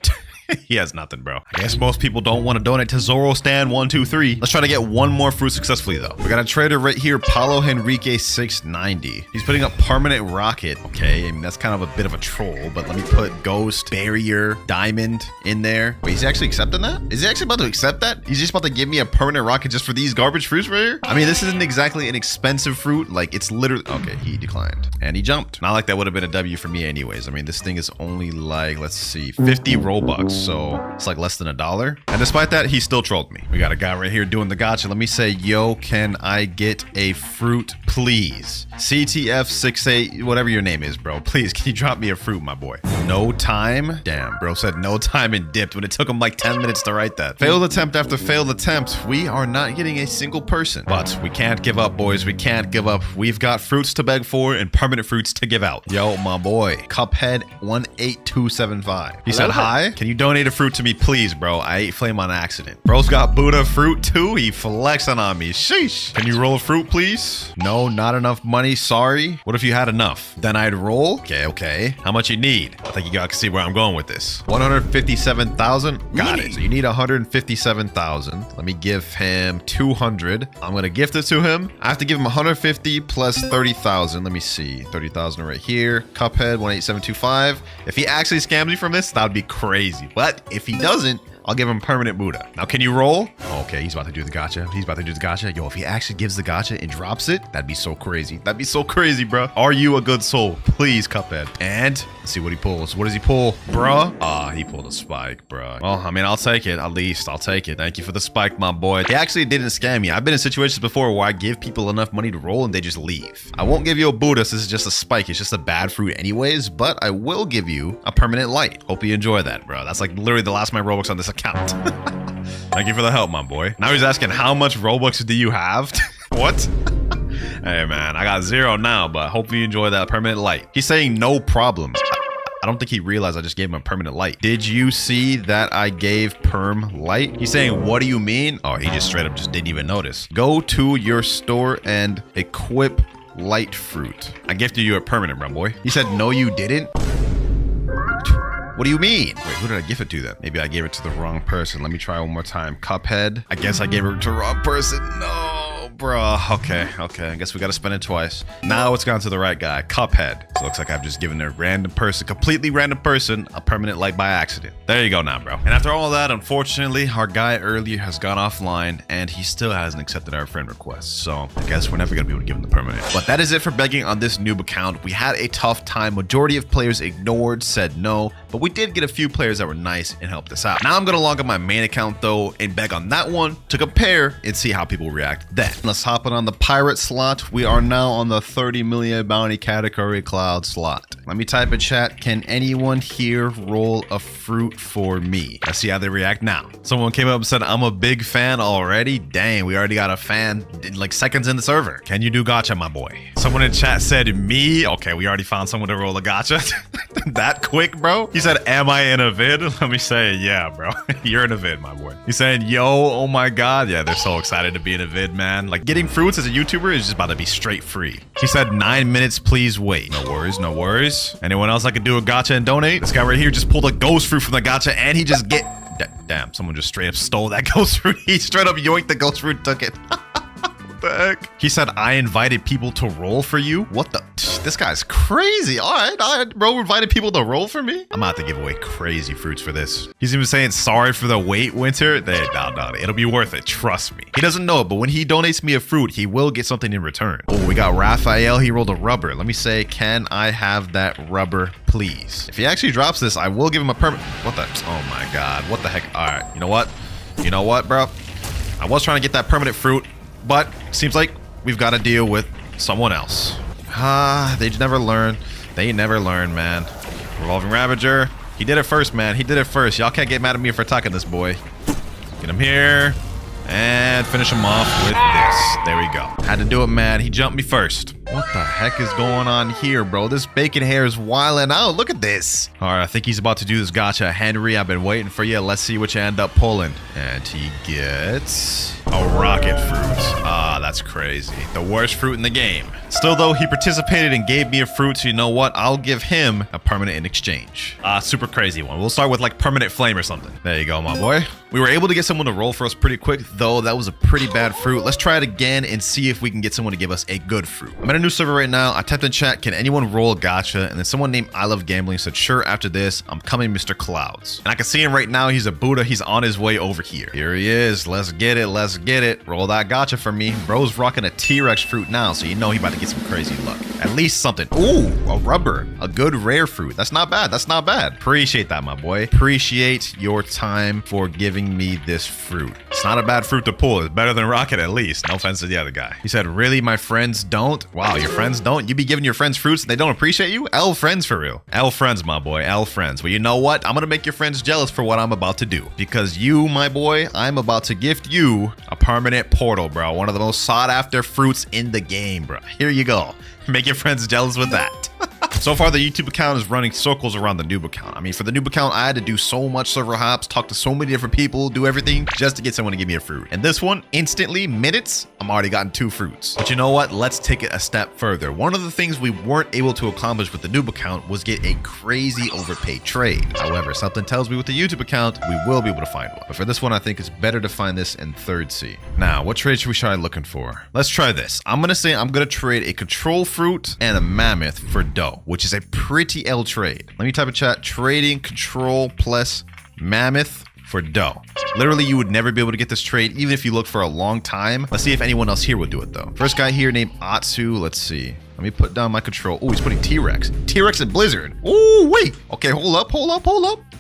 He has nothing, bro. I guess most people don't want to donate to Zoro123. Let's try to get one more fruit successfully, though. We got a trader right here, Paulo Henrique 690. He's putting up permanent rocket. Okay, I mean, that's kind of a bit of a troll, but let me put ghost, barrier, diamond in there. Wait, is he actually accepting that? Is he actually about to accept that? He's just about to give me a permanent rocket just for these garbage fruits right here? I mean, this isn't exactly an expensive fruit. Like, it's literally... Okay, he declined. And he jumped. Not like that would have been a W for me anyways. I mean, this thing is only like, let's see, 50 Robux. So it's like less than $1. And despite that, he still trolled me. We got a guy right here doing the gotcha. Let me say, yo, can I get a fruit, please? CTF68, whatever your name is, bro. Please, can you drop me a fruit, my boy? No time? Damn, bro said no time and dipped when it took him like 10 minutes to write that. Failed attempt after failed attempt. We are not getting a single person. But we can't give up, boys. We can't give up. We've got fruits to beg for and permanent fruits to give out. Yo, my boy. Cuphead 18275. He said, hi. Can you donate a fruit to me, please, bro? I ate flame on accident. Bro's got Buddha fruit too. He flexing on me. Sheesh. Can you roll a fruit, please? No, not enough money. Sorry. What if you had enough? Then I'd roll. Okay. How much you need? I think you guys can see where I'm going with this. 157,000. Got it. So you need 157,000. Let me give him 200. I'm gonna gift it to him. I have to give him 150 plus 30,000. Let me see. 30,000 right here. Cuphead 18725. If he actually scams me from this, that would be crazy. But if he doesn't, I'll give him permanent Buddha. Now, can you roll? Okay, he's about to do the gotcha. Yo, if he actually gives the gotcha and drops it, that'd be so crazy. Bro. Are you a good soul? Please, Cuphead. And let's see what he pulls. What does he pull? Bruh. Ah, he pulled a spike, bruh. Well, I mean, I'll take it. At least I'll take it. Thank you for the spike, my boy. He actually didn't scam me. I've been in situations before where I give people enough money to roll and they just leave. I won't give you a Buddha. This is just a spike. It's just a bad fruit anyways, but I will give you a permanent light. Hope you enjoy that, bro. That's like literally the last of my Robux on this account. Thank you for the help, my boy. Now he's asking, how much Robux do you have? What? Hey, man, I got 0 now, but hope you enjoy that permanent light. He's saying no problem. I don't think he realized I just gave him a permanent light. Did you see that I gave perm light? He's saying, what do you mean? Oh, he just straight up just didn't even notice. Go to your store and equip light fruit. I gifted you a permanent, bro, boy. He said, no, you didn't. What do you mean? Wait, who did I give it to then? Maybe I gave it to the wrong person. Let me try one more time. Cuphead. I guess I gave it to the wrong person. No, bro. Okay. I guess we got to spend it twice. Now it's gone to the right guy. Cuphead. So it looks like I've just given a random person, completely random person, a permanent like by accident. There you go now, bro. And after all that, unfortunately, our guy earlier has gone offline and he still hasn't accepted our friend request. So I guess we're never going to be able to give him the permanent. But that is it for begging on this noob account. We had a tough time. Majority of players ignored, said no, but we did get a few players that were nice and helped us out. Now I'm going to log on my main account though and beg on that one to compare and see how people react then. Let's hop on the pirate slot. We are now on the 30 million bounty category cloud slot. Let me type in chat. Can anyone here roll a fruit for me? Let's see how they react now. Someone came up and said, I'm a big fan already. Dang, we already got a fan in like seconds in the server. Can you do gacha, my boy? Someone in chat said me. Okay, we already found someone to roll a gacha. That quick, bro? He said, am I in a vid? Let me say, yeah, bro. You're in a vid, my boy. He's saying, yo, oh my God. Yeah, they're so excited to be in a vid, man. Like getting fruits as a YouTuber is just about to be straight free. He said 9 minutes, please wait. No worries, no worries. Anyone else I could do a gacha and donate? This guy right here just pulled a ghost fruit from the gacha and he just damn, someone just straight up stole that ghost fruit. He straight up yoinked the ghost fruit, took it. What the heck? He said, I invited people to roll for you. What the? This guy's crazy. All right, bro, invited people to roll for me. I'm about to give away crazy fruits for this. He's even saying, sorry for the wait, Winter. No, it'll be worth it. Trust me. He doesn't know it, but when he donates me a fruit, he will get something in return. Oh, we got Raphael. He rolled a rubber. Let me say, can I have that rubber, please? If he actually drops this, I will give him a permit. What the? Oh my God. What the heck? All right. You know what? You know what, bro? I was trying to get that permanent fruit, but seems like we've got to deal with someone else. They never learn. They never learn, man. Revolving Ravager. He did it first, man. He did it first. Y'all can't get mad at me for attacking this boy. Get him here. And finish him off with this. There we go. Had to do it, man. He jumped me first. What the heck is going on here, bro? This bacon hair is wilding out. Look at this. All right, I think he's about to do this gacha. Henry, I've been waiting for you. Let's see what you end up pulling. And he gets a rocket fruit. Ah, that's crazy. The worst fruit in the game. Still, though, he participated and gave me a fruit. So you know what? I'll give him a permanent in exchange. Super crazy one. We'll start with like permanent flame or something. There you go, my boy. We were able to get someone to roll for us pretty quick, though. That was a pretty bad fruit. Let's try it again and see if we can get someone to give us a good fruit. I'm in a new server right now. I typed in chat, can anyone roll a gacha? And then someone named I Love Gambling said, sure, after this, I'm coming, WinterKloudz. And I can see him right now. He's a Buddha. He's on his way over here. Here he is. Let's get it. Let's get it. Roll that gacha for me. Bro's rocking a T-Rex fruit now, so you know he about to get some crazy luck. At least something. Ooh, a rubber. A good rare fruit. That's not bad. That's not bad. Appreciate that, my boy. Appreciate your time for giving me this fruit. It's not a bad fruit to pull. It's better than rocket at least. No offense to the other guy. He said, really, my friends don't? Wow, your friends don't? You be giving your friends fruits and they don't appreciate you? L friends for real. L friends, my boy. L friends. Well, you know what? I'm gonna make your friends jealous for what I'm about to do. Because you, my boy, I'm about to gift you a permanent portal, bro. One of the most sought after fruits in the game, bro. Here you go. Make your friends jealous with that. So far, the YouTube account is running circles around the noob account. I mean, for the noob account, I had to do so much server hops, talk to so many different people, do everything just to get someone to give me a fruit. And this one, instantly, minutes, I'm already gotten 2 fruits. But you know what? Let's take it a step further. One of the things we weren't able to accomplish with the noob account was get a crazy overpaid trade. However, something tells me with the YouTube account, we will be able to find one. But for this one, I think it's better to find this in 3rd C. Now, what trade should we try looking for? Let's try this. I'm going to say I'm going to trade a control fruit and a mammoth for dough, which is a pretty L trade. Let me type in chat, trading control plus mammoth for dough. Literally, you would never be able to get this trade, even if you look for a long time. Let's see if anyone else here would do it, though. First guy here named Atsu. Let's see. Let me put down my control. Oh, he's putting T-Rex. T-Rex and Blizzard. Oh, wait. Okay, hold up.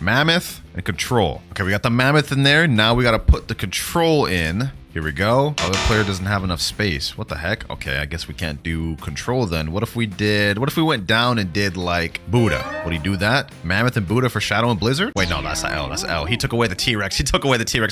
Mammoth and control. Okay, we got the mammoth in there. Now we got to put the control in. Here we go. Other player doesn't have enough space. What the heck? Okay, I guess we can't do control then. What if we went down and did like Buddha? Would he do that? Mammoth and Buddha for Shadow and Blizzard? Wait, no, that's L. That's L. He took away the T-Rex.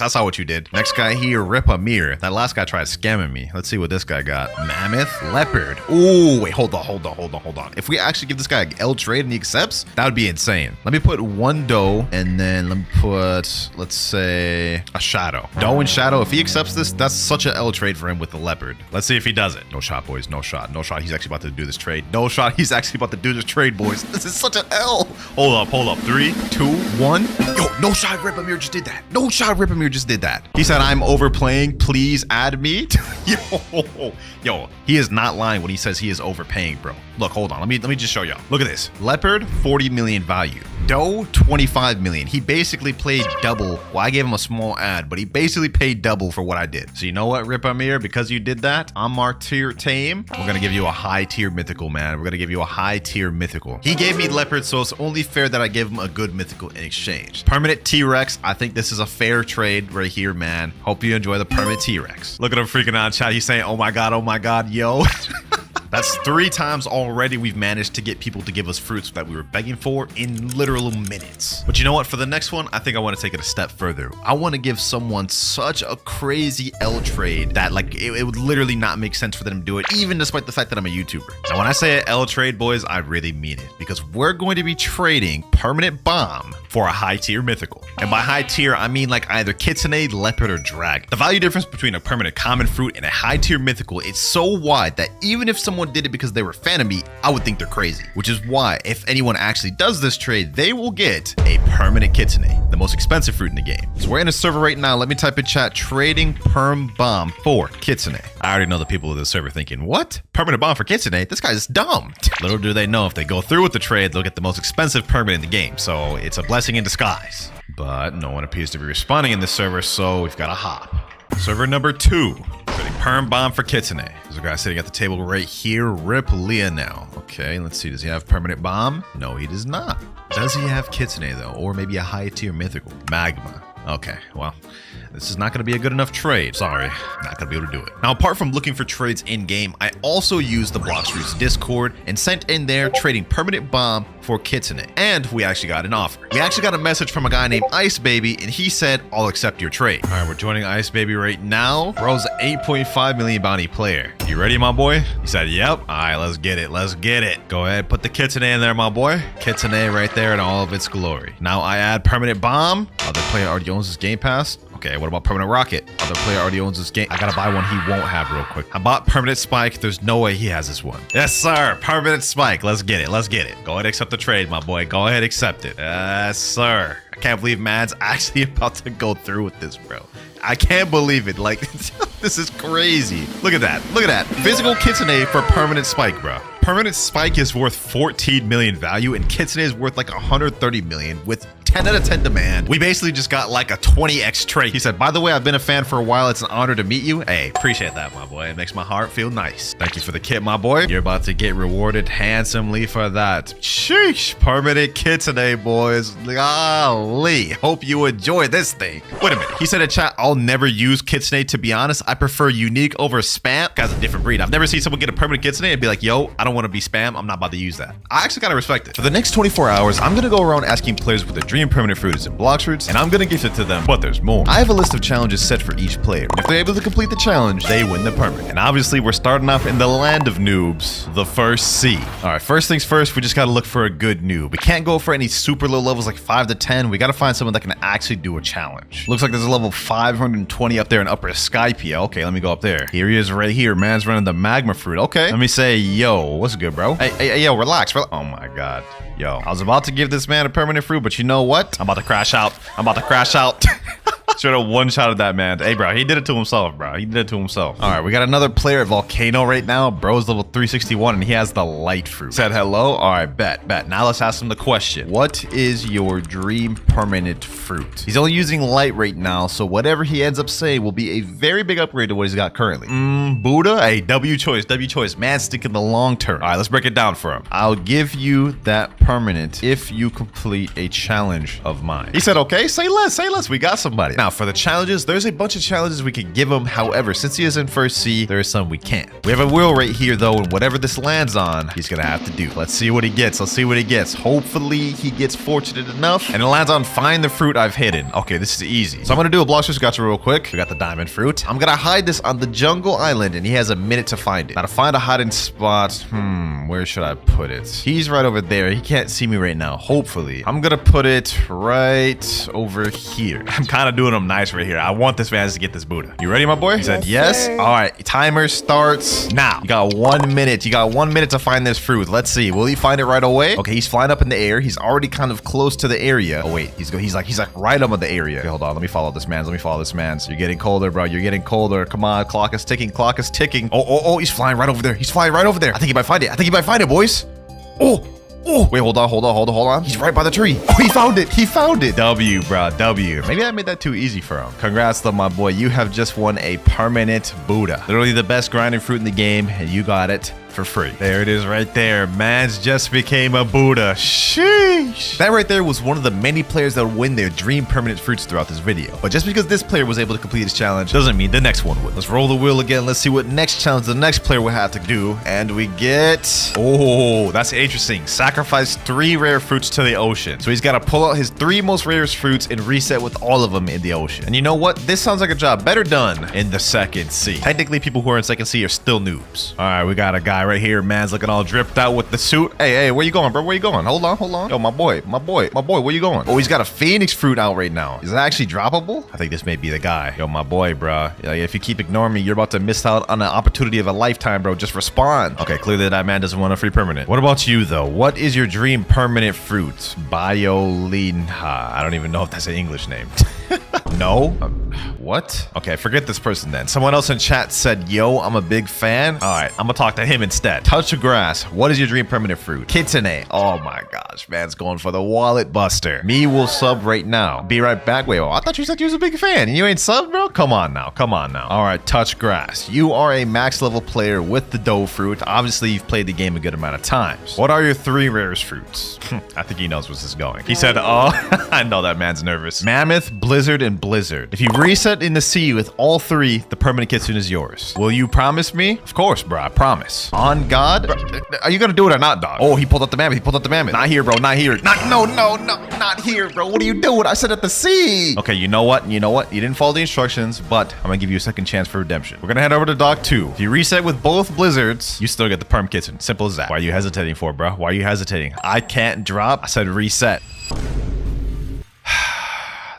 I saw what you did. Next guy here, Rip Amir. That last guy tried scamming me. Let's see what this guy got. Mammoth, Leopard. Ooh, wait, hold on. If we actually give this guy an L trade and he accepts, that would be insane. Let me put 1 dough and then let me put, let's say, a Shadow. Dough and Shadow. If he accepts this, That's such an L trade for him with the leopard. Let's see if he does it. No shot, boys. No shot. No shot. He's actually about to do this trade. No shot. He's actually about to do this trade, boys. This is such an L. Hold up. Hold up. 3, 2, 1. Yo, no shot. Ripamir just did that. No shot. Ripamir just did that. He said, I'm overplaying. Please add me. Yo, he is not lying when he says he is overpaying, bro. Look, hold on. Let me just show y'all. Look at this. Leopard, 40 million value. Doe, 25 million. He basically played double. Well, I gave him a small ad, but he basically paid double for what I did. So you know what, Ripamir? Because you did that, I'm our tier tame. We're gonna give you a high tier mythical, man. We're gonna give you a high tier mythical. He gave me leopard, so it's only fair that I give him a good mythical in exchange. Permanent T-Rex. I think this is a fair trade right here, man. Hope you enjoy the permanent T-Rex. Look at him freaking out, chat. He's saying, oh my god, yo. That's 3 times already we've managed to get people to give us fruits that we were begging for in literal minutes. But you know what? For the next one, I think I want to take it a step further. I want to give someone such a crazy L trade that like it would literally not make sense for them to do it, even despite the fact that I'm a YouTuber. Now, when I say an L trade, boys, I really mean it, because we're going to be trading permanent bomb for a high tier mythical. And by high tier, I mean like either kitsune, leopard, or dragon. The value difference between a permanent common fruit and a high tier mythical is so wide that even if someone did it because they were a fan of me, I would think they're crazy. Which is why if anyone actually does this trade, they will get a permanent kitsune, the most expensive fruit in the game. So we're in a server right now. Let me type in chat, trading perm bomb for kitsune. I already know the people of the server thinking, what? Permanent bomb for kitsune? This guy's dumb. Little do they know, if they go through with the trade, they'll get the most expensive permanent in the game. So it's a blessing in disguise. But no one appears to be responding in this server, so we've got to hop. Server number 2. Trading perm bomb for kitsune. There's a guy sitting at the table right here. Rip Leonel. Okay, let's see. Does he have permanent bomb? No, he does not. Does he have kitsune though? Or maybe a high tier mythical? Magma. Okay, well, this is not going to be a good enough trade. Sorry, not going to be able to do it. Now, apart from looking for trades in-game, I also used the Blox Discord and sent in there trading permanent bomb for kitsune. And we actually got an offer. We actually got a message from a guy named Ice Baby, and he said, I'll accept your trade. All right, we're joining Ice Baby right now. Bro's an 8.5 million bounty player. You ready, my boy? He said, yep. All right, let's get it. Let's get it. Go ahead, put the kitsune in there, my boy. Kitsune right there in all of its glory. Now I add permanent bomb. Other player already owns this Game Pass. Okay, what about permanent rocket? Other player already owns this game. I gotta buy one he won't have real quick. I bought permanent spike. There's no way he has this one. Yes, sir. Permanent spike. Let's get it. Let's get it. Go ahead, accept the trade, my boy. Go ahead, accept it. Yes, sir. I can't believe Mad's actually about to go through with this, bro. I can't believe it. Like, this is crazy. Look at that. Look at that. Physical kitsune for permanent spike, bro. Permanent spike is worth 14 million value, and kitsune is worth like 130 million with 10 out of 10 demand. We basically just got like a 20x trade. He said, by the way, I've been a fan for a while. It's an honor to meet you. Hey, appreciate that, my boy. It makes my heart feel nice. Thank you for the kit, my boy. You're about to get rewarded handsomely for that. Sheesh. Permanent kitsune, boys. Golly. Hope you enjoy this thing. Wait a minute. He said in chat, I'll never use kitsune. To be honest, I prefer unique over spam. Guy's a different breed. I've never seen someone get a permanent kitsune and be like, yo, I don't want to be spam. I'm not about to use that. I actually gotta respect it. For the next 24 hours, I'm gonna go around asking players what their dream permanent fruit is in Blox fruits, and I'm gonna gift it to them. But there's more. I have a list of challenges set for each player. If they're able to complete the challenge, they win the permanent. And obviously, we're starting off in the land of noobs, the first sea. All right, first things first, we just gotta look for a good noob. We can't go for any super low levels like 5 to 10. We gotta find someone that can actually do a challenge. Looks like there's a level 520 up there in Upper Skypia. Okay, let me go up there. Here he is right here. Man's running the magma fruit. Okay, let me say, yo, what's good, bro? Hey, yo, relax. Oh my God. Yo, I was about to give this man a permanent fruit, but you know what? I'm about to crash out. I'm about to crash out. Should have one-shotted that man. Hey, bro, he did it to himself, bro. He did it to himself. All right, we got another player at Volcano right now. Bro's level 361, and he has the light fruit. Said hello. All right, bet. Now let's ask him the question. What is your dream permanent fruit? He's only using light right now, so whatever he ends up saying will be a very big upgrade to what he's got currently. Buddha? Hey, W choice. Man, stick in the long term. All right, let's break it down for him. I'll give you that permanent if you complete a challenge of mine. He said, okay, say less. We got somebody. Now, for the challenges, there's a bunch of challenges we could give him. However, since he is in first C, there are some we can't. We have a wheel right here, though, and whatever this lands on, he's gonna have to do. Let's see what he gets. Hopefully, he gets fortunate enough, and it lands on find the fruit I've hidden. Okay, this is easy. So I'm gonna do a Blox Gotcha real quick. We got the diamond fruit. I'm gonna hide this on the jungle island, and he has a minute to find it. Now, to find a hiding spot, where should I put it? He's right over there. He can't see me right now. Hopefully. I'm gonna put it right over here. I'm kind of doing a him nice right here. I want this man to get this Buddha. You ready, my boy? He said yes. All right, timer starts now. You got 1 minute. You got 1 minute to find this fruit. Let's see. Will he find it right away? Okay, he's flying up in the air. He's already kind of close to the area. Oh wait, he's like right up in the area. Okay, hold on. Let me follow this man. Let me follow this man. You're getting colder, bro. You're getting colder. Come on, clock is ticking. Clock is ticking. Oh, he's flying right over there. He's flying right over there. I think he might find it. I think he might find it, boys. Oh, wait, hold on. He's right by the tree. Oh, he found it. He found it. W, bro, W. Maybe I made that too easy for him. Congrats, though, my boy. You have just won a permanent Buddha. Literally the best grinding fruit in the game, and you got it for free. There it is right there. Man's just became a Buddha. Sheesh. That right there was one of the many players that would win their dream permanent fruits throughout this video. But just because this player was able to complete this challenge doesn't mean the next one would. Let's roll the wheel again. Let's see what next challenge the next player will have to do. And we get... Oh, that's interesting. Sacrifice 3 rare fruits to the ocean. So he's got to pull out his 3 most rarest fruits and reset with all of them in the ocean. And you know what? This sounds like a job better done in the second sea. Technically, people who are in second sea are still noobs. All right, we got a guy right here. Man's looking all dripped out with the suit. Hey, where you going, bro? Where you going? Hold on. Yo, my boy, where you going? Oh, he's got a phoenix fruit out right now. Is that actually droppable? I think this may be the guy. Yo, my boy, bro. Like, if you keep ignoring me, you're about to miss out on an opportunity of a lifetime, bro. Just respond. Okay, clearly that man doesn't want a free permanent. What about you, though? What is your dream permanent fruit? Biolinha. I don't even know if that's an English name. No? What? Okay, forget this person then. Someone else in chat said, yo, I'm a big fan. All right, I'm gonna talk to him instead. Touch of grass. What is your dream permanent fruit? Kitsune. Oh my gosh, man's going for the wallet buster. Me will sub right now. Be right back. Wait, I thought you said you was a big fan. You ain't sub, bro? Come on now. All right, touch grass. You are a max level player with the dough fruit. Obviously, you've played the game a good amount of times. What are your 3 rarest fruits? I think he knows where this is going. He said, oh, I know that man's nervous. Mammoth, Blizzard, and Blizzard. If you reset in the sea with all 3, the permanent kitsune is yours. Will you promise me? Of course, bro. I promise. On God? Bro, are you gonna do it or not, dog? Oh, he pulled out the mammoth. Not here, bro. Not here. No, not here, bro. What are you doing? I said at the sea. Okay, you know what? You didn't follow the instructions, but I'm gonna give you a second chance for redemption. We're gonna head over to Dock 2. If you reset with both blizzards, you still get the perm kitsune. Simple as that. Why are you hesitating for, bro? Why are you hesitating? I can't drop. I said reset.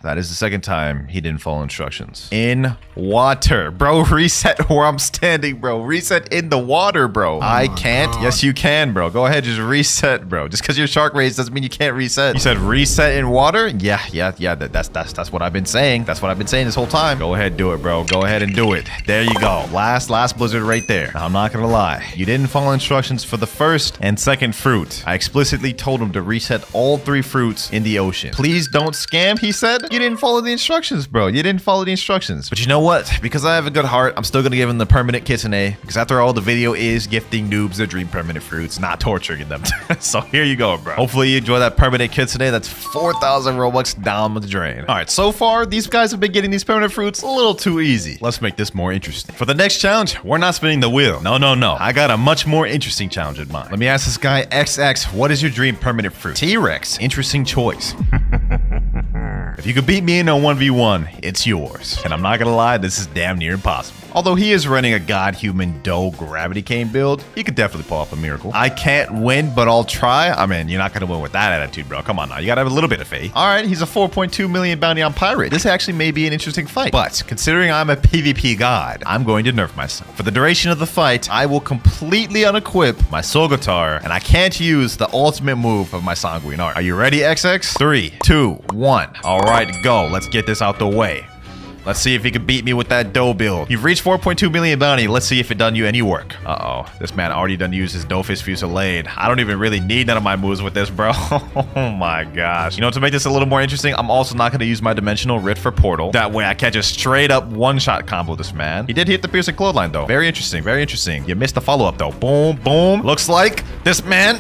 That is the second time he didn't follow instructions. In water. Bro, reset where I'm standing, bro. Reset in the water, bro. I can't. God. Yes, you can, bro. Go ahead, just reset, bro. Just because you're shark raised doesn't mean you can't reset. You said reset in water? Yeah. That's what I've been saying. That's what I've been saying this whole time. Go ahead, do it, bro. Go ahead and do it. There you go. Last blizzard right there. Now, I'm not gonna lie. You didn't follow instructions for the first and second fruit. I explicitly told him to reset all 3 fruits in the ocean. Please don't scam, he said. You didn't follow the instructions, bro. You didn't follow the instructions. But you know what? Because I have a good heart, I'm still gonna give him the permanent kitsune. Because after all, the video is gifting noobs their dream permanent fruits, not torturing them. So here you go, bro. Hopefully you enjoy that permanent kitsune. That's 4,000 Robux down the drain. All right, so far, these guys have been getting these permanent fruits a little too easy. Let's make this more interesting. For the next challenge, we're not spinning the wheel. No. I got a much more interesting challenge in mind. Let me ask this guy, XX, what is your dream permanent fruit? T-Rex. Interesting choice. If you could beat me in a 1v1, it's yours. And I'm not gonna lie, this is damn near impossible. Although he is running a God-Human Dough Gravity Cane build, he could definitely pull off a miracle. I can't win, but I'll try. I mean, you're not gonna win with that attitude, bro. Come on now, you gotta have a little bit of faith. All right, he's a 4.2 million bounty on pirate. This actually may be an interesting fight. But considering I'm a PvP god, I'm going to nerf myself. For the duration of the fight, I will completely unequip my soul guitar, and I can't use the ultimate move of my sanguine art. Are you ready, XX? 3, 2, 1. All right, go. Let's get this out the way. Let's see if he can beat me with that dough build. You've reached 4.2 million bounty. Let's see if it done you any work. Uh-oh. This man already done used his Doughfish Fusillade. I don't even really need none of my moves with this, bro. Oh my gosh. You know, to make this a little more interesting, I'm also not going to use my Dimensional Writ for Portal. That way I can't just straight up one-shot combo this man. He did hit the piercing clothesline, though. Very interesting. Very interesting. You missed the follow-up, though. Boom, boom. Looks like this man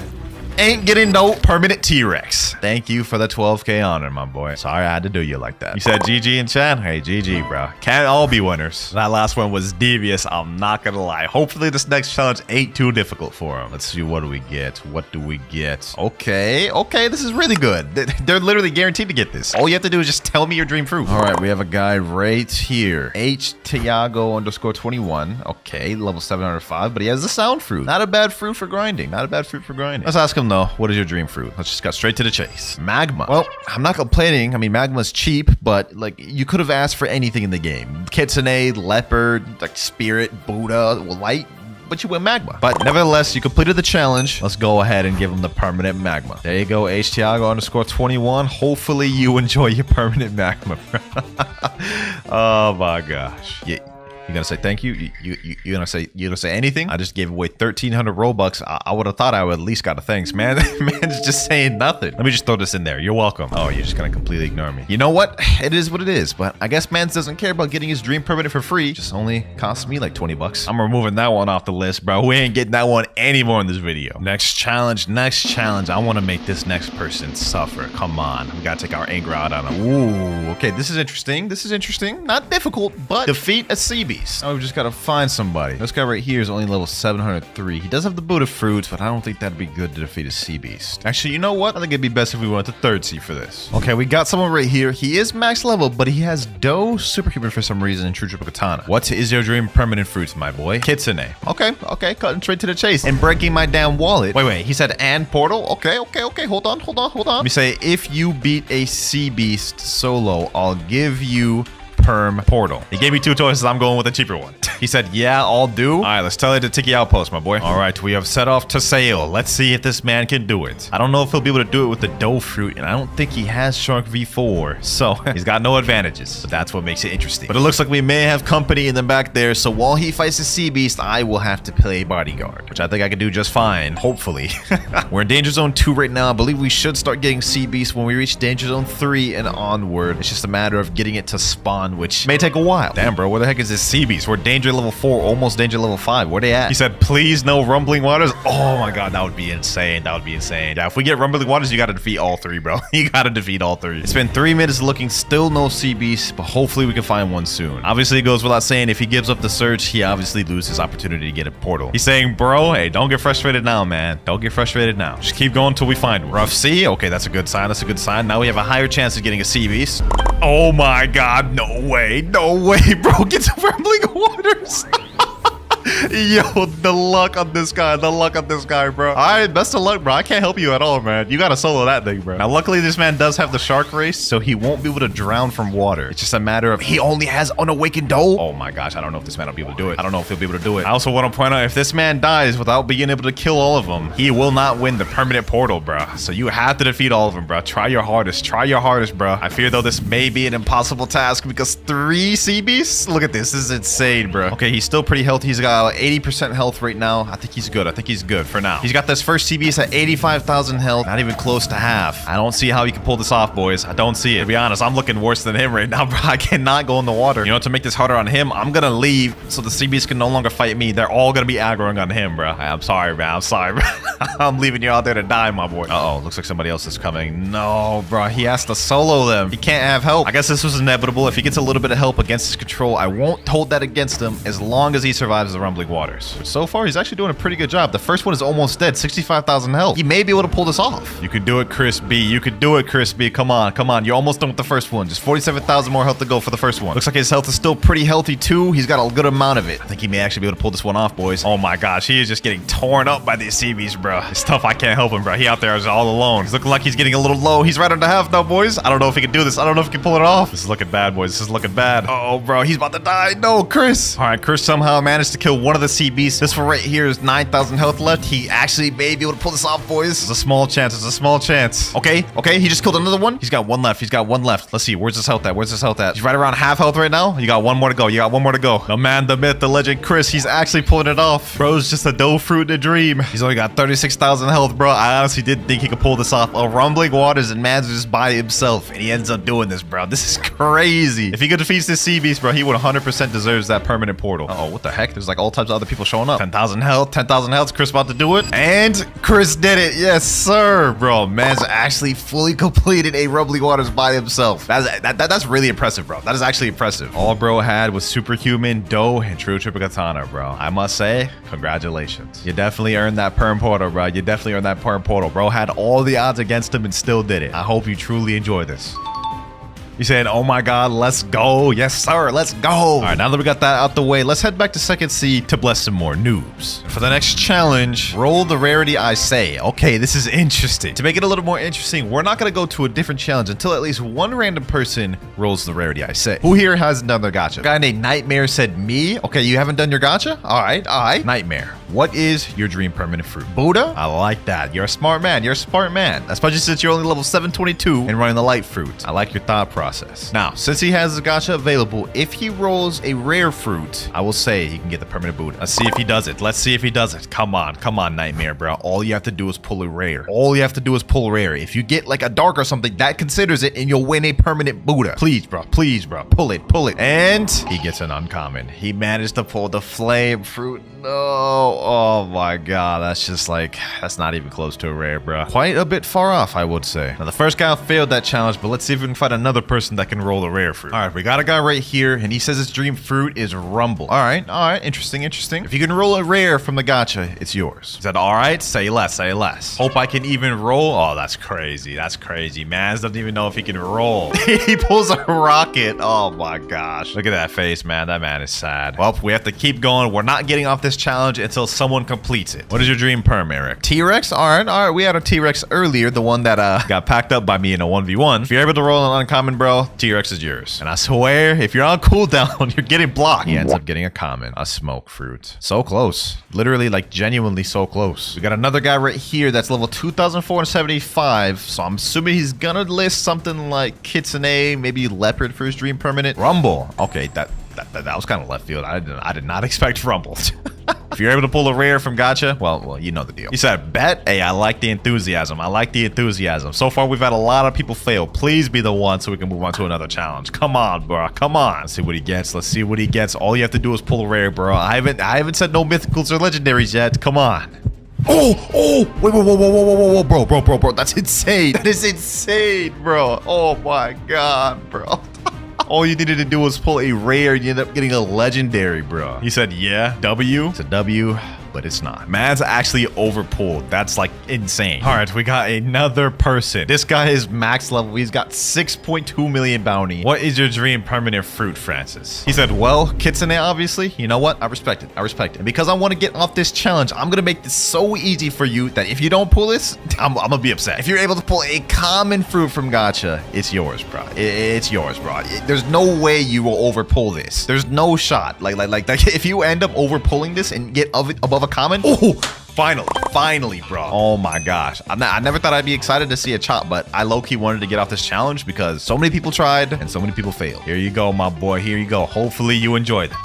ain't getting no permanent T-Rex. Thank you for the 12K honor, my boy. Sorry I had to do you like that. You said GG in chat? Hey, GG, bro. Can't all be winners. That last one was devious. I'm not gonna lie. Hopefully this next challenge ain't too difficult for him. Let's see, what do we get? What do we get? Okay, this is really good. They're literally guaranteed to get this. All you have to do is just tell me your dream fruit. All right, we have a guy right here. H Tiago_21. Okay, level 705, but he has the sound fruit. Not a bad fruit for grinding. Let's ask him him know what is your dream fruit. Let's just got straight to the chase. Magma. Well, I'm not complaining. I mean, magma's cheap, but like you could have asked for anything in the game. Kitsune, leopard, like spirit, Buddha, light. But you went magma. But nevertheless, you completed the challenge. Let's go ahead and give him the permanent magma. There you go, HTiago_21. Hopefully you enjoy your permanent magma. Oh my gosh. Yeah. You gonna say thank you? You gonna say anything? I just gave away 1,300 Robux. I would have thought I would at least got a thanks, man. Man's just saying nothing. Let me just throw this in there. You're welcome. Oh, you're just gonna completely ignore me. You know what? It is what it is. But I guess Mans doesn't care about getting his dream permanent for free. Just only cost me like 20 bucks. I'm removing that one off the list, bro. We ain't getting that one anymore in this video. Next challenge. I want to make this next person suffer. Come on. We gotta take our anger out on him. Ooh. Okay. This is interesting. Not difficult, but defeat a sea beast. Oh, we just gotta find somebody. This guy right here is only level 703. He does have the Buddha fruits, but I don't think that'd be good to defeat a sea beast. Actually, you know what? I think it'd be best if we went to third sea for this. Okay, we got someone right here. He is max level, but he has Do Superhuman for some reason in True Triple Katana. What is your dream permanent fruits, my boy? Kitsune. Okay, cutting straight to the chase and breaking my damn wallet. Wait, he said and portal? Okay, hold on. Let me say, if you beat a sea beast solo, I'll give you perm portal. He gave me two choices. I'm going with the cheaper one. He said, yeah, I'll do. All right, let's tell you to Tiki Outpost, my boy. All right, we have set off to sail. Let's see if this man can do it. I don't know if he'll be able to do it with the dough fruit, and I don't think he has Shark V4, so he's got no advantages. But that's what makes it interesting. But it looks like we may have company in the back there, so while he fights the sea beast, I will have to play bodyguard, which I think I can do just fine, hopefully. We're in Danger Zone 2 right now. I believe we should start getting sea beasts when we reach Danger Zone 3 and onward. It's just a matter of getting it to spawn, which may take a while. Damn, bro, where the heck is this sea beast? We're danger level 4, almost danger level 5. Where they at? He said, please no rumbling waters. Oh my god, that would be insane. Yeah, if we get rumbling waters, you gotta defeat all three, bro. You gotta defeat all three. It's been 3 minutes looking, still no sea beast, but hopefully we can find one soon. Obviously, it goes without saying, if he gives up the search, he obviously loses his opportunity to get a portal. He's saying, bro, hey, don't get frustrated now, man. Don't get frustrated now. Just keep going until we find one. Rough sea? Okay, that's a good sign. Now we have a higher chance of getting a sea beast. Oh my god, no way, bro. Get to rumbling waters. Yo, the luck on this guy, bro. All right, best of luck, bro. I can't help you at all, man. You gotta solo that thing, bro. Now, luckily, this man does have the shark race, so he won't be able to drown from water. It's just a matter of he only has unawakened dough. Oh my gosh, I don't know if this man will be able to do it. I also want to point out, if this man dies without being able to kill all of them, he will not win the permanent portal, bro. So you have to defeat all of them, bro. Try your hardest, bro. I fear, though, this may be an impossible task because 3 sea beasts? Look at this. This is insane, bro. Okay, he's still pretty healthy. He's got 80% health right now. I think he's good for now. He's got this first sea beast at 85,000 health, not even close to half. I don't see how he can pull this off, boys. I don't see it. To be honest, I'm looking worse than him right now, bro. I cannot go in the water. You know, to make this harder on him, I'm gonna leave so the sea beast can no longer fight me. They're all gonna be aggroing on him, bro. I'm sorry, man. I'm leaving you out there to die, my boy. Uh-oh, looks like somebody else is coming. No, bro. He has to solo them. He can't have help. I guess this was inevitable. If he gets a little bit of help against his control, I won't hold that against him as long as he survives the rumbling waters. But so far, he's actually doing a pretty good job. The first one is almost dead, 65,000 health. He may be able to pull this off. You can do it, Chris B. Come on. You're almost done with the first one. Just 47,000 more health to go for the first one. Looks like his health is still pretty healthy too. He's got a good amount of it. I think he may actually be able to pull this one off, boys. Oh my gosh, he is just getting torn up by these sea beasts, bro. It's tough. I can't help him, bro. He out there is all alone. He's looking like he's getting a little low. He's right under half now, boys. I don't know if he can do this. I don't know if he can pull it off. This is looking bad, boys. Oh, bro. He's about to die. No, Chris. All right, Chris somehow managed to kill one of the sea beasts. This one right here is 9,000 health left. He actually may be able to pull this off, boys. It's a small chance. Okay. He just killed another one. He's got one left. Let's see. Where's his health at? He's right around half health right now. You got one more to go. The man, the myth, the legend, Chris. He's actually pulling it off. Bro's just a dough fruit in a dream. He's only got 36,000 health, bro. I honestly didn't think he could pull this off. A rumbling waters and man's just by himself, and he ends up doing this, bro. This is crazy. If he could defeat this sea beast, bro, he would 100% deserves that permanent portal. Uh-oh, what the heck? There's like all types of other people showing up. 10,000 health. Chris about to do it. And Chris did it. Yes, sir, bro. Man's actually fully completed a rumbling waters by himself. That's really impressive, bro. That is actually impressive. All bro had was superhuman, dough, and true triple katana, bro. I must say, congratulations. You definitely earned that perm portal, bro. Bro had all the odds against him and still did it. I hope you truly enjoy this. He said, oh my God, let's go. Yes, sir. Let's go. All right, now that we got that out the way, let's head back to second C to bless some more noobs. For the next challenge, roll the rarity I say. Okay, this is interesting. To make it a little more interesting, we're not going to go to a different challenge until at least one random person rolls the rarity I say. Who here hasn't done their gacha? A guy named Nightmare said me. Okay, you haven't done your gacha? All right. Nightmare, what is your dream permanent fruit? Buddha? I like that. You're a smart man. You're a smart man. Especially since you're only level 722 and running the light fruit. I like your thought process. Now, since he has his gacha available, if he rolls a rare fruit, I will say he can get the permanent Buddha. Let's see if he does it. Let's see if he does it. Come on, Nightmare, bro. All you have to do is pull a rare. All you have to do is pull a rare. If you get like a dark or something, that considers it and you'll win a permanent Buddha. Please, bro. Please, bro. Pull it. And he gets an uncommon. He managed to pull the flame fruit. No. Oh my God. That's just like, that's not even close to a rare, bro. Quite a bit far off, I would say. Now, the first guy failed that challenge, but let's see if we can find another person that can roll a rare fruit. All right, we got a guy right here, and he says his dream fruit is Rumble. All right. Interesting. If you can roll a rare from the gacha, it's yours. Is that all right? Say less. Hope I can even roll. Oh, that's crazy. Mans doesn't even know if he can roll. He pulls a rocket. Oh my gosh. Look at that face, man. That man is sad. Well, we have to keep going. We're not getting off this challenge until someone completes it. What is your dream perm, Eric? T-Rex? All right. We had a T-Rex earlier, the one that got packed up by me in a 1v1. If you're able to roll an uncommon, bro, T-Rex is yours. And I swear, if you're on cooldown, you're getting blocked. He ends up getting a common, a smoke fruit. So close. Literally, like, genuinely so close. We got another guy right here that's level 2,475. So I'm assuming he's gonna list something like Kitsune, maybe Leopard for his dream permanent. Rumble. Okay, that was kind of left field. I did not expect Rumble. If you're able to pull a rare from gacha, well, you know the deal. He said, bet. Hey, I like the enthusiasm. So far, we've had a lot of people fail. Please be the one so we can move on to another challenge. Come on, bro. Come on. Let's see what he gets. All you have to do is pull a rare, bro. I haven't said no mythicals or legendaries yet. Come on. Oh, wait, whoa, bro. That's insane. That is insane, bro. Oh my God, bro. All you needed to do was pull a rare. You end up getting a legendary, bro. He said, yeah, W. It's a W, but it's not. Man's actually overpulled. That's like insane. All right, we got another person. This guy is max level. He's got 6.2 million bounty. What is your dream permanent fruit, Francis? He said, well, Kitsune, obviously. You know what? I respect it. And because I want to get off this challenge, I'm going to make this so easy for you that if you don't pull this, I'm going to be upset. If you're able to pull a common fruit from gacha, it's yours, bro. It's yours, bro. There's no way you will overpull this. There's no shot. Like if you end up overpulling this and get above a common. Oh, finally, bro. Oh my gosh. I never thought I'd be excited to see a chop, but I low-key wanted to get off this challenge because so many people tried and so many people failed. Here you go, my boy. Here you go. Hopefully you enjoyed it.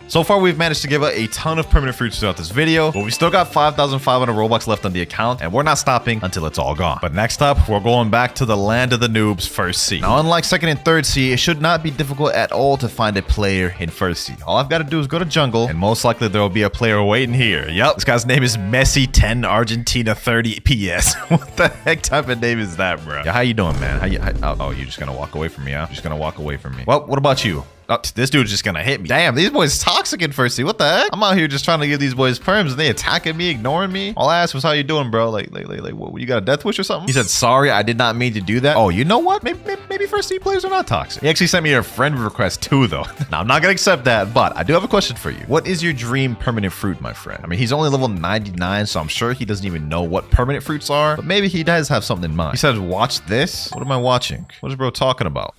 So far, we've managed to give out a ton of permanent fruits throughout this video, but we still got 5,500 Robux left on the account, and we're not stopping until it's all gone. But next up, we're going back to the land of the noobs, first C. Now, unlike second and third C, it should not be difficult at all to find a player in first C. All I've got to do is go to jungle, and most likely there will be a player waiting here. Yep, this guy's name is Messi 10 Argentina 30 PS. What the heck type of name is that, bro? Yeah, how you doing, man? Oh, you're just gonna walk away from me, huh? You're just gonna walk away from me. Well, what about you? Oh, this dude's just gonna hit me. Damn, these boys toxic in first C. What the heck? I'm out here just trying to give these boys perms and they attacking me, ignoring me. All I asked was how you doing, bro? Like, what, you got a death wish or something? He said, sorry, I did not mean to do that. Oh, you know what? Maybe first C players are not toxic. He actually sent me a friend request too, though. Now, I'm not gonna accept that, but I do have a question for you. What is your dream permanent fruit, my friend? I mean, he's only level 99, so I'm sure he doesn't even know what permanent fruits are, but maybe he does have something in mind. He said, watch this. What am I watching? What is bro talking about?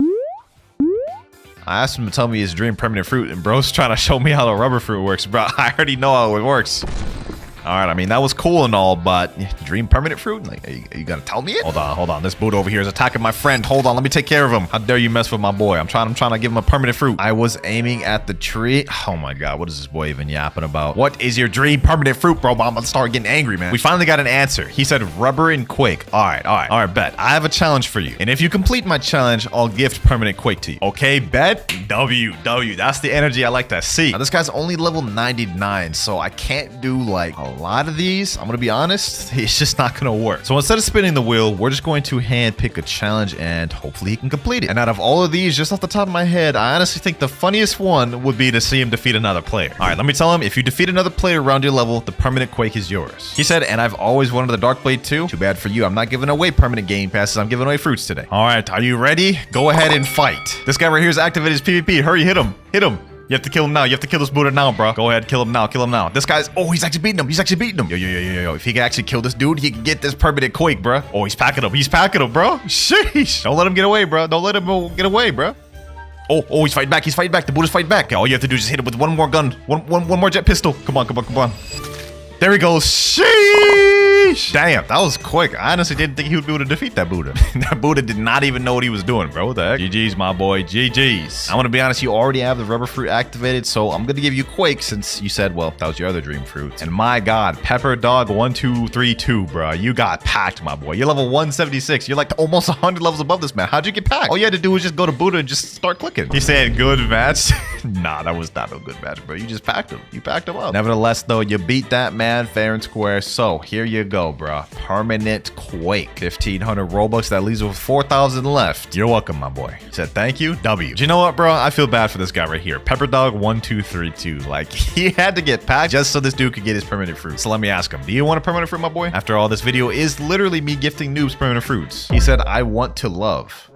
I asked him to tell me his dream permanent fruit, and bro's trying to show me how the rubber fruit works, bro. I already know how it works. All right, I mean, that was cool and all, but dream permanent fruit? Like, are you gonna tell me it? Hold on. This boot over here is attacking my friend. Hold on, let me take care of him. How dare you mess with my boy? I'm trying to give him a permanent fruit. I was aiming at the tree. Oh my God, what is this boy even yapping about? What is your dream permanent fruit, bro? I'm gonna start getting angry, man. We finally got an answer. He said rubber and quake. All right, bet. I have a challenge for you. And if you complete my challenge, I'll gift permanent quake to you. Okay, bet? W. That's the energy I like to see. Now, this guy's only level 99, so I can't do like a lot of these, I'm gonna be honest, it's just not gonna work. So instead of spinning the wheel, we're just going to hand pick a challenge and hopefully he can complete it. And out of all of these, just off the top of my head, I honestly think the funniest one would be to see him defeat another player. All right, let me tell him, if you defeat another player around your level, the permanent quake is yours. He said, and I've always wanted the Dark Blade too. Too bad for you, I'm not giving away permanent game passes, I'm giving away fruits today. All right, are you ready? Go ahead and fight. This guy right here is activated his PvP. Hurry, hit him. Hit him. You have to kill him now. You have to kill this Buddha now, bro. Go ahead, kill him now. Kill him now. This guy's... Oh, he's actually beating him. He's actually beating him. Yo. If he can actually kill this dude, he can get this permanent quake, bro. Oh, he's packing him. He's packing him, bro. Sheesh. Don't let him get away, bro. Don't let him get away, bro. Oh, he's fighting back. He's fighting back. The Buddha's fighting back. All you have to do is just hit him with one more gun. One more jet pistol. Come on. There he goes. Sheesh. Damn, that was quick. I honestly didn't think he would be able to defeat that Buddha. That Buddha did not even know what he was doing, bro. What the heck? GG's, my boy. GG's. I'm going to be honest, you already have the rubber fruit activated, so I'm going to give you Quake since you said, well, that was your other dream fruit. And my God, Pepper Dog 1232, bro. You got packed, my boy. You're level 176. You're like almost 100 levels above this man. How'd you get packed? All you had to do was just go to Buddha and just start clicking. He said, good match. Nah, that was not a good match, bro. You just packed him. You packed him up. Nevertheless, though, you beat that man fair and square. So here you go, bro. Permanent quake. 1,500 Robux. That leaves with 4,000 left. You're welcome, my boy. He said, thank you. W. Do you know what, bro? I feel bad for this guy right here. Pepper Dog 1232. Like, he had to get packed just so this dude could get his permanent fruit. So let me ask him, do you want a permanent fruit, my boy? After all, this video is literally me gifting noobs permanent fruits. He said, I want to love.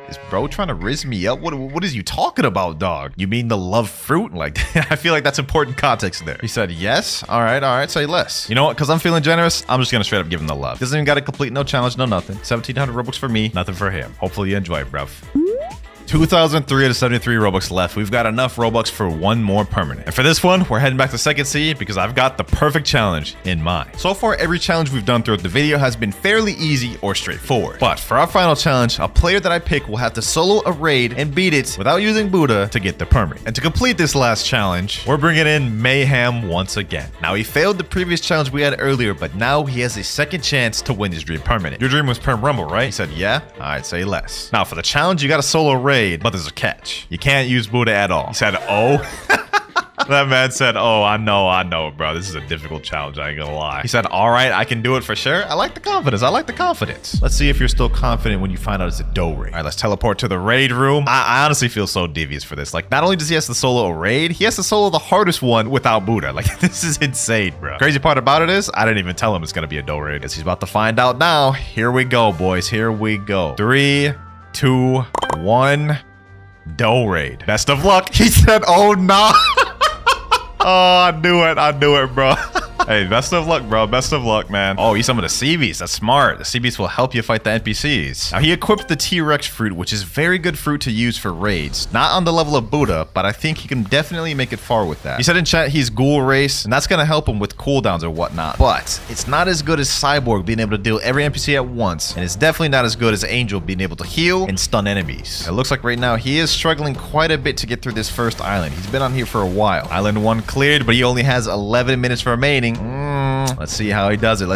Is bro trying to rizz me up? What is you talking about, dog? You mean the love fruit? Like, I feel like that's important context there. He said, yes. All right, say less. You know what? Because I'm feeling generous, I'm just gonna straight up give him the love. Doesn't even got to complete no challenge, no nothing. 1,700 Robux for me, nothing for him. Hopefully you enjoy it, bruv. 2,373 Robux left. We've got enough Robux for one more permanent. And for this one, we're heading back to second C because I've got the perfect challenge in mind. So far, every challenge we've done throughout the video has been fairly easy or straightforward. But for our final challenge, a player that I pick will have to solo a raid and beat it without using Buddha to get the permanent. And to complete this last challenge, we're bringing in Mayhem once again. Now, he failed the previous challenge we had earlier, but now he has a second chance to win his dream permanent. Your dream was Perm Rumble, right? He said, yeah. All right, say less. Now, for the challenge, you got to solo raid. But there's a catch. You can't use Buddha at all. He said, oh. That man said, oh, I know, bro. This is a difficult challenge. I ain't gonna lie. He said, all right, I can do it for sure. I like the confidence. Let's see if you're still confident when you find out it's a dough raid. All right, let's teleport to the raid room. I honestly feel so devious for this. Like, not only does he have to solo a raid, he has to solo the hardest one without Buddha. Like, this is insane, bro. Crazy part about it is, I didn't even tell him it's gonna be a dough raid. Guess he's about to find out now. Here we go, boys. Here we go. 3, 2, 1. Dough raid. Best of luck. He said, oh, no. Oh, I knew it, bro. Hey, best of luck, bro. Best of luck, man. Oh, he's some of the sea beasts. That's smart. The sea beasts will help you fight the NPCs. Now, he equipped the T-Rex fruit, which is very good fruit to use for raids. Not on the level of Buddha, but I think he can definitely make it far with that. He said in chat he's ghoul race, and that's going to help him with cooldowns or whatnot. But it's not as good as Cyborg being able to deal every NPC at once, and it's definitely not as good as Angel being able to heal and stun enemies. It looks like right now he is struggling quite a bit to get through this first island. He's been on here for a while. Island 1 cleared, but he only has 11 minutes remaining. Let's see how he does it.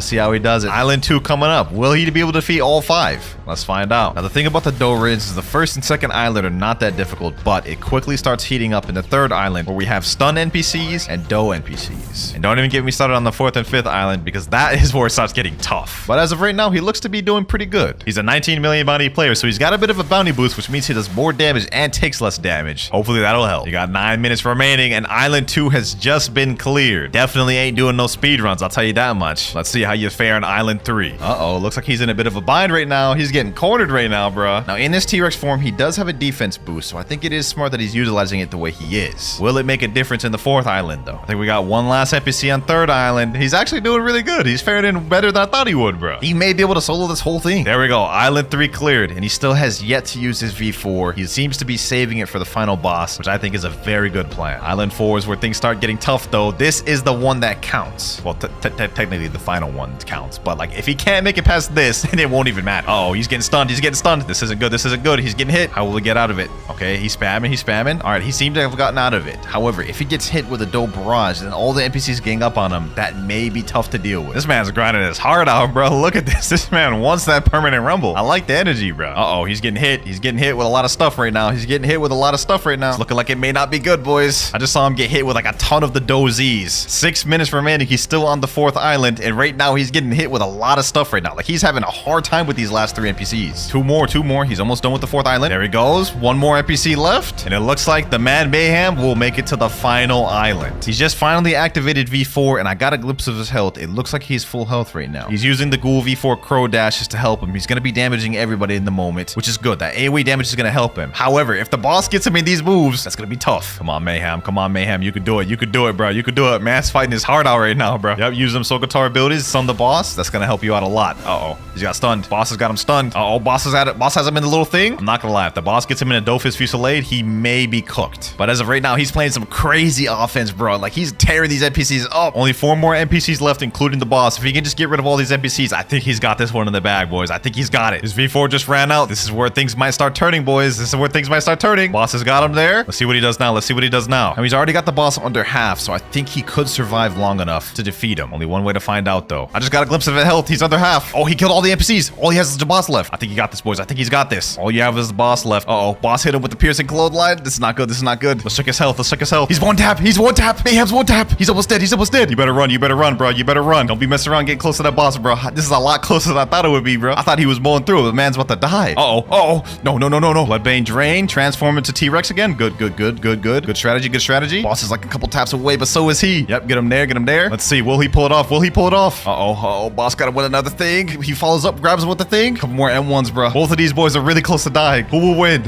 Island 2 coming up. Will he be able to defeat all 5? Let's find out. Now, the thing about the dough raids is the first and second island are not that difficult, but it quickly starts heating up in the third island where we have stun NPCs and dough NPCs. And don't even get me started on the fourth and fifth island because that is where it starts getting tough. But as of right now, he looks to be doing pretty good. He's a 19 million bounty player, so he's got a bit of a bounty boost, which means he does more damage and takes less damage. Hopefully that'll help. You got 9 minutes remaining and island 2 has just been cleared. Definitely ain't doing no speed runs, I'll tell you that much. Let's see how you fare in Island 3. Uh-oh, looks like he's in a bit of a bind right now. He's getting cornered right now, bruh. Now, in his T-Rex form, he does have a defense boost, so I think it is smart that he's utilizing it the way he is. Will it make a difference in the fourth island, though? I think we got one last NPC on third island. He's actually doing really good. He's faring in better than I thought he would, bro. He may be able to solo this whole thing. There we go. Island 3 cleared, and he still has yet to use his V4. He seems to be saving it for the final boss, which I think is a very good plan. Island 4 is where things start getting tough, though. This is the one that counts. Well, technically the final one counts, but like if he can't make it past this, then it won't even matter. Oh, he's getting stunned. This isn't good. He's getting hit. How will he get out of it? Okay, he's spamming. All right, he seems to have gotten out of it. However, if he gets hit with a dope barrage, then all the NPCs gang up on him. That may be tough to deal with. This man's grinding his heart out, bro. Look at this. This man wants that permanent rumble. I like the energy, bro. Uh-oh, he's getting hit. He's getting hit with a lot of stuff right now. It's looking like it may not be good, boys. I just saw him get hit with like a ton of the dozies. 6 minutes remaining. He's still on the 4th 4th island, and right now he's getting hit with a lot of stuff right now. Like, he's having a hard time with these last 3 NPCs. Two more. He's almost done with the 4th island. There he goes. One more NPC left, and it looks like the man Mayhem will make it to the final island. He's just finally activated V4, and I got a glimpse of his health. It looks like he's full health right now. He's using the ghoul V4 crow dashes to help him. He's going to be damaging everybody in the moment, which is good. That AoE damage is going to help him. However, if the boss gets him in these moves, that's going to be tough. Come on, Mayhem. Come on, Mayhem. You can do it. You can do it, bro. You can do it. Man's fighting his heart out right now, bro. Yep, use them Soul Guitar abilities. Stun the boss. That's going to help you out a lot. Uh-oh. He's got stunned. Boss has got him stunned. Uh-oh. Boss has at it. Boss has him in the little thing. I'm not going to lie. If the boss gets him in a Dofus Fusillade, he may be cooked. But as of right now, he's playing some crazy offense, bro. Like, he's tearing these NPCs up. Only 4 more NPCs left, including the boss. If he can just get rid of all these NPCs, I think he's got this one in the bag, boys. I think he's got it. His V4 just ran out. This is where things might start turning, boys. This is where things might start turning. Boss has got him there. Let's see what he does now. Let's see what he does now. And he's already got the boss under half, so I think he could survive long enough to defeat him. Only one way to find out, though. I just got a glimpse of his health. He's under half. Oh, he killed all the NPCs. All he has is the boss left. I think he got this, boys. I think he's got this. All you have is the boss left. Uh-oh. Boss hit him with the piercing clothesline. This is not good. This is not good. Let's check his health. Let's check his health. He's one tap. He's one tap. Mayhem's one tap. He's almost dead. He's almost dead. You better run. You better run, bro. You better run. Don't be messing around getting close to that boss, bro. This is a lot closer than I thought it would be, bro. I thought he was mulling through it. The man's about to die. Uh-oh. Uh-oh. No. Bloodbane drain. Transform into T-Rex again. Good. Good strategy. Good strategy. Boss is like a couple taps away, but so is he. Yep. Get him there. Get him there. Let's see. Will he pull it off? Will he pull it off? Uh-oh. Uh-oh. Boss got to win another thing. He follows up, grabs him with the thing. Couple more M1s, bro. Both of these boys are really close to dying. Who will win?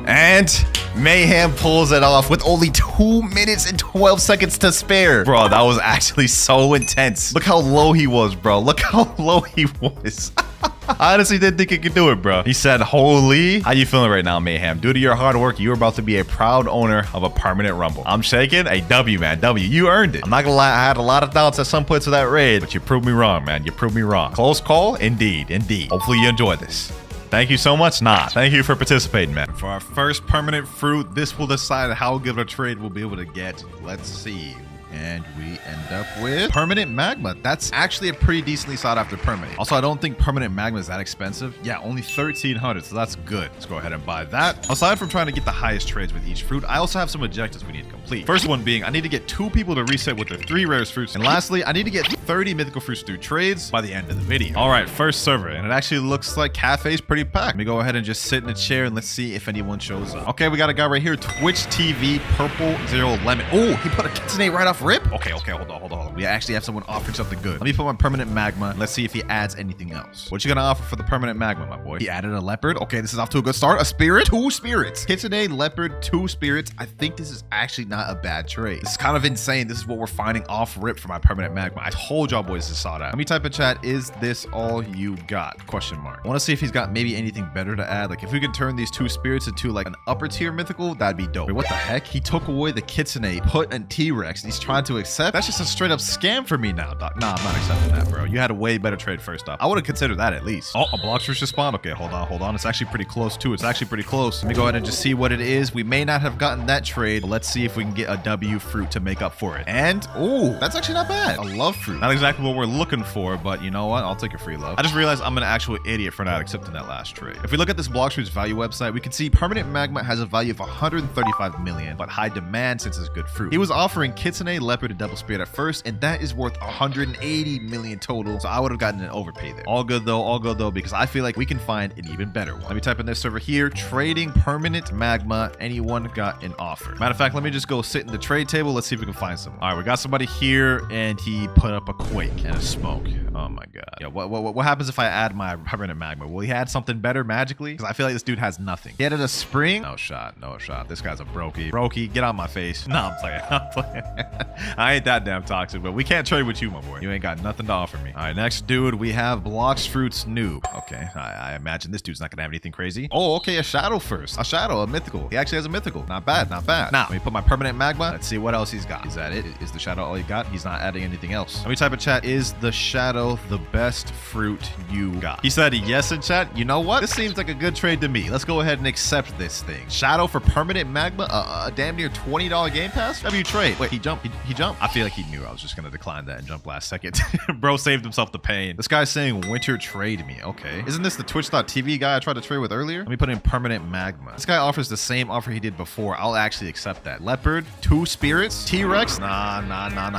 And Mayhem pulls it off with only 2 minutes and 12 seconds to spare. Bro, that was actually so intense. Look how low he was, bro. Look how low he was. I honestly didn't think he could do it, bro. He said, holy. How you feeling right now, Mayhem? Due to your hard work, you're about to be a proud owner of a permanent rumble. I'm shaking. A W, man. W. You earned it. I'm not gonna lie. I had a lot of doubts at some points of that raid, but you proved me wrong, man. You proved me wrong. Close call? Indeed. Hopefully you enjoyed this. Thank you so much. Thank you for participating, man. For our first permanent fruit, this will decide how good a trade we'll be able to get. Let's see. And we end up with permanent magma. That's actually a pretty decently sought after permanent. Also, I don't think permanent magma is that expensive. Yeah, only 1,300, so that's good. Let's go ahead and buy that. Aside from trying to get the highest trades with each fruit, I also have some objectives we need to complete. First one being, I need to get 2 people to reset with their 3 rarest fruits. And lastly, I need to get 30 mythical fruits through trades by the end of the video. All right, first server, and it actually looks like Cafe's pretty packed. Let me go ahead and just sit in a chair and let's see if anyone shows up. Okay, we got a guy right here, Twitch TV Purple Zero Lemon. Oh, he put a kitsune right off rip. Okay, hold on. We actually have someone offering something good. Let me put my permanent magma. Let's see if he adds anything else. What you gonna offer for the permanent magma, my boy? He added a leopard. Okay, this is off to a good start. A spirit, 2 spirits. Kitsune, leopard, 2 spirits. I think this is actually not a bad trade. This is kind of insane. This is what we're finding off rip for my permanent magma. I told y'all boys to saw that. Let me type in chat, is this all you got? Question mark. I want to see if he's got maybe anything better to add. Like if we could turn these 2 spirits into like an upper tier mythical, that'd be dope. Wait, what the heck? He took away the Kitsune, put a T-Rex, and he's trying to accept. That's just a straight up scam for me now, Doc. Nah, I'm not accepting that, bro. You had a way better trade first off. I would have considered that at least. Oh, a Blox fruit just spawned. Okay, hold on. It's actually pretty close too. It's actually pretty close. Let me go ahead and just see what it is. We may not have gotten that trade, but let's see if we can get a W fruit to make up for it. And, ooh, that's actually not bad. A love fruit. Not exactly what we're looking for, but you know what? I'll take a free love. I just realized I'm an actual idiot for not accepting that last trade. If we look at this Blox fruit's value website, we can see permanent magma has a value of 135 million, but high demand since it's good fruit. He was offering Kitsune, leopard, and double spirit at first, and that is worth 180 million total, so I would have gotten an overpay there. All good though, because I feel like we can find an even better one. Let me type in this server here, trading permanent magma. Anyone got an offer? Matter of fact, let me just go sit in the trade table. Let's see if we can find someone. All right, we got somebody here, and he put up a quake and a smoke. Oh my god. Yeah, what happens if I add my permanent magma? Will he add something better magically? Because I feel like this dude has nothing. He added a spring. No shot. This guy's a brokey. Get out my face. No, I'm playing. I ain't that damn toxic, but we can't trade with you, my boy. You ain't got nothing to offer me. All right, next dude, we have Blox Fruits Noob. Okay, I imagine this dude's not gonna have anything crazy. Oh, okay, a shadow first. A mythical. He actually has a mythical. Not bad. Now, let me put my permanent magma. Let's see what else he's got. Is that it? Is the shadow all you got? He's not adding anything else. Let me type in chat, is the shadow the best fruit you got? He said yes in chat. You know what? This seems like a good trade to me. Let's go ahead and accept this thing. Shadow for permanent magma, a damn near $20 game pass? W trade. Wait, he jumped. he jumped. I feel like he knew I was just gonna decline that and jump last second. Bro saved himself the pain. This guy's saying winter trade me. Okay. Isn't this the Twitch.tv guy I tried to trade with earlier? Let me put in permanent magma. This guy offers the same offer he did before. I'll actually accept that. Leopard, 2 spirits, T-Rex. Nah.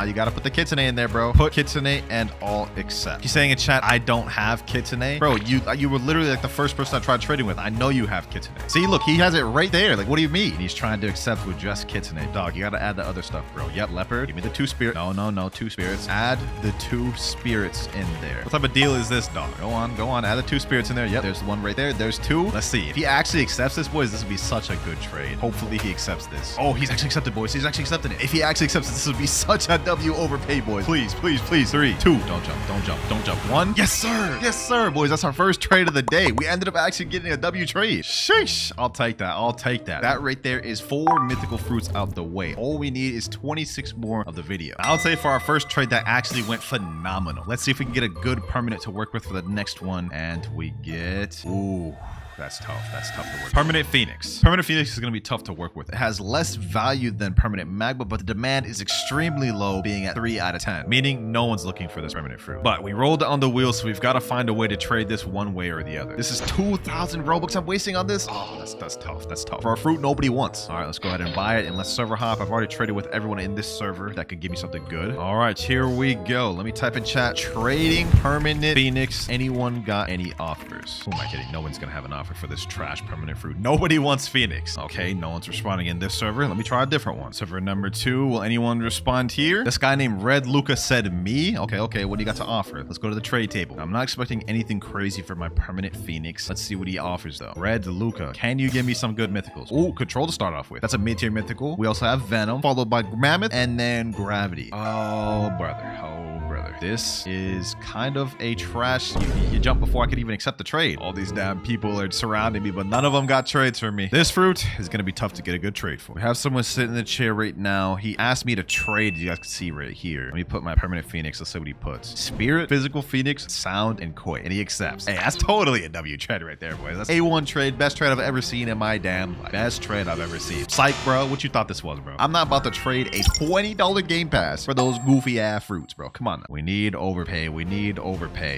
You gotta put the kitsune in there, bro. Put kitsune and all accept. He's saying in chat, I don't have kitsune. Bro, you were literally like the first person I tried trading with. I know you have kitsune. See, look, he has it right there. Like, what do you mean? He's trying to accept with just kitsune. Dog, you gotta add the other stuff, bro. Yep, leopard. Give me the 2 spirits. No, 2 spirits. Add the 2 spirits in there. What type of deal is this, dog? Go on. Add the 2 spirits in there. Yep, there's one right there. There's 2. Let's see. If he actually accepts this, boys, this would be such a good trade. Hopefully he accepts this. Oh, he's actually accepted, boys. He's actually accepted it. If he actually accepts this would be such a W overpay, boys. Please. 3, 2. Don't jump. 1. Yes, sir, boys. That's our first trade of the day. We ended up actually getting a W trade. Sheesh. I'll take that. That right there is 4 mythical fruits out the way. All we need is 26 more of the video. I'll say for our first trade, that actually went phenomenal. Let's see if we can get a good permanent to work with for the next one. And we get... Ooh. That's tough to work with. Permanent Phoenix. Permanent Phoenix is going to be tough to work with. It has less value than Permanent Magma, but the demand is extremely low, being at 3 out of 10, meaning no one's looking for this permanent fruit. But we rolled on the wheel, so we've got to find a way to trade this one way or the other. This is 2,000 Robux I'm wasting on this. Oh, that's tough. For a fruit nobody wants. All right, let's go ahead and buy it, and let's server hop. I've already traded with everyone in this server that could give me something good. All right, here we go. Let me type in chat, trading Permanent Phoenix. Anyone got any offers? Who am I kidding? No one's going to have an offer for this trash permanent fruit. Nobody wants Phoenix. Okay, no one's responding in this server. Let me try a different one. Server number 2. Will anyone respond here? This guy named Red Luca said me. Okay. What do you got to offer? Let's go to the trade table. I'm not expecting anything crazy for my permanent Phoenix. Let's see what he offers though. Red Luca, can you give me some good mythicals? Oh, Control to start off with. That's a mid-tier mythical. We also have Venom, followed by Mammoth, and then Gravity. Oh, brother. This is kind of a trash. You jumped before I could even accept the trade. All these damn people are surrounding me, but none of them got trades for me. This fruit is going to be tough to get a good trade for. We have someone sitting in the chair right now. He asked me to trade. You guys can see right here. Let me put my permanent Phoenix. Let's see what he puts. Spirit, physical Phoenix, sound, and koi. And he accepts. Hey, that's totally a W trade right there, boys. That's A1 trade. Best trade I've ever seen in my damn life. Best trade I've ever seen. Psych, bro. What you thought this was, bro? I'm not about to trade a $20 game pass for those goofy ass fruits, bro. Come on now. We need overpay.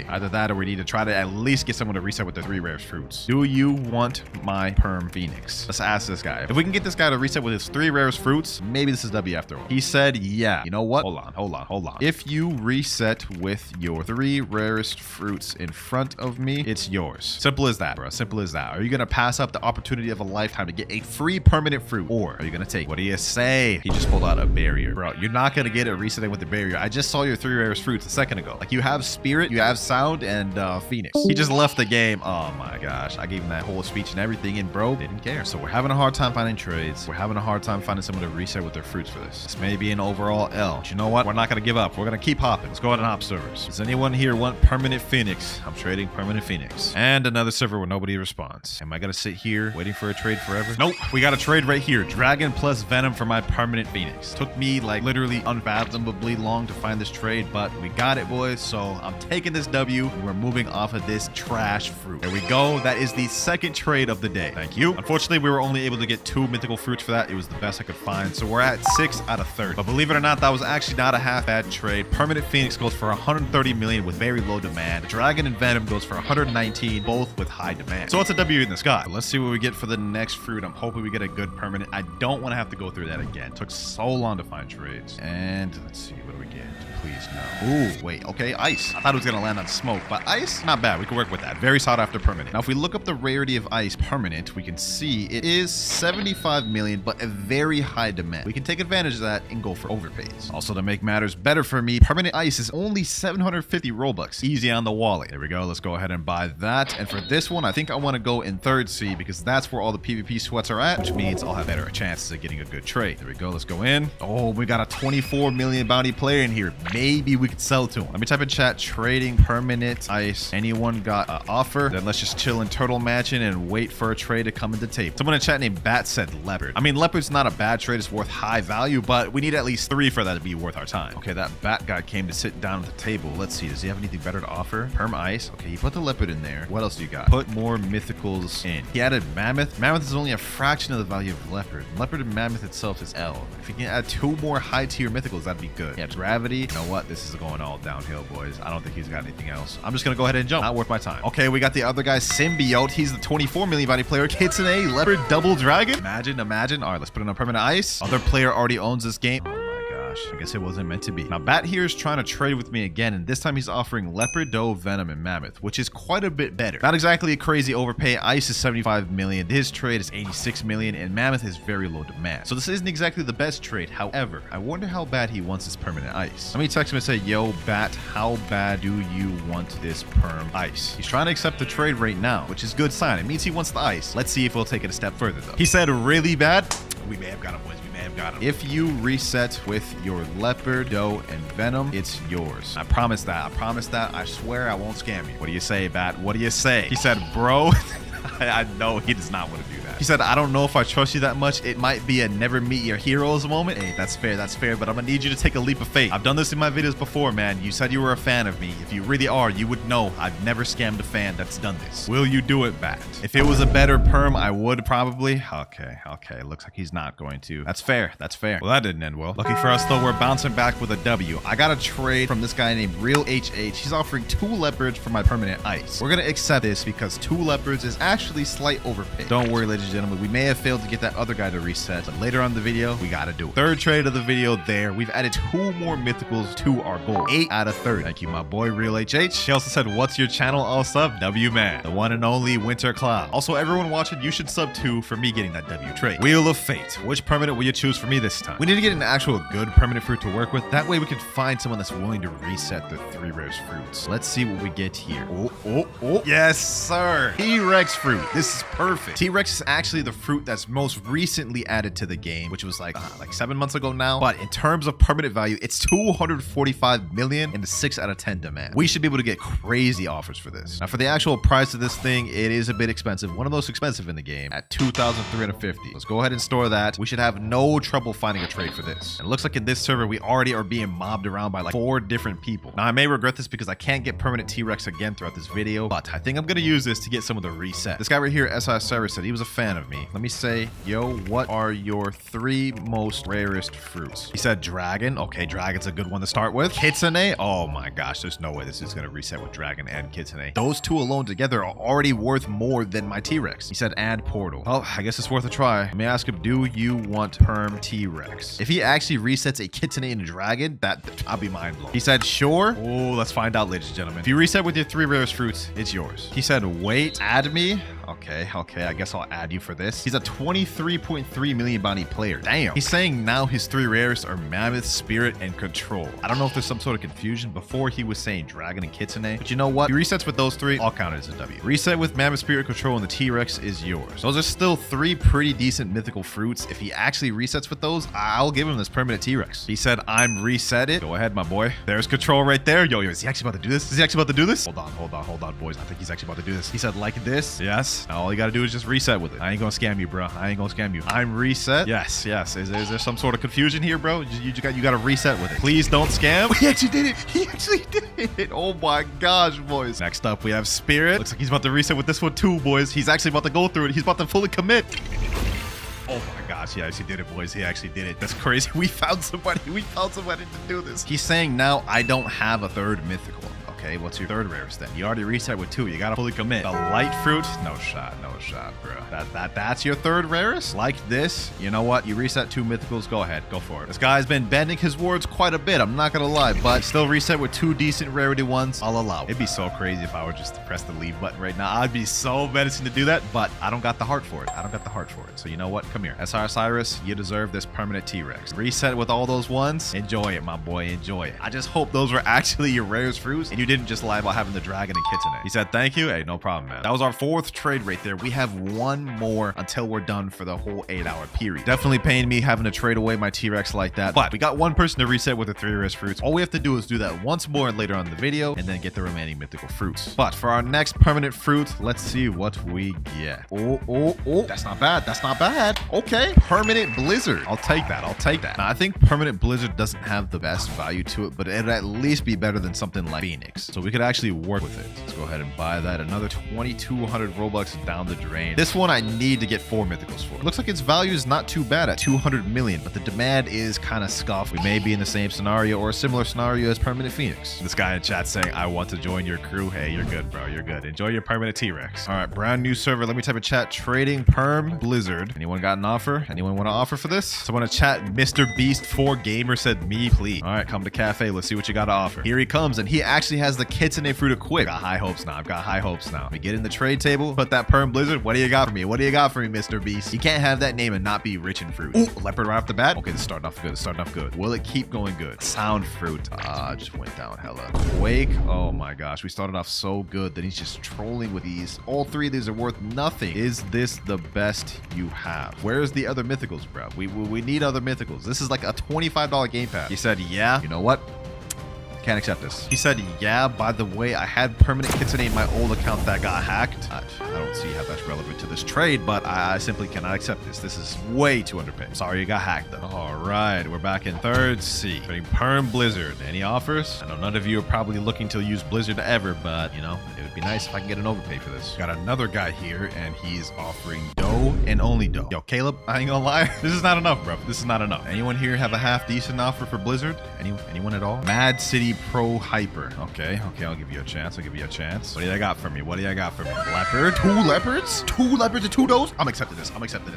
Either that or we need to try to at least get someone to reset with the 3 rarest fruits. Do you want my perm Phoenix? Let's ask this guy. If we can get this guy to reset with his 3 rarest fruits, maybe this is W after all. He said, yeah. You know what? Hold on. If you reset with your 3 rarest fruits in front of me, it's yours. Simple as that, bro. Simple as that. Are you going to pass up the opportunity of a lifetime to get a free permanent fruit? Or are you going to take? What do you say? He just pulled out a barrier. Bro, you're not going to get it resetting with the barrier. I just saw your 3 rarest fruits a second ago. Like, you have Spirit, you have Sound, and Phoenix. He just left the game. Oh my gosh. I gave him that whole speech and everything, and bro didn't care. So we're having a hard time finding trades. We're having a hard time finding someone to reset with their fruits for this. This may be an overall L. But you know what? We're not going to give up. We're going to keep hopping. Let's go ahead and hop servers. Does anyone here want permanent Phoenix? I'm trading permanent Phoenix. And another server where nobody responds. Am I going to sit here waiting for a trade forever? Nope. We got a trade right here. Dragon plus Venom for my permanent Phoenix. Took me like literally unfathomably long to find this trade, but we got it, boys. So I'm taking this W. We're moving off of this trash fruit. There we go. That is the second trade of the day. Thank you. Unfortunately, we were only able to get 2 mythical fruits for that. It was the best I could find. So we're at 6 out of 30. But believe it or not, that was actually not a half bad trade. Permanent Phoenix goes for 130 million with very low demand. Dragon and Venom goes for 119, both with high demand. So it's a W in the sky. But let's see what we get for the next fruit. I'm hoping we get a good permanent. I don't want to have to go through that again. It took so long to find trades. And let's see, what do we get? Please, no. Ooh, wait, okay, ice. I thought it was gonna land on smoke, but ice, not bad. We can work with that. Very sought after permanent. Now, if we look up the rarity of ice permanent, we can see it is 75 million, but a very high demand. We can take advantage of that and go for overpays. Also, to make matters better for me, permanent ice is only 750 Robux. Easy on the wallet. There we go. Let's go ahead and buy that. And for this one, I think I want to go in 3rd C because that's where all the PvP sweats are at, which means I'll have better chances of getting a good trade. There we go. Let's go in. Oh, we got a 24 million bounty player in here. Maybe we could Sell to him. Let me type in chat, trading permanent ice. Anyone got an offer? Then let's just chill in turtle mansion and wait for a trade to come into tape. Someone in chat named Bat said leopard. I mean, leopard's not a bad trade. It's worth high value, but we need at least 3 for that to be worth our time. Okay, that bat guy came to sit down at the table. Let's see. Does he have anything better to offer? Perm ice. Okay, he put the leopard in there. What else do you got? Put more mythicals in. He added mammoth. Mammoth is only a fraction of the value of leopard. Leopard and mammoth itself is L. If you can add 2 more high tier mythicals, that'd be good. Yeah, gravity. You know what? This is going all downhill, boys. I don't think he's got anything else. I'm just gonna go ahead and jump. Not worth my time. Okay, we got the other guy, Symbiote. He's the 24 million body player. Kitsune, leopard, double dragon. Imagine. All right, let's put it on permanent ice. Other player already owns this game. I guess it wasn't meant to be. Now, Bat here is trying to trade with me again, and this time he's offering Leopard, Doe, Venom, and Mammoth, which is quite a bit better. Not exactly a crazy overpay. Ice is 75 million. His trade is 86 million, and Mammoth is very low demand. So this isn't exactly the best trade. However, I wonder how bad he wants this permanent ice. Let me text him and say, yo, Bat, how bad do you want this perm ice? He's trying to accept the trade right now, which is a good sign. It means he wants the ice. Let's see if he'll take it a step further, though. He said really bad. We may have got him, boys. Got him. If you reset with your leopard, doe, and venom, it's yours. I promise that. I swear I won't scam you. What do you say, Bat? What do you say? He said, bro. I know he does not want to do that. He said, I don't know if I trust you that much. It might be a never meet your heroes moment. Hey, that's fair, but I'm gonna need you to take a leap of faith. I've done this in my videos before, man. You said you were a fan of me. If you really are, you would know I've never scammed a fan that's done this. Will you do it, Bat? If it was a better perm, I would probably. Okay. Looks like he's not going to. That's fair. Well, that didn't end well. Lucky for us, though, we're bouncing back with a W. I got a trade from this guy named Real HH. He's offering 2 leopards for my permanent ice. We're gonna accept this because 2 leopards is actually slight overpay. Don't worry, ladies and gentlemen. We may have failed to get that other guy to reset, but later on in the video, we gotta do it. Third trade of the video there. We've added 2 more mythicals to our goal. 8 out of 30. Thank you, my boy, Real HH. He also said, what's your channel? I'll sub. W man. The one and only WinterKloudz. Also, everyone watching, you should sub too for me getting that W trade. Wheel of Fate. Which permanent will you choose for me this time? We need to get an actual good permanent fruit to work with. That way we can find someone that's willing to reset the 3 rarest fruits. Let's see what we get here. Oh. Yes, sir. T-Rex fruit. This is perfect. T-Rex is actually the fruit that's most recently added to the game, which was like 7 months ago now. But in terms of permanent value, it's 245 million and a 6 out of 10 demand. We should be able to get crazy offers for this. Now, for the actual price of this thing, it is a bit expensive. One of the most expensive in the game at 2,350. Let's go ahead and store that. We should have no trouble finding a trade for this. And it looks like in this server, we already are being mobbed around by like 4 different people. Now, I may regret this because I can't get permanent T-Rex again throughout this video, but I think I'm going to use this to get some of the reset. This guy right here, SI Cyrus, said he was a fan of me. Let me say, yo, what are your 3 most rarest fruits? He said dragon. Okay, dragon's a good one to start with. Kitsune. Oh my gosh, there's no way this is going to reset with dragon and Kitsune. Those 2 alone together are already worth more than my T-Rex. He said add portal. Well, I guess it's worth a try. Let me ask him, do you want perm T-Rex? If he actually resets a Kitsune and a dragon, I'll be mind blown. He said sure. Oh, let's find out, ladies and gentlemen. If you reset with your 3 rarest fruits, it's yours. He said wait, add me. Okay, I guess I'll add you for this. He's a 23.3 million body player. Damn. He's saying now his 3 rarest are Mammoth, Spirit, and Control. I don't know if there's some sort of confusion. Before he was saying Dragon and Kitsune, but you know what? He resets with those 3, I'll count it as a W. Reset with Mammoth, Spirit, Control, and the T-Rex is yours. Those are still 3 pretty decent mythical fruits. If he actually resets with those, I'll give him this permanent T-Rex. He said, I'm reset it. Go ahead, my boy. There's Control right there. Yo, is he actually about to do this? Hold on, boys. I think he's actually about to do this. He said, like this. Yes. Now all you gotta do is just reset with it. I ain't gonna scam you, bro. I'm reset. Yes. Is there some sort of confusion here, bro? You gotta reset with it. Please don't scam. He actually did it. Oh my gosh, boys. Next up, we have Spirit. Looks like he's about to reset with this one too, boys. He's actually about to go through it. He's about to fully commit. Oh my gosh, he actually did it, boys. He actually did it. That's crazy. We found somebody to do this. He's saying now I don't have a 3rd mythical. Okay, what's your 3rd rarest then? You already reset with 2. You gotta fully commit. The light fruit, no shot, bro. That's your 3rd rarest? Like this? You know what? You reset 2 mythicals. Go ahead, go for it. This guy's been bending his words quite a bit. I'm not gonna lie, but still reset with 2 decent rarity ones. I'll allow it. It'd be so crazy if I were just to press the leave button right now. I'd be so menacing to do that, but I don't got the heart for it. So you know what? Come here. SR Cyrus, you deserve this permanent T-Rex. Reset with all those ones. Enjoy it, my boy. Enjoy it. I just hope those were actually your rarest fruits and you didn't didn't just lie about having the dragon and kitsune. He said, thank you. Hey, no problem, man. That was our 4th trade right there. We have 1 more until we're done for the whole 8-hour period. Definitely paying me having to trade away my T-Rex like that. But we got 1 person to reset with the 3 rarest fruits. All we have to do is do that once more later on in the video and then get the remaining mythical fruits. But for our next permanent fruit, let's see what we get. Oh, that's not bad. That's not bad. Okay, permanent blizzard. I'll take that. I'll take that. Now, I think permanent blizzard doesn't have the best value to it, but it'd at least be better than something like Phoenix. So we could actually work with it. Let's go ahead and buy that. Another 2,200 Robux down the drain. This one I need to get 4 mythicals for. Looks like its value is not too bad at 200 million, but the demand is kind of scuffed. We may be in the same scenario or a similar scenario as permanent Phoenix. This guy in chat saying, I want to join your crew. Hey, you're good, bro. You're good. Enjoy your permanent T-Rex. All right, brand new server. Let me type in chat. Trading perm blizzard. Anyone got an offer? Anyone want to offer for this? Someone in chat, Mr. Beast 4 Gamer said, me, please. All right, come to cafe. Let's see what you got to offer. Here he comes, and he actually has the kitsune fruit equipped. Got high hopes now. I've got high hopes now. We get in the trade table, put that perm blizzard. What do you got for me? What do you got for me, Mr. Beast? You can't have that name and not be rich in fruit. Ooh, leopard right off the bat. Okay, this is starting off good. It's starting off good. Will it keep going good? Sound fruit. Just went down hella. Quake. Oh my gosh. We started off so good. Then he's just trolling with these. All 3 of these are worth nothing. Is this the best you have? Where's the other mythicals, bro? We need other mythicals. This is like a $25 game pass. He said, yeah. You know what? Can't accept this. He said, yeah, by the way, I had permanent kitsune in my old account that got hacked. I don't see how that's relevant to this trade, but I simply cannot accept this. This is way too underpaid. Sorry you got hacked though. All right, we're back in 3rd C. Trading perm blizzard. Any offers? I know none of you are probably looking to use blizzard ever, but you know, it would be nice if I can get an overpay for this. Got another guy here, and he's offering dough and only dough. Yo, Caleb, I ain't gonna lie. This is not enough, bro. This is not enough. Anyone here have a half decent offer for blizzard? Anyone at all? Mad City Pro Hyper. Okay, I'll give you a chance. What do you got for me? Leopard? 2 leopards? 2 leopards and 2 does? I'm accepting this.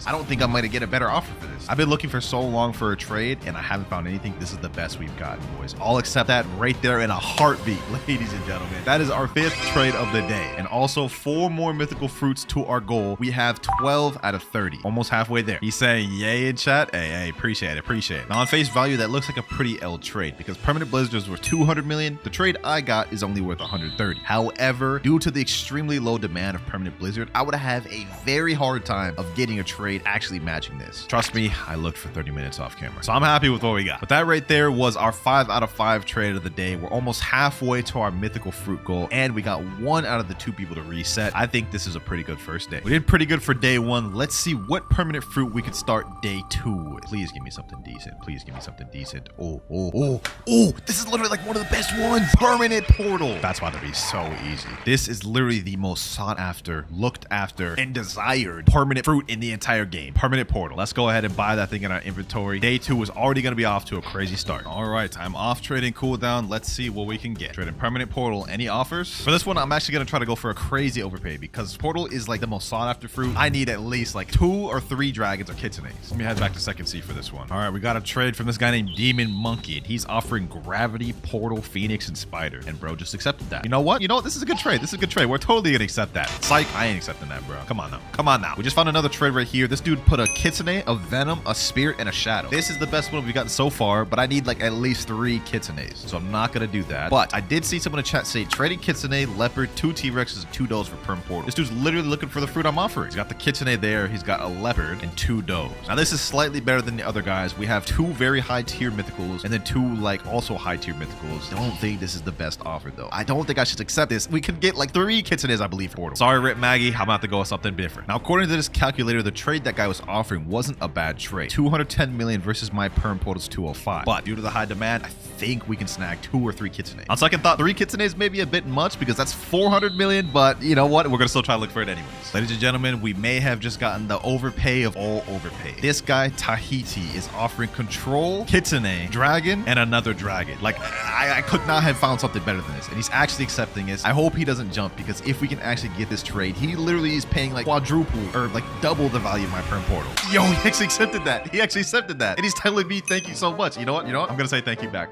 I don't think I'm going to get a better offer for this. I've been looking for so long for a trade, and I haven't found anything. This is the best we've gotten, boys. I'll accept that right there in a heartbeat, ladies and gentlemen. That is our 5th trade of the day, and also 4 more mythical fruits to our goal. We have 12 out of 30. Almost halfway there. He's saying yay in chat. Hey, appreciate it. Now, on face value, that looks like a pretty L trade, because permanent blizzards were 200 million. The trade I got is only worth 130. However, due to the extremely low demand of permanent blizzard, I would have a very hard time of getting a trade actually matching this. Trust me, I looked for 30 minutes off camera. So I'm happy with what we got. But that right there was our 5 out of 5 trade of the day. We're almost halfway to our mythical fruit goal, and we got 1 out of the 2 people to reset. I think this is a pretty good first day. We did pretty good for day 1. Let's see what permanent fruit we could start day 2 with. Please give me something decent. Oh, this is literally like one of the best ones. Permanent portal. That's about to be so easy. This is literally the most sought after, looked after, and desired permanent fruit in the entire game. Permanent portal. Let's go ahead and buy that thing in our inventory. Day 2 is already going to be off to a crazy start. All right, I'm off trading cooldown. Let's see what we can get. Trading permanent portal. Any offers? For this one, I'm actually going to try to go for a crazy overpay because portal is like the most sought after fruit. I need at least like 2 or 3 dragons or kitsunes. Let me head back to 2nd C for this one. All right, we got a trade from this guy named Demon Monkey, and he's offering gravity, portal, phoenix, and spider. And bro just accepted that. You know what? This is a good trade. We're totally gonna accept that. Psych, I ain't accepting that, bro. Come on now. We just found another trade right here. This dude put a kitsune, a venom, a spirit, and a shadow. This is the best one we've gotten so far, but I need like at least 3 kitsunes. So I'm not gonna do that. But I did see someone in chat say trading kitsune, leopard, 2 T-Rexes, and 2 does for perm portal. This dude's literally looking for the fruit I'm offering. He's got the kitsune there. He's got a leopard and 2 does. Now this is slightly better than the other guys. We have 2 very high tier mythicals and then 2 like also high tier mythicals. I don't think this is the best offer though. I don't think I should accept this. We can get like 3 kitsunes, I believe, for portal. Sorry, Rip Maggie. I'm about to go with something different. Now, according to this calculator, the trade that guy was offering wasn't a bad trade. 210 million versus my perm portal's 205. But due to the high demand, I think we can snag 2 or 3 kitsunes. On second thought, 3 kitsunes may be a bit much because that's 400 million, but you know what? We're gonna still try to look for it anyways. Ladies and gentlemen, we may have just gotten the overpay of all overpay. This guy, Tahiti, is offering control, kitsune, dragon, and another dragon. Like, I could not have found something better than this, and he's actually accepting it. I hope he doesn't jump, because if we can actually get this trade, he literally is paying like quadruple or like double the value of my perm portal. Yo, he actually accepted that. And he's telling me thank you so much. You know what? I'm gonna say thank you back.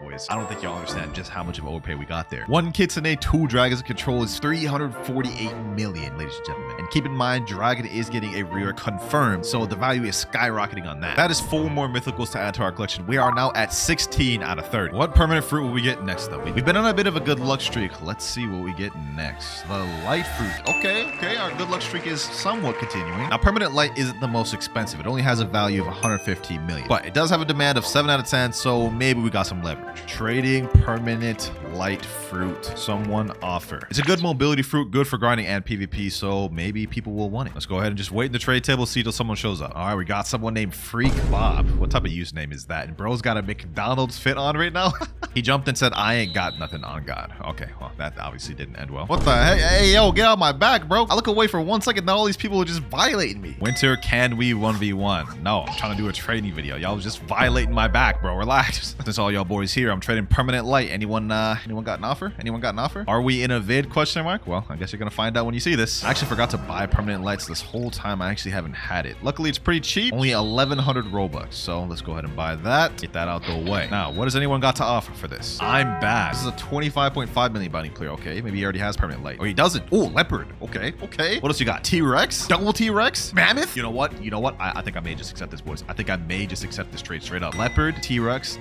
Boys. I don't think y'all understand just how much of overpay we got there. 1 kitsune, 2 dragons of control is 348 million, ladies and gentlemen. And keep in mind, dragon is getting a rare confirmed, so the value is skyrocketing on that. That is 4 more mythicals to add to our collection. We are now at 16 out of 30. What permanent fruit will we get next though? We've been on a bit of a good luck streak. Let's see what we get next. The light fruit. Okay, our good luck streak is somewhat continuing. Now, permanent light isn't the most expensive. It only has a value of 115 million, but it does have a demand of 7 out of 10, so maybe we got some leverage. Trading permanent light fruit. Someone offer. It's a good mobility fruit, good for grinding and PvP, so maybe people will want it. Let's go ahead and just wait in the trade table, see till someone shows up. All right, we got someone named Freak Bob. What type of username is that? And bro's got a McDonald's fit on right now. He jumped and said, I ain't got nothing on God. Okay, well, that obviously didn't end well. What the heck? Hey, yo, get out my back, bro. I look away for 1 second, now all these people are just violating me. Winter, can we 1v1? No, I'm trying to do a trading video. Y'all was just violating my back, bro. Relax. Since all y'all boys here, I'm trading permanent light. Anyone got an offer? Anyone got an offer? Are we in a vid? Question mark? Well, I guess you're gonna find out when you see this. I actually forgot to buy permanent lights this whole time. I actually haven't had it. Luckily, it's pretty cheap. Only 1,100 Robux. So let's go ahead and buy that. Get that out the way. Now, what has anyone got to offer for this? I'm back. This is a 25.5 million bounty clear. Okay, maybe he already has permanent light. Oh, he doesn't. Oh, leopard. Okay. What else you got? T-Rex? Double T-Rex? Mammoth? You know what? I think I may just accept this, boys. I think I may just accept this trade straight up. Leopard, T-Rex,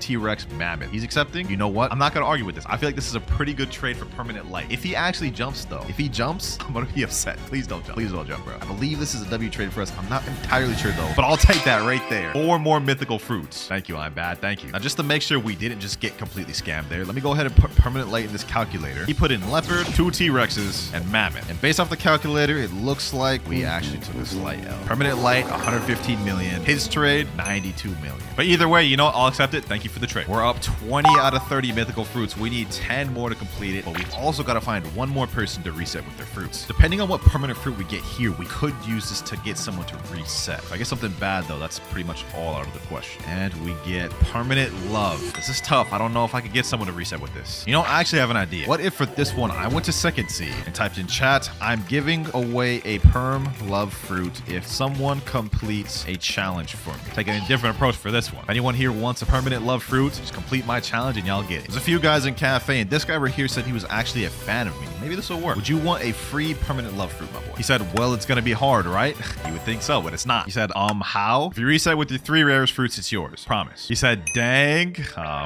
Mammoth. He's accepting. You know what? I'm not gonna argue with this. I feel like this is a pretty good trade for permanent light. If he actually jumps, though, I'm gonna be upset. Please don't jump. Please don't jump, bro. I believe this is a W trade for us. I'm not entirely sure, though, but I'll take that right there. 4 more mythical fruits. Thank you, I'm bad. Thank you. Now, just to make sure we didn't just get completely scammed there, let me go ahead and put permanent light in this calculator. He put in leopard, 2 T-Rexes, and mammoth. And based off the calculator, it looks like we actually took a slight L. Permanent light, 115 million. His trade, 92 million. But either way, you know what? I'll accept it. Thank you for the trade. We're up 20 out of 30 mythical fruits. We need 10 more to complete it, but we've also got to find 1 more person to reset with their fruits. Depending on what permanent fruit we get here, we could use this to get someone to reset. If I get something bad, though, that's pretty much all out of the question. And we get permanent love. This is tough. I don't know if I could get someone to reset with this. You know, I actually have an idea. What if for this one, I went to second seed and typed in chat, I'm giving away a perm love fruit if someone completes a challenge for me. Taking a different approach for this one. If anyone here wants a permanent love fruit, just complete my challenge and y'all get it. There's a few guys in cafe, and this guy right here said he was actually a fan of me. Maybe this will work. Would you want a free permanent love fruit, my boy? He said, well, it's gonna be hard, right? You would think so, but it's not. He said, how? If you reset with your 3 rarest fruits, it's yours. Promise. He said, dang.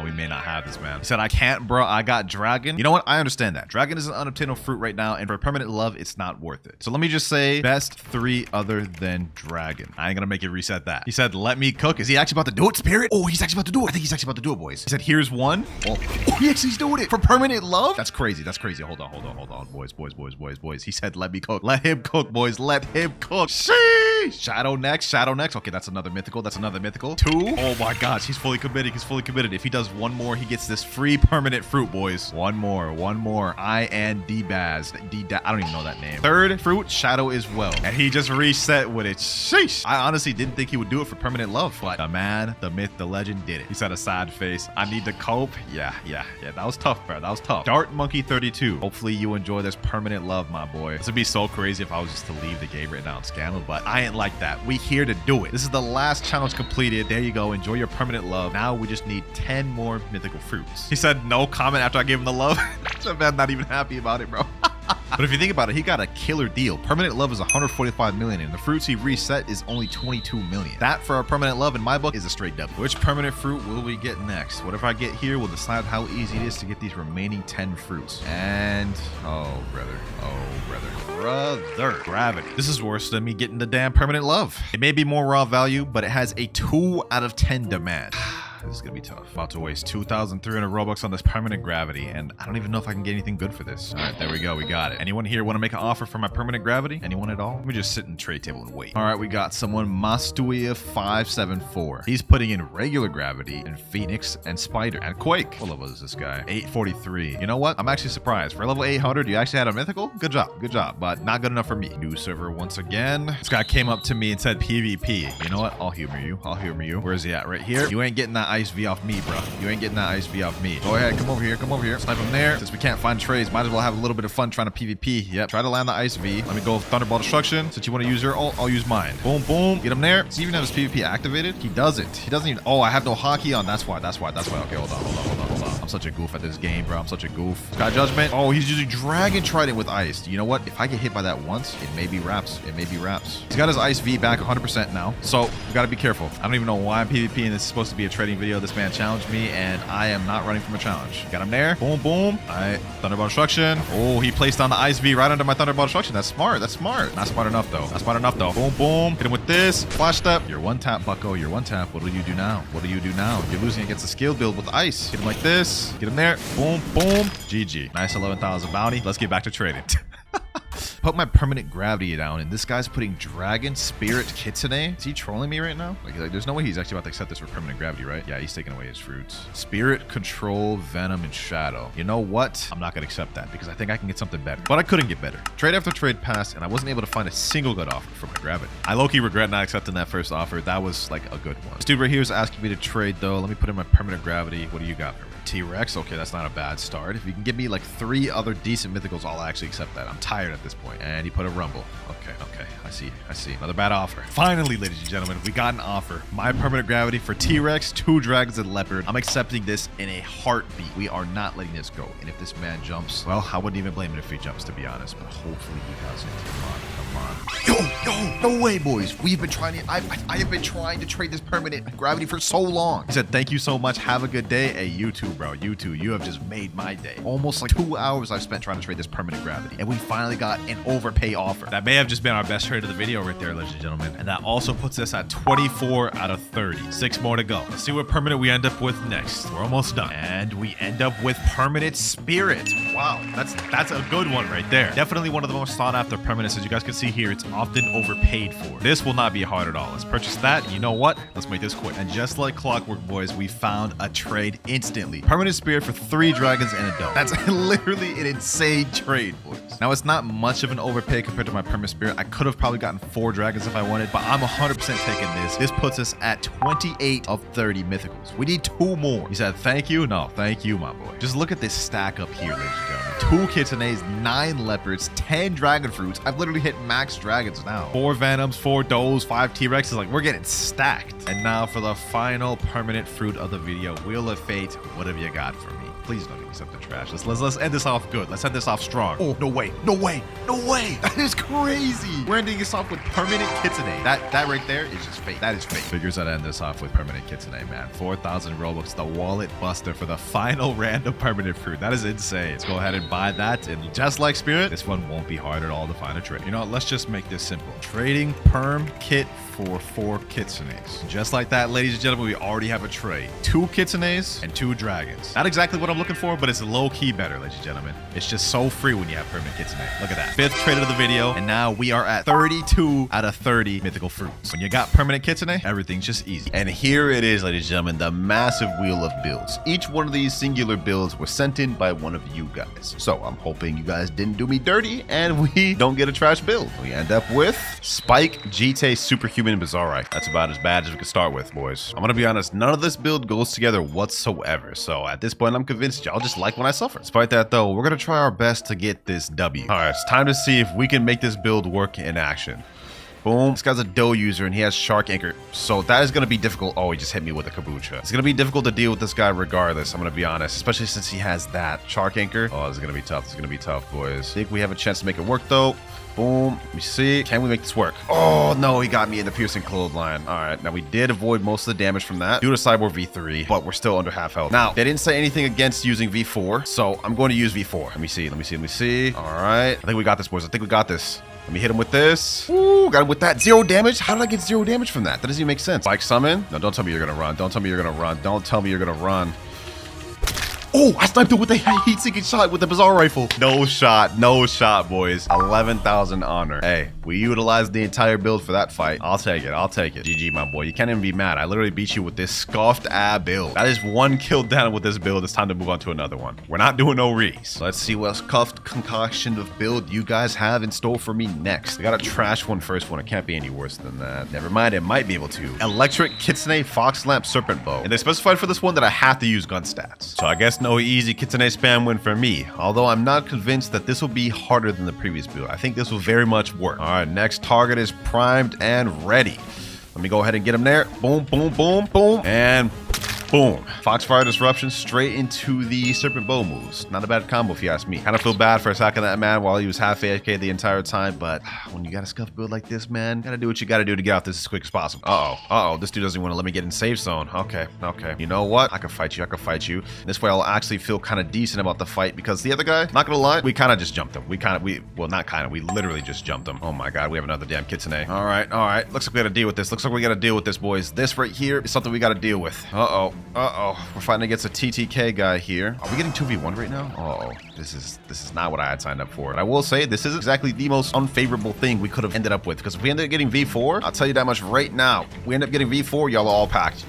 We may not have this, man. He said, I can't, bro. I got dragon. You know what? I understand that. Dragon is an unobtainable fruit right now, and for permanent love, it's not worth it. So let me just say, best 3 other than dragon. I ain't gonna make it reset that. He said, let me cook. Is he actually about to do it, Spirit? Oh, he's actually about to do it. I think he's actually about to do it, boys. He said, here's 1. Oh, he's doing it for permanent love? That's crazy. That's crazy. Hold on. Boys. He said, let me cook. Let him cook, boys. Let him cook. Sheesh. Shadow next. Okay, that's another mythical. 2. Oh my gosh, he's fully committed. If he does 1 more, he gets this free permanent fruit, boys. 1 more. I and D-Baz. I don't even know that name. 3rd fruit, shadow as well. And he just reset with it. Sheesh. I honestly didn't think he would do it for permanent love, but the man, the myth, the legend did it. He said a sad face. I need to cope. Yeah. That was tough, bro. That was tough. Dart Monkey 32. Hopefully you enjoy this permanent love, my boy. This would be so crazy if I was just to leave the game right now and scandal, but I ain't like that. We here to do it. This is the last challenge completed. There you go. Enjoy your permanent love. Now we just need 10 more mythical fruits. He said no comment after I gave him the love. That man not even happy about it, bro. But if you think about it, he got a killer deal. Permanent love is 145 million, and the fruits he reset is only 22 million. That for a permanent love in my book is a straight double. Which permanent fruit will we get next? What if I get here? We'll decide how easy it is to get these remaining 10 fruits. And oh brother, gravity. This is worse than me getting the damn permanent love. It may be more raw value, but it has a 2 out of 10 demand. This is gonna be tough. About to waste 2,300 Robux on this permanent gravity, and I don't even know if I can get anything good for this. All right, there we go. We got it. Anyone here want to make an offer for my permanent gravity? Anyone at all? Let me just sit in the trade table and wait. All right, we got someone, Mastuia 574. He's putting in regular gravity and Phoenix and Spider and Quake. What level is this guy? 843. You know what? I'm actually surprised. For level 800, you actually had a mythical? Good job, but not good enough for me. New server once again. This guy came up to me and said PvP. You know what? I'll humor you. Where is he at? Right here. You ain't getting that ice V off me, bro. You ain't getting that ice V off me. Go ahead, come over here. Snipe him there. Since we can't find trades, might as well have a little bit of fun trying to PvP. Yep, try to land the ice V. Let me go Thunderball Destruction. Since you want to use your ult, I'll use mine. Boom, boom. Get him there. Does he even have his PvP activated? He doesn't. He doesn't even. Oh, I have no hockey on. That's why. Okay, hold on. I'm such a goof at this game, bro. I'm such a goof. Sky Judgment. Oh, he's using Dragon Trident with ice. You know what? If I get hit by that once, it may be wraps. It may be wraps. He's got his ice V back 100% now. So we got to be careful. I don't even know why I'm PvP and this is supposed to be a trading video. This man challenged me and I am not running from a challenge. Got him there. Boom, boom. All right. Thunderbolt Destruction. Oh, he placed down the ice V right under my Thunderbolt Destruction. That's smart. That's smart. Not smart enough though. Not smart enough though. Boom, boom. Hit him with this. Flash step. You're one tap, bucko. You're one tap. What do you do now? What do you do now? You're losing against a skill build with ice. Hit him like this. Get him there. Boom, boom. GG. Nice 11,000 bounty. Let's get back to trading. Put my permanent gravity down, and this guy's putting Dragon Spirit Kitsune. Is he trolling me right now? Like, there's no way he's actually about to accept this for permanent gravity, right? Yeah, he's taking away his fruits. Spirit, Control, Venom, and Shadow. You know what? I'm not gonna accept that because I think I can get something better. But I couldn't get better. Trade after trade passed, and I wasn't able to find a single good offer for my gravity. I low-key regret not accepting that first offer. That was like a good one. This dude right here is asking me to trade though. Let me put in my permanent gravity. What do you got for me? T-Rex. Okay, that's not a bad start. If you can give me like 3 other decent mythicals, I'll actually accept that. I'm tired at this point. And he put a Rumble. Okay. I see. Another bad offer. Finally, ladies and gentlemen, we got an offer. My permanent gravity for T-Rex, 2 dragons, and leopard. I'm accepting this in a heartbeat. We are not letting this go. And if this man jumps, well, I wouldn't even blame him if he jumps, to be honest. But hopefully he doesn't. Come on. Yo, no way, boys. We've been trying to, I have been trying to trade this permanent gravity for so long. He said, thank you so much. Have a good day. Hey, you too, bro. You too. You have just made my day. Almost like 2 hours I've spent trying to trade this permanent gravity. And we finally got an overpay offer. That may have just been our best trade of the video right there, ladies and gentlemen. And that also puts us at 24 out of 30. 6 more to go. Let's see what permanent we end up with next. We're almost done. And we end up with permanent spirit. Wow, that's a good one right there. Definitely one of the most sought after permanents. As you guys can see here, it's often overpaid for. This will not be hard at all. Let's purchase that. You know what? Let's make this quick. And just like clockwork, boys, we found a trade instantly. Permanent spirit for 3 dragons and a dome. That's literally an insane trade, boys. Now, it's not much of an overpay compared to my permanent spirit. I could have probably gotten 4 dragons if I wanted, but I'm 100% taking this. This puts us at 28 of 30 mythicals. We need 2 more. He said, thank you. No, thank you, my boy. Just look at this stack up here, ladies and gentlemen. 2 kitsunes, 9 leopards, 10 dragon fruits. I've literally hit max dragons now. 4 venoms, 4 does, 5 T-Rexes. Like, we're getting stacked. And now for the final permanent fruit of the video. Wheel of Fate, what have you got for me? Please don't give me something trash. Let's end this off good. Let's end this off strong. Oh, no way. That is crazy. We're ending this off with permanent kitsune. That right there is just fake. That is fake. Figures I'd end this off with permanent kitsune, man. 4,000 Robux, the wallet buster for the final random permanent fruit. That is insane. Let's go ahead and buy that. And just like Spirit, this one won't be hard at all to find a trade. You know what? Let's just make this simple. Trading perm kit for 4 kitsunes. Just like that, ladies and gentlemen, we already have a trade. 2 kitsunes and 2 dragons. Not exactly what I'm looking for, but it's low-key better, ladies and gentlemen. It's just so free when you have permanent kitsune. Look at that. 5th trade of the video, and now we are at 32 out of 30 mythical fruits. When you got permanent kitsune, everything's just easy. And here it is, ladies and gentlemen, the massive wheel of builds. Each one of these singular builds was sent in by one of you guys. So I'm hoping you guys didn't do me dirty, and we don't get a trash build. We end up with Spike, GT, Superhuman, and Bizarre. That's about as bad as we could start with, boys. I'm gonna be honest, none of this build goes together whatsoever. So at this point, I'm convinced y'all just like when I suffer. Despite that though, we're gonna try our best to get this W. All right, it's time to see if we can make this build work in action. Boom. This guy's a doe user and he has Shark Anchor. So that is going to be difficult. Oh, he just hit me with a kabocha. It's going to be difficult to deal with this guy regardless. I'm going to be honest, especially since he has that Shark Anchor. Oh, this is going to be tough. This is going to be tough, boys. I think we have a chance to make it work though. Boom. Let me see. Can we make this work? Oh, no. He got me in the piercing clothesline. All right. Now, we did avoid most of the damage from that due to Cyborg V3, but we're still under half health. Now, they didn't say anything against using V4, so I'm going to use V4. Let me see. All right. I think we got this, boys. I think we got this. Let me hit him with this. Ooh, got him with that. 0 damage? How did I get 0 damage from that? That doesn't even make sense. Spike summon? No, don't tell me you're going to run. Don't tell me you're going to run. Don't tell me you're going to run. Oh, I sniped him with a heat-seeking shot with the Bizarre Rifle. No shot, boys. 11,000 honor. Hey, we utilized the entire build for that fight. I'll take it. GG, my boy. You can't even be mad. I literally beat you with this scuffed ab build. That is 1 kill down with this build. It's time to move on to another one. We're not doing no rees. Let's see what scuffed concoction of build you guys have in store for me next. I got a trash one first one. It can't be any worse than that. Never mind. It might be able to. Electric Kitsune Fox Lamp Serpent Bow. And they specified for this one that I have to use gun stats. So I guess no easy Kitsune spam win for me, although I'm not convinced that this will be harder than the previous build. I think this will very much work. All right, next target is primed and ready. Let me go ahead and get him there. Boom, boom, boom, boom. And Boom. Foxfire Disruption straight into the Serpent Bow moves. Not a bad combo if you ask me. Kind of feel bad for attacking that man while he was half AFK the entire time, but when you got a scuff build like this, man, gotta do what you gotta do to get out this as quick as possible. Uh-oh. This dude doesn't want to let me get in safe zone. Okay. You know what? I can fight you. This way I'll actually feel kind of decent about the fight because the other guy, not gonna lie, we kind of just jumped him. We literally just jumped him. Oh my god, we have another damn kitsune. All right. Looks like we gotta deal with this. Boys. This right here is something we gotta deal with. Uh-oh. We're fighting against a TTK guy here. Are we getting 2v1 right now? Uh-oh. This is not what I had signed up for. But I will say this isn't exactly the most unfavorable thing we could have ended up with, because if we ended up getting V4, I'll tell you that much right now. We end up getting V4, y'all are all packed.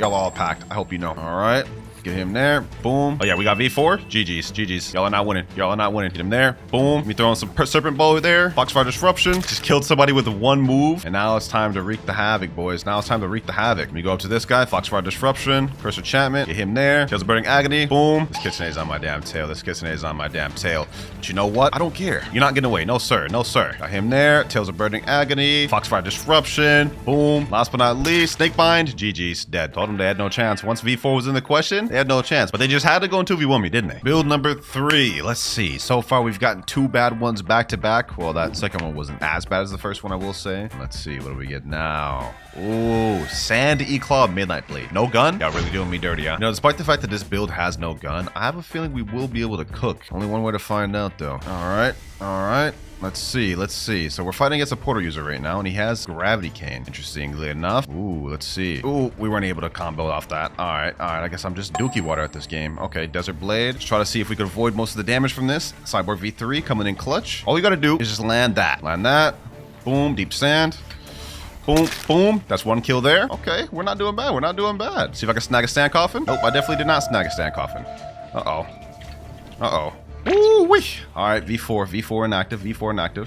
I hope you know. All right. Get him there. Boom. Oh, yeah, we got V4. GG's. Y'all are not winning. Get him there. Boom. Me throwing some Serpent Bow there. Foxfire Disruption. Just killed somebody with one move. And now it's time to wreak the havoc, boys. Let me go up to this guy. Foxfire Disruption. Curse Enchantment. Get him there. Kills Burning Agony. Boom. This Kitsune's on my damn tail. But you know what? I don't care. You're not getting away. No, sir. Got him there. Tails of Burning Agony. Foxfire Disruption. Boom. Last but not least, Snakebind. GG's. Dead. Told them they had no chance. Once V4 was in the question, they had no chance, but they just had to go in 2v1 me, didn't they? Build number 3. Let's see. So far, we've gotten 2 bad ones back to back. Well, that second one wasn't as bad as the first one, I will say. Let's see. What do we get now? Ooh, Sand E-Claw Midnight Blade. No gun? Y'all really doing me dirty, huh? You know, despite the fact that this build has no gun, I have a feeling we will be able to cook. Only one way to find out, though. All right. Let's see. So we're fighting against a portal user right now, and he has Gravity Cane. Interestingly enough. Ooh, let's see. Ooh, we weren't able to combo off that. All right. I guess I'm just Dookie Water at this game. Okay, Desert Blade. Let's try to see if we could avoid most of the damage from this. Cyborg V3 coming in clutch. All you gotta do is just land that. Boom, Deep Sand. Boom. That's 1 kill there. Okay, we're not doing bad. See if I can snag a Sand Coffin. Nope, I definitely did not snag a Sand Coffin. Uh-oh. Ooh-wee. All right, V4 inactive.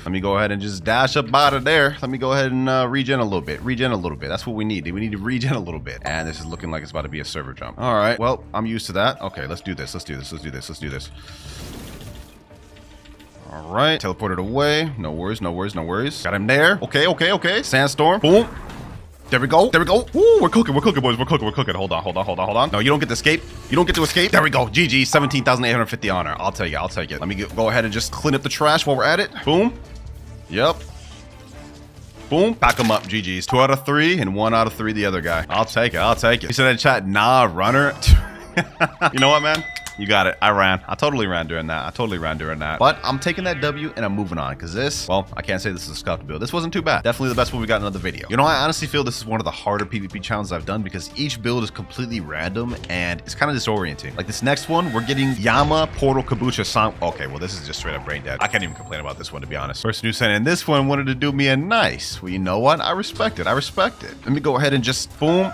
Let me go ahead and just dash up out of there. Let me go ahead and regen a little bit. That's what we need. We need to regen a little bit. And this is looking like it's about to be a server jump. All right, well, I'm used to that. Okay, let's do this. All right, teleported away. No worries. Got him there. Okay. Sandstorm. Boom. There we go. Ooh, we're cooking, boys. We're cooking. Hold on. No, you don't get to escape. There we go. GG, 17,850 honor. I'll take it. Let me go ahead and just clean up the trash while we're at it. Boom. Yep. Boom. Pack them up. GG's. 2 out of 3 and 1 out of 3 the other guy. I'll take it. He said in chat, nah, runner. You know what, man? You got it. I ran. I totally ran during that. But I'm taking that W and I'm moving on because this, well, I can't say this is a scuffed build. This wasn't too bad. Definitely the best one we got in another video. You know, I honestly feel this is one of the harder PvP challenges I've done because each build is completely random and it's kind of disorienting. Like this next one, we're getting Yama, Portal, Kabucha, Song. Okay, well, this is just straight up brain dead. I can't even complain about this one, to be honest. Person who sent in this one wanted to do me a nice. Well, you know what? I respect it. Let me go ahead and just boom.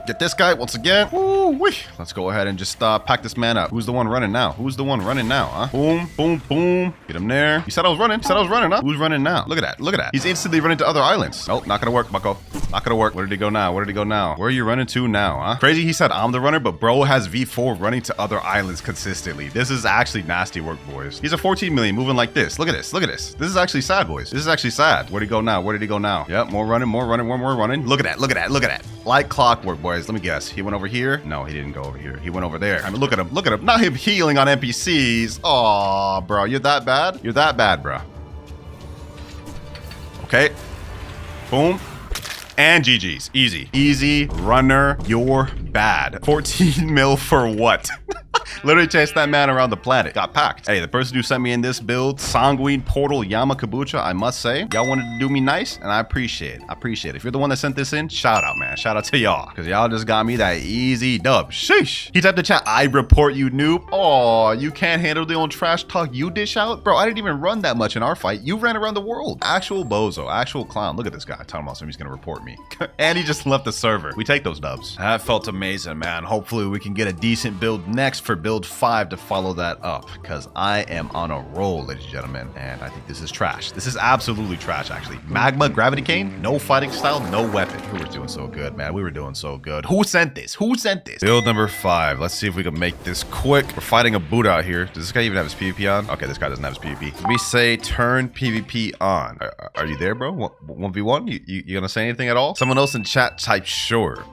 Get this guy once again. Woo-wee. Let's go ahead and just pack this man up. Who's the one running now? Huh? Boom. Get him there. You said I was running, huh? Who's running now? Look at that. He's instantly running to other islands. Nope, not gonna work, bucko. Not gonna work. Where did he go now? Where are you running to now, huh? Crazy he said I'm the runner, but bro has V4 running to other islands consistently. This is actually nasty work, boys. He's a 14 million moving like this. Look at this. This is actually sad, boys. Where'd he go now? Yep, more running. Look at that. Like clockwork, boys. Let me guess. He went over here? No, he didn't go over here. He went over there. I mean, look at him. Not him healing on NPCs. Aw, bro. You're that bad, bro. Okay. Boom. And GG's. Easy. Runner, you're bad. 14 mil for what? Literally chased that man around the planet. Got packed. Hey, the person who sent me in this build, Sanguine, Portal, Yama, Kabucha, I must say, y'all wanted to do me nice, and I appreciate it. If you're the one that sent this in, shout out, man. Shout out to y'all, because y'all just got me that easy dub. Sheesh. He typed in chat, I report you, noob. Oh, you can't handle the old trash talk you dish out? Bro, I didn't even run that much in our fight. You ran around the world. Actual bozo, actual clown. Look at this guy. Talking about something he's going to report me. And he just left the server. We take those dubs. That felt amazing, man. Hopefully we can get a decent build next for build 5 to follow that up, because I am on a roll, ladies and gentlemen, and I think this is trash. This is absolutely trash, actually. Magma, Gravity Cane, no fighting style, no weapon. We were doing so good, man. We were doing so good. Who sent this? Who sent this? Build number 5. Let's see if we can make this quick. We're fighting a Buddha out here. Does this guy even have his PvP on? Okay, this guy doesn't have his PvP. Let me say turn PvP on. Are you there, bro? 1v1? You gonna say anything at all? Someone else in chat type sure.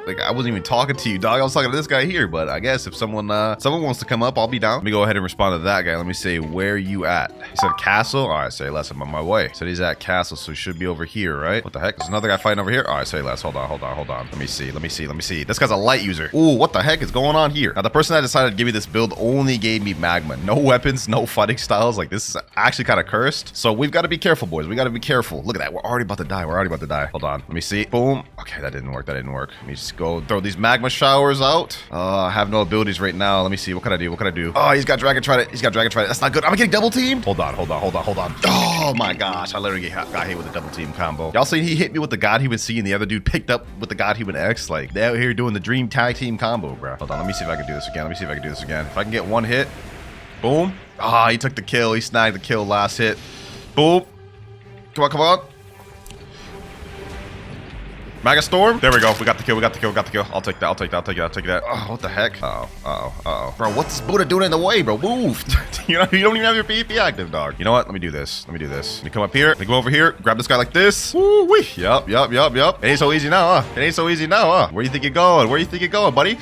Like, I wasn't even talking to you, dog. I was talking to this guy here, but I guess if someone wants to come up, I'll be down. Let me go ahead and respond to that guy. Let me say, where you at? He said castle. All right, say less. I'm on my way. Said he's at castle, so he should be over here, right? What the heck? There's another guy fighting over here. All right, say less. Hold on. Let me see. This guy's a light user. Ooh, what the heck is going on here? Now, the person that decided to give me this build only gave me magma. No weapons, no fighting styles. Like, this is actually kind of cursed. So we've got to be careful, boys. We got to be careful. Look at that. We're already about to die. Hold on. Let me see. Boom. Okay, that didn't work. Let me just go throw these magma showers out. I have no abilities right now. Let me see. What can I do? Oh, he's got Dragon Trident. That's not good. I'm getting double teamed. Hold on. Oh my gosh. I literally got hit with a double team combo. Y'all see he hit me with the God-Human C and the other dude picked up with the God-Human X. Like, they're out here doing the dream tag team combo, bro. Hold on. Let me see if I can do this again. If I can get one hit. Boom. Ah, he took the kill. He snagged the kill last hit. Boom. Come on. Mega Storm. There we go. We got the kill. I'll take that. Oh, what the heck? Uh-oh. Bro, what's this Buddha doing in the way, bro? Move. You don't even have your PvP active, dog. You know what? Let me do this. Let me come up here. Let me go over here. Grab this guy like this. Woo-wee. Yup. It ain't so easy now, huh? Where you think you're going, buddy?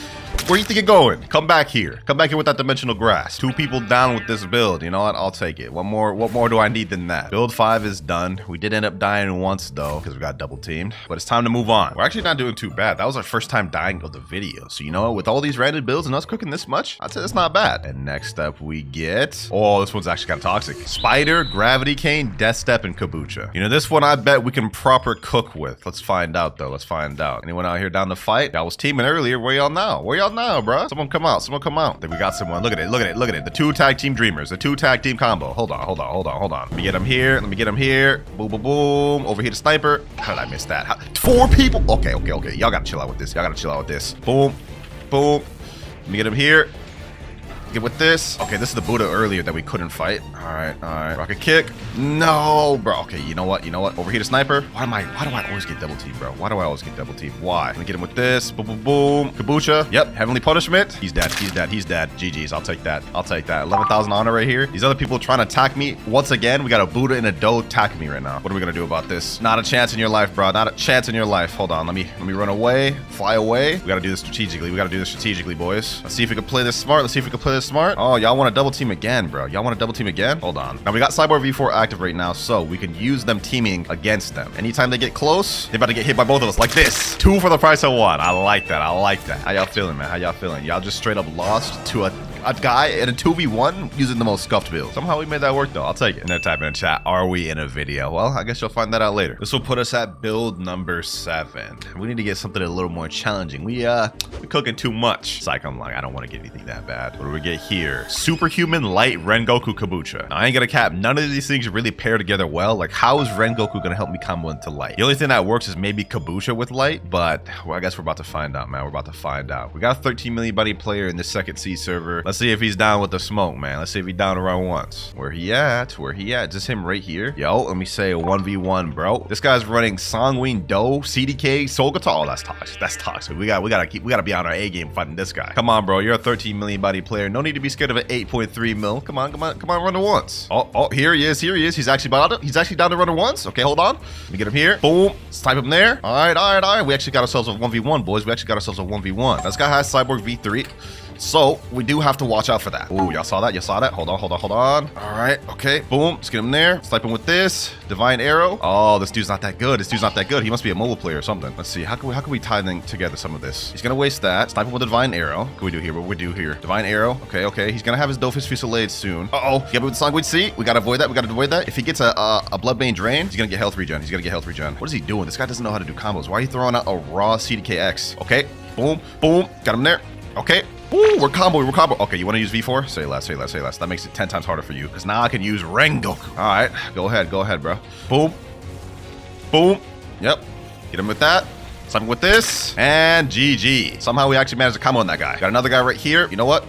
Where you think you're going? Come back here with that dimensional grass. 2 people down with this build. You know what? I'll take it. What more do I need than that? Build 5 is done. We did end up dying once though, because we got double teamed. But it's time to move on. We're actually not doing too bad. That was our first time dying of the video. So you know what? With all these random builds and us cooking this much, I'd say that's not bad. And next up we get... Oh, this one's actually kind of toxic. Spider, Gravity Cane, Death Step, and Kabucha. You know, this one I bet we can proper cook with. Let's find out though. Anyone out here down to fight? I was teaming earlier. Where y'all now, bro? Someone come out. I think we got someone. Look at it. The 2 tag team dreamers. The 2 tag team combo. Hold on. Let me get him here. Boom. Over here, the sniper. How did I miss that? 4 people. Okay. Y'all gotta chill out with this. Boom. Let me get him here. Get with this. Okay, this is the Buddha earlier that we couldn't fight. All right. Rocket kick. No, bro. Okay, you know what? Over here, the sniper. Why do I always get double teamed, bro? Why? Let me get him with this. Boom. Kabucha. Yep. Heavenly Punishment. He's dead. GG's. I'll take that. 11,000 honor right here. These other people trying to attack me. Once again, we got a Buddha and a Doe attacking me right now. What are we gonna do about this? Not a chance in your life, bro. Not a chance in your life. Hold on. Let me run away. Fly away. We gotta do this strategically. Boys. Let's see if we can play this smart. Smart. Oh, y'all want to double team again, bro. Hold on. Now we got Cyborg V4 active right now, so we can use them teaming against them. Anytime they get close, they're about to get hit by both of us like this. 2 for the price of 1. I like that. How y'all feeling, man? Y'all just straight up lost to a guy in a 2v1 using the most scuffed build. Somehow we made that work though. I'll take it. And they're typing in chat, are we in a video? Well, I guess you'll find that out later. This will put us at build number 7. We need to get something a little more challenging. We cooking too much. Psych, I'm like, I don't want to get anything that bad. What do we get here? Superhuman Light Rengoku Kabucha. Now, I ain't gonna cap. None of these things really pair together well. Like, how is Rengoku gonna help me combo into Light? The only thing that works is maybe Kabucha with Light, but well, I guess we're about to find out, man. We got a 13 million buddy player in the second C server. Let's see if he's down with the smoke, man. Let's see if he's down to run once. Where he at? Just him right here. Yo, let me say a 1v1, bro. This guy's running Songween, Doe, CDK, Soul Guitar. Oh, that's toxic. We gotta be on our A game fighting this guy. Come on, bro. You're a 13 million body player. No need to be scared of an 8.3 mil. Come on, run it once. Oh, here he is. He's actually down to run it once. Okay, hold on. Let me get him here. Boom. Type him there. All right. We actually got ourselves a 1v1, boys. This guy has Cyborg V3. So we do have to watch out for that. Ooh, y'all saw that? Hold on. All right, okay, boom. Let's get him there. Snipe him with this Divine Arrow. Oh, this dude's not that good. He must be a mobile player or something. Let's see. How can we tie together some of this? He's gonna waste that. Snipe him with a Divine Arrow. What we do here? Divine Arrow. Okay. He's gonna have his Dofus Fusillade soon. Get me with Sanguine C. We gotta avoid that. If he gets a Bloodbane Drain, he's gonna get health regen. What is he doing? This guy doesn't know how to do combos. Why are you throwing out a raw CDKX? Okay, boom. Got him there. Okay. Ooh, we're combo. Okay, you want to use V4? Say less. That makes it 10 times harder for you, because now I can use Rengoku. All right, go ahead, bro. Boom. Yep. Get him with that. Something with this. And GG. Somehow we actually managed to combo on that guy. Got another guy right here. You know what?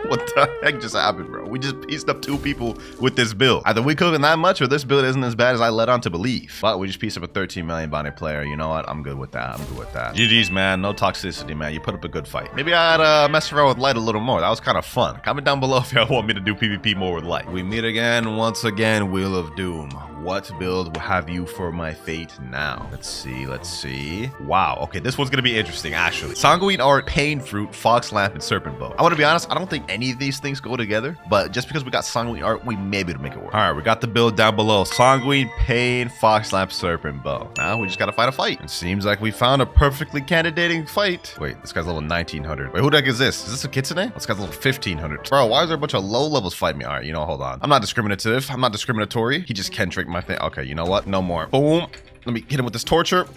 What the heck just happened, bro? We just pieced up 2 people with this build. Either we cooking that much or this build isn't as bad as I led on to believe. But we just pieced up a 13 million bounty player. You know what? I'm good with that. I'm good with that. GG's, man. No toxicity, man. You put up a good fight. Maybe I'd mess around with Light a little more. That was kind of fun. Comment down below if y'all want me to do PvP more with Light. We meet again, once again, Wheel of Doom. What build will have you for my fate now? Let's see, let's see. Wow, okay, this one's gonna be interesting, actually. Sanguine Art, Pain Fruit, Fox Lamp, and Serpent Bow. I wanna be honest, I don't think any of these things go together, but just because we got Sanguine Art, we may be able to make it work. All right, we got the build down below. Sanguine, Pain, Fox Lamp, Serpent Bow. Now we just gotta fight a fight. It seems like we found a perfectly candidating fight. Wait, this guy's level 1900. Wait, who the heck is this? Is this a Kitsune? This guy's level 1500. Bro, why is there a bunch of low levels fighting me? All right, you know, hold on. I'm not discriminative. I'm not discriminatory. He just can't trick my thing. Okay, you know what? No more. Boom. Let me hit him with this torture.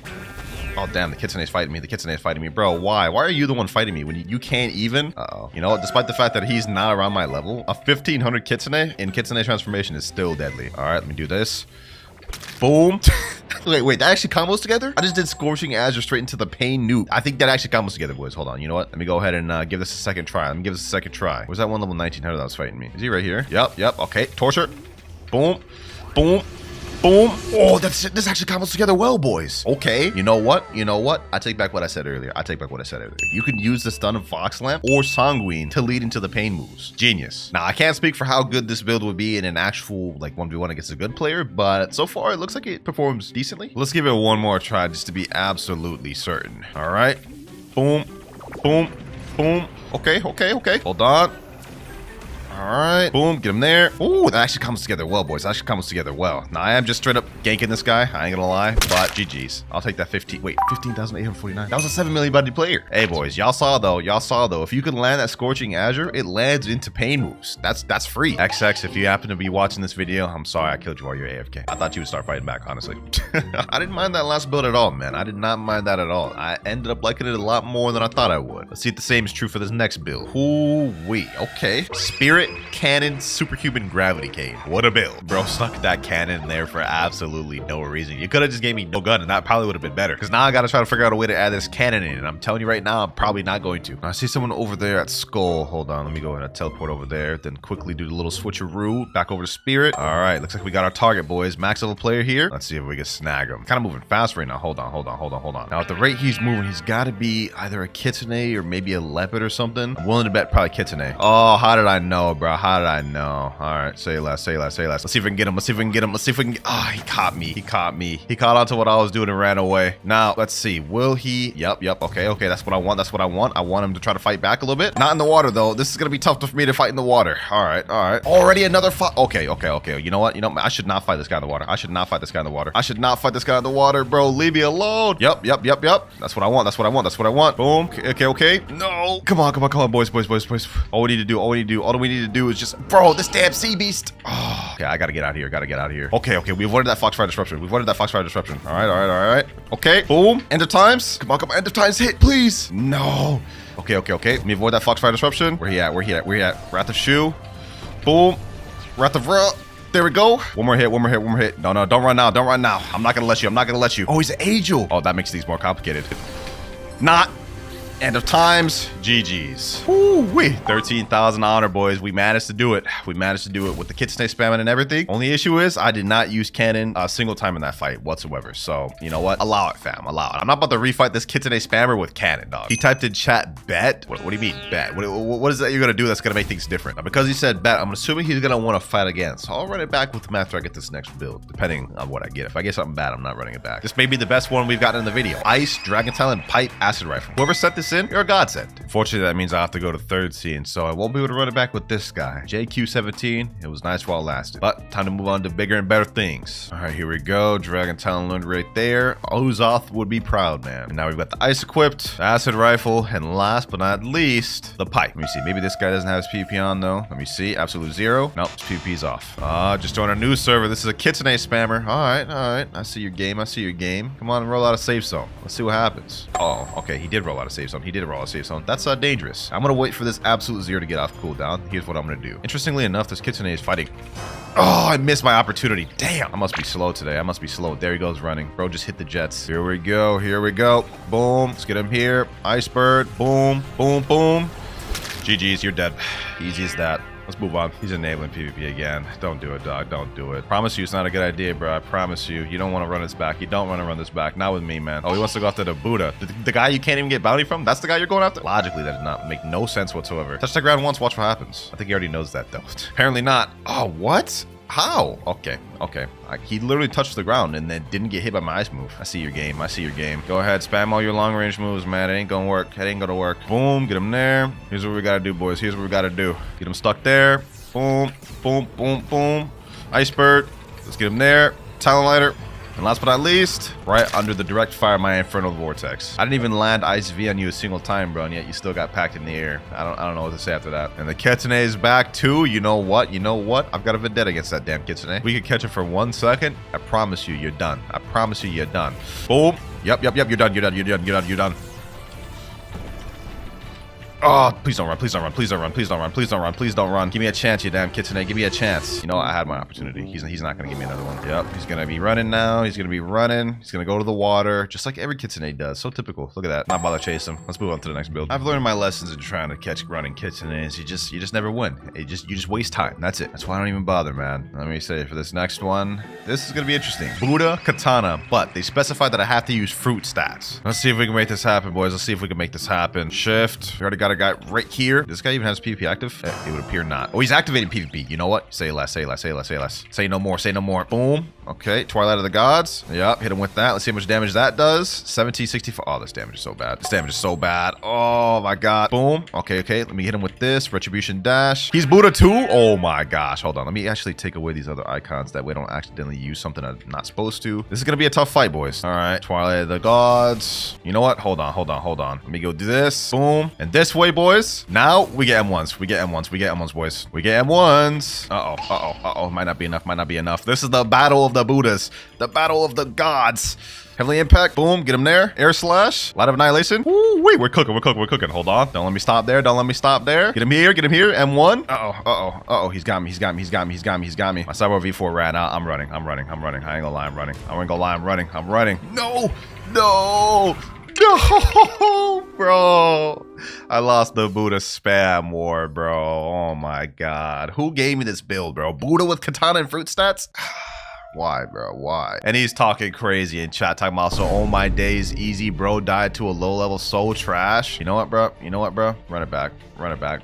Oh, damn, the Kitsune's fighting me. The Kitsune's fighting me. Bro, why? Why are you the one fighting me when you can't even? Uh-oh. You know what? Despite the fact that he's not around my level, a 1500 Kitsune in Kitsune transformation is still deadly. All right, let me do this. Boom. Wait, that actually combos together? I just did Scorching Azure straight into the Pain Nuke. I think that actually combos together, boys. Hold on. You know what? Let me go ahead and give this a second try. Let me give this a second try. Where's that one level 1900 that was fighting me? Is he right here? Yep. Okay. Torture. Boom. Boom. Boom. Oh, this actually combos together well, boys. Okay. You know what? I take back what I said earlier. You can use the stun of Fox Lamp or Sanguine to lead into the Pain moves. Genius. Now, I can't speak for how good this build would be in an actual, like, 1v1 against a good player, but so far, it looks like it performs decently. Let's give it one more try just to be absolutely certain. All right. Boom. Boom. Boom. Okay. Hold on. All right, boom, get him there. Ooh, that actually comes together well, boys. That actually comes together well. Now, I am just straight up ganking this guy. I ain't gonna lie, but GG's. I'll take that 15,849. That was a 7 million buddy player. Hey, boys, y'all saw though, if you can land that Scorching Azure, it lands into Pain moves. That's free. XX, if you happen to be watching this video, I'm sorry I killed you while you're AFK. I thought you would start fighting back, honestly. I didn't mind that last build at all, man. I did not mind that at all. I ended up liking it a lot more than I thought I would. Let's see if the same is true for this next build. Ooh-wee, okay. Spirit Cannon Superhuman Gravity Cane. What a build. Bro stuck that cannon in there for absolutely no reason. You could have just gave me no gun and that probably would have been better. Because now I got to try to figure out a way to add this cannon in. And I'm telling you right now, I'm probably not going to. I see someone over there at Skull. Hold on. Let me go ahead and teleport over there. Then quickly do the little switcheroo. Back over to Spirit. All right. Looks like we got our target, boys. Max level player here. Let's see if we can snag him. Kind of moving fast right now. Hold on. Now at the rate he's moving, he's got to be either a Kitsune or maybe a Leopard or something. I'm willing to bet probably Kitsune. Oh, how did I know, bro? How did I know? All right, say less. Let's see if we can get him. Ah, he caught me. He caught onto what I was doing and ran away. Now, let's see. Will he? Yep. Okay. That's what I want. I want him to try to fight back a little bit. Not in the water, though. This is going to be tough for me to fight in the water. All right. Already another fight. Okay. You know what? I should not fight this guy in the water. I should not fight this guy in the water, bro. Leave me alone. Yep. That's what I want. Boom. Okay. No. Come on, boys. All we need to do is just, bro, this damn sea beast. Oh, okay, I gotta get out of here. Okay, we've avoided that Foxfire Disruption. All right. Okay, boom. End of times. Come on, end of times hit, please. No. Okay. Let me avoid that Foxfire Disruption. Where he at? Wrath of Shoe. Boom. Wrath of Ra. There we go. One more hit. No, don't run now. I'm not gonna let you. Oh, he's an Angel. Oh, that makes things more complicated. Not. End of times. GG's. Woo-wee. 13,000 honor, boys. We managed to do it. With the Kitsune spamming and everything. Only issue is I did not use cannon a single time in that fight whatsoever. So, you know what? Allow it, fam. Allow it. I'm not about to refight this Kitsune spammer with cannon, dog. He typed in chat, bet. What do you mean, bet? What is that you're going to do that's going to make things different? Now, because he said bet, I'm assuming he's going to want to fight again. So I'll run it back with him after I get this next build, depending on what I get. If I get something bad, I'm not running it back. This may be the best one we've gotten in the video. Ice, Dragon Talon, Pipe, Acid Rifle. Whoever set this in, you're a godsend. Fortunately, that means I have to go to third scene, so I won't be able to run it back with this guy. JQ17, it was nice while it lasted, but time to move on to bigger and better things. All right, here we go. Dragon Talon Lund right there. Uzoth would be proud, man. And now we've got the ice equipped, acid rifle, and last but not least, the pipe. Let me see. Maybe this guy doesn't have his PvP on, though. Let me see. Absolute zero. Nope, his PvP's off. Just joined our new server. This is a Kitsune spammer. All right. I see your game. Come on and roll out a safe zone. Let's see what happens. Oh, okay. He did roll out a safe zone. That's dangerous. I'm gonna wait for this absolute zero to get off cooldown. Here's what I'm gonna do. Interestingly enough, this Kitsune is fighting. Oh, I missed my opportunity. Damn. I must be slow today. There he goes running. Bro just hit the jets. Here we go. Boom. Let's get him here. Ice bird. Boom. GG's, you're dead. Easy as that. Let's move on. He's enabling PvP again. Don't do it, dog. Don't do it. Promise you it's not a good idea, bro. I promise you. You don't want to run this back. You don't want to run this back. Not with me, man. Oh, he wants to go after the Buddha. The guy you can't even get bounty from? That's the guy you're going after? Logically, that does not make no sense whatsoever. Touch the ground once, watch what happens. I think he already knows that, though. Apparently not. Oh, what? How? Okay, okay. He literally touched the ground and then didn't get hit by my ice move. I see your game. I see your game. Go ahead, spam all your long range moves, man. It ain't gonna work. It ain't gonna work. Boom, get him there. Here's what we gotta do, boys. Here's what we gotta do. Get him stuck there. Boom, boom, boom, boom. Ice bird. Let's get him there. Talon lighter. And last but not least, right under the direct fire of my infernal vortex. I didn't even land Ice V on you a single time, bro, and yet you still got packed in the air. I don't know what to say after that. And the Kitsune is back too. You know what? You know what? I've got a vendetta against that damn Kitsune. We could catch it for 1 second. I promise you, you're done. I promise you, you're done. Boom. Yep. You're done. You're done. Oh, please don't run. Please don't run. Please don't run. Please don't run. Please don't run. Please don't run. Give me a chance, you damn Kitsune. Give me a chance. You know, I had my opportunity. He's not going to give me another one. Yep. He's going to be running now. He's going to be running. He's going to go to the water, just like every Kitsune does. So typical. Look at that. Not bother chase him. Let's move on to the next build. I've learned my lessons in trying to catch running Kitsunes. You just never win. You just waste time. That's it. That's why I don't even bother, man. Let me say for this next one, this is going to be interesting. Buddha, Katana, but they specified that I have to use fruit stats. Let's see if we can make this happen, boys. Let's see if we can make this happen. Shift. We already got a guy right here. This guy even has PvP active? It would appear not. Oh, he's activating PvP. You know what? Say less, say less, say less, say less. Say no more, say no more. Boom. Okay, Twilight of the Gods. Yep, hit him with that. Let's see how much damage that does. 1764. Oh, this damage is so bad. This damage is so bad. Oh my god. Boom. Okay. Let me hit him with this. Retribution dash. He's Buddha too? Oh my gosh. Hold on. Let me actually take away these other icons. That way I don't accidentally use something I'm not supposed to. This is going to be a tough fight, boys. All right. Twilight of the Gods. You know what? Hold on. Let me go do this. Boom. And this way, boys. Now we get M1s. We get M1s, boys. We get M1s. Uh-oh. Might not be enough. This is the battle of the Buddhas. The battle of the gods. Heavily impact. Boom. Get him there. Air slash. Light of annihilation. Woo, wait. We're cooking. Hold on. Don't let me stop there. Get him here. M1. Uh-oh. He's got me. My cyber V4 ran out. I'm running. I ain't gonna lie. I'm running. No, bro. I lost the Buddha spam war, bro. Oh my god. Who gave me this build, bro? Buddha with katana and fruit stats? Why, bro? Why? And he's talking crazy in chat, talking about, so oh my days, easy, bro, died to a low level, so trash. You know what, bro? Run it back,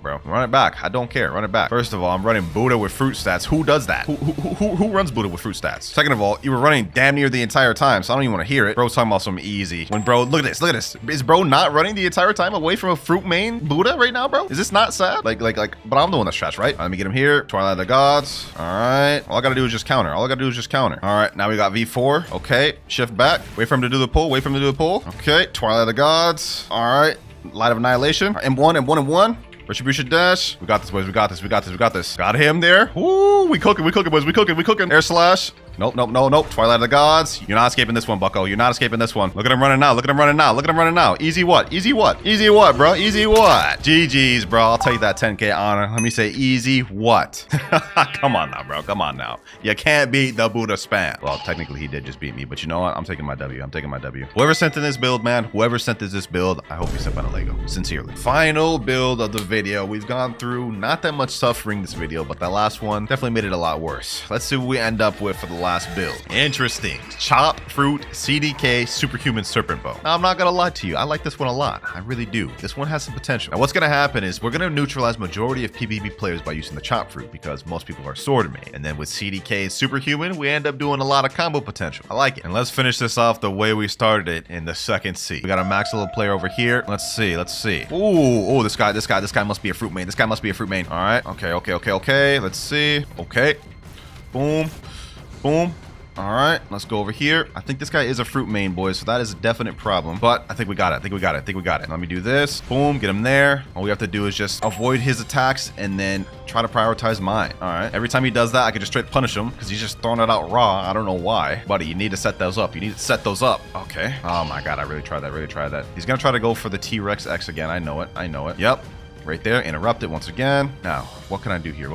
bro. Run it back. I don't care. Run it back. First of all, I'm running Buddha with fruit stats. Who does that? Who runs Buddha with fruit stats? Second of all, you were running damn near the entire time, so I don't even want to hear it. Bro's talking about some easy. When bro, look at this. Is bro not running the entire time away from a fruit main Buddha right now, bro? Is this not sad? Like, but I'm the one that's trash, right? Let me get him here. Twilight of the Gods. All right. All I gotta do is just counter. All right, now we got V4. Okay, shift back. Wait for him to do the pull. Okay, Twilight of the Gods. All right, Light of Annihilation. M1. Retribution dash. We got this, boys. We got this. Got him there. Woo, we cooking, boys. We cooking. Air slash. Nope. Twilight of the Gods. You're not escaping this one, bucko. You're not escaping this one. Look at him running now. Easy what, bro? Easy what? GG's, bro. I'll take that 10K honor. Let me say easy what? Come on now, bro. Come on now. You can't beat the Buddha spam. Well, technically he did just beat me, but you know what? I'm taking my W. Whoever sent in this build, man, I hope you sent by the Lego. Sincerely. Final build of the video. We've gone through not that much suffering this video, but that last one definitely made it a lot worse. Let's see what we end up with for the last build. Interesting. Chop Fruit CDK Superhuman Serpent Bow. Now, I'm not gonna lie to you. I like this one a lot. I really do. This one has some potential. Now, what's gonna happen is we're gonna neutralize majority of PvP players by using the Chop Fruit because most people are sword main. And then with CDK Superhuman, we end up doing a lot of combo potential. I like it. And let's finish this off the way we started it in the second C. We got a max level player over here. Let's see. Ooh, this guy must be a fruit main. All right. Okay. Let's see. Okay. Boom. All right, let's go over here. I think this guy is a fruit main, boys, so that is a definite problem. But I think we got it. Let me do this. Boom, get him there. All we have to do is just avoid his attacks and then try to prioritize mine. All right. Every time he does that, I can just straight punish him because he's just throwing it out raw. I don't know why. Buddy, you need to set those up. Okay. Oh my god, I really tried that. He's gonna try to go for the T-Rex X again. I know it. Yep. Right there. Interrupt it once again. Now, what can I do here?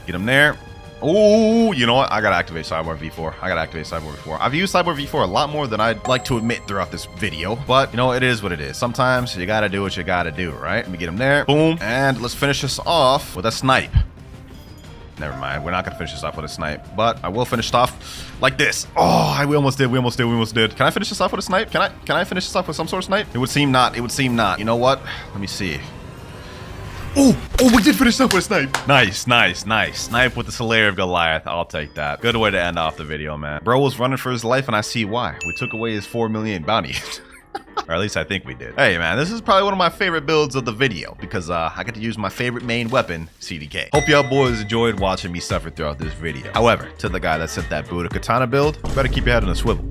Get him there. Oh, you know what? I gotta activate Cyborg V4. I gotta activate Cyborg V4. I've used Cyborg V4 a lot more than I'd like to admit throughout this video, but you know, it is what it is. Sometimes you gotta do what you gotta do, right? Let me get him there. Boom. And let's finish this off with a snipe. Never mind. We're not gonna finish this off with a snipe, but I will finish it off like this. Oh, we almost did. We almost did. Can I finish this off with a snipe? Can I finish this off with some sort of snipe? It would seem not. It would seem not. You know what? Let me see. Oh, we did finish up with a snipe. Nice. Snipe with the Slayer of Goliath. I'll take that. Good way to end off the video, man. Bro was running for his life, and I see why. We took away his 4 million bounty. Or at least I think we did. Hey, man, this is probably one of my favorite builds of the video because I get to use my favorite main weapon, CDK. Hope y'all boys enjoyed watching me suffer throughout this video. However, to the guy that sent that Buddha Katana build, you better keep your head on a swivel.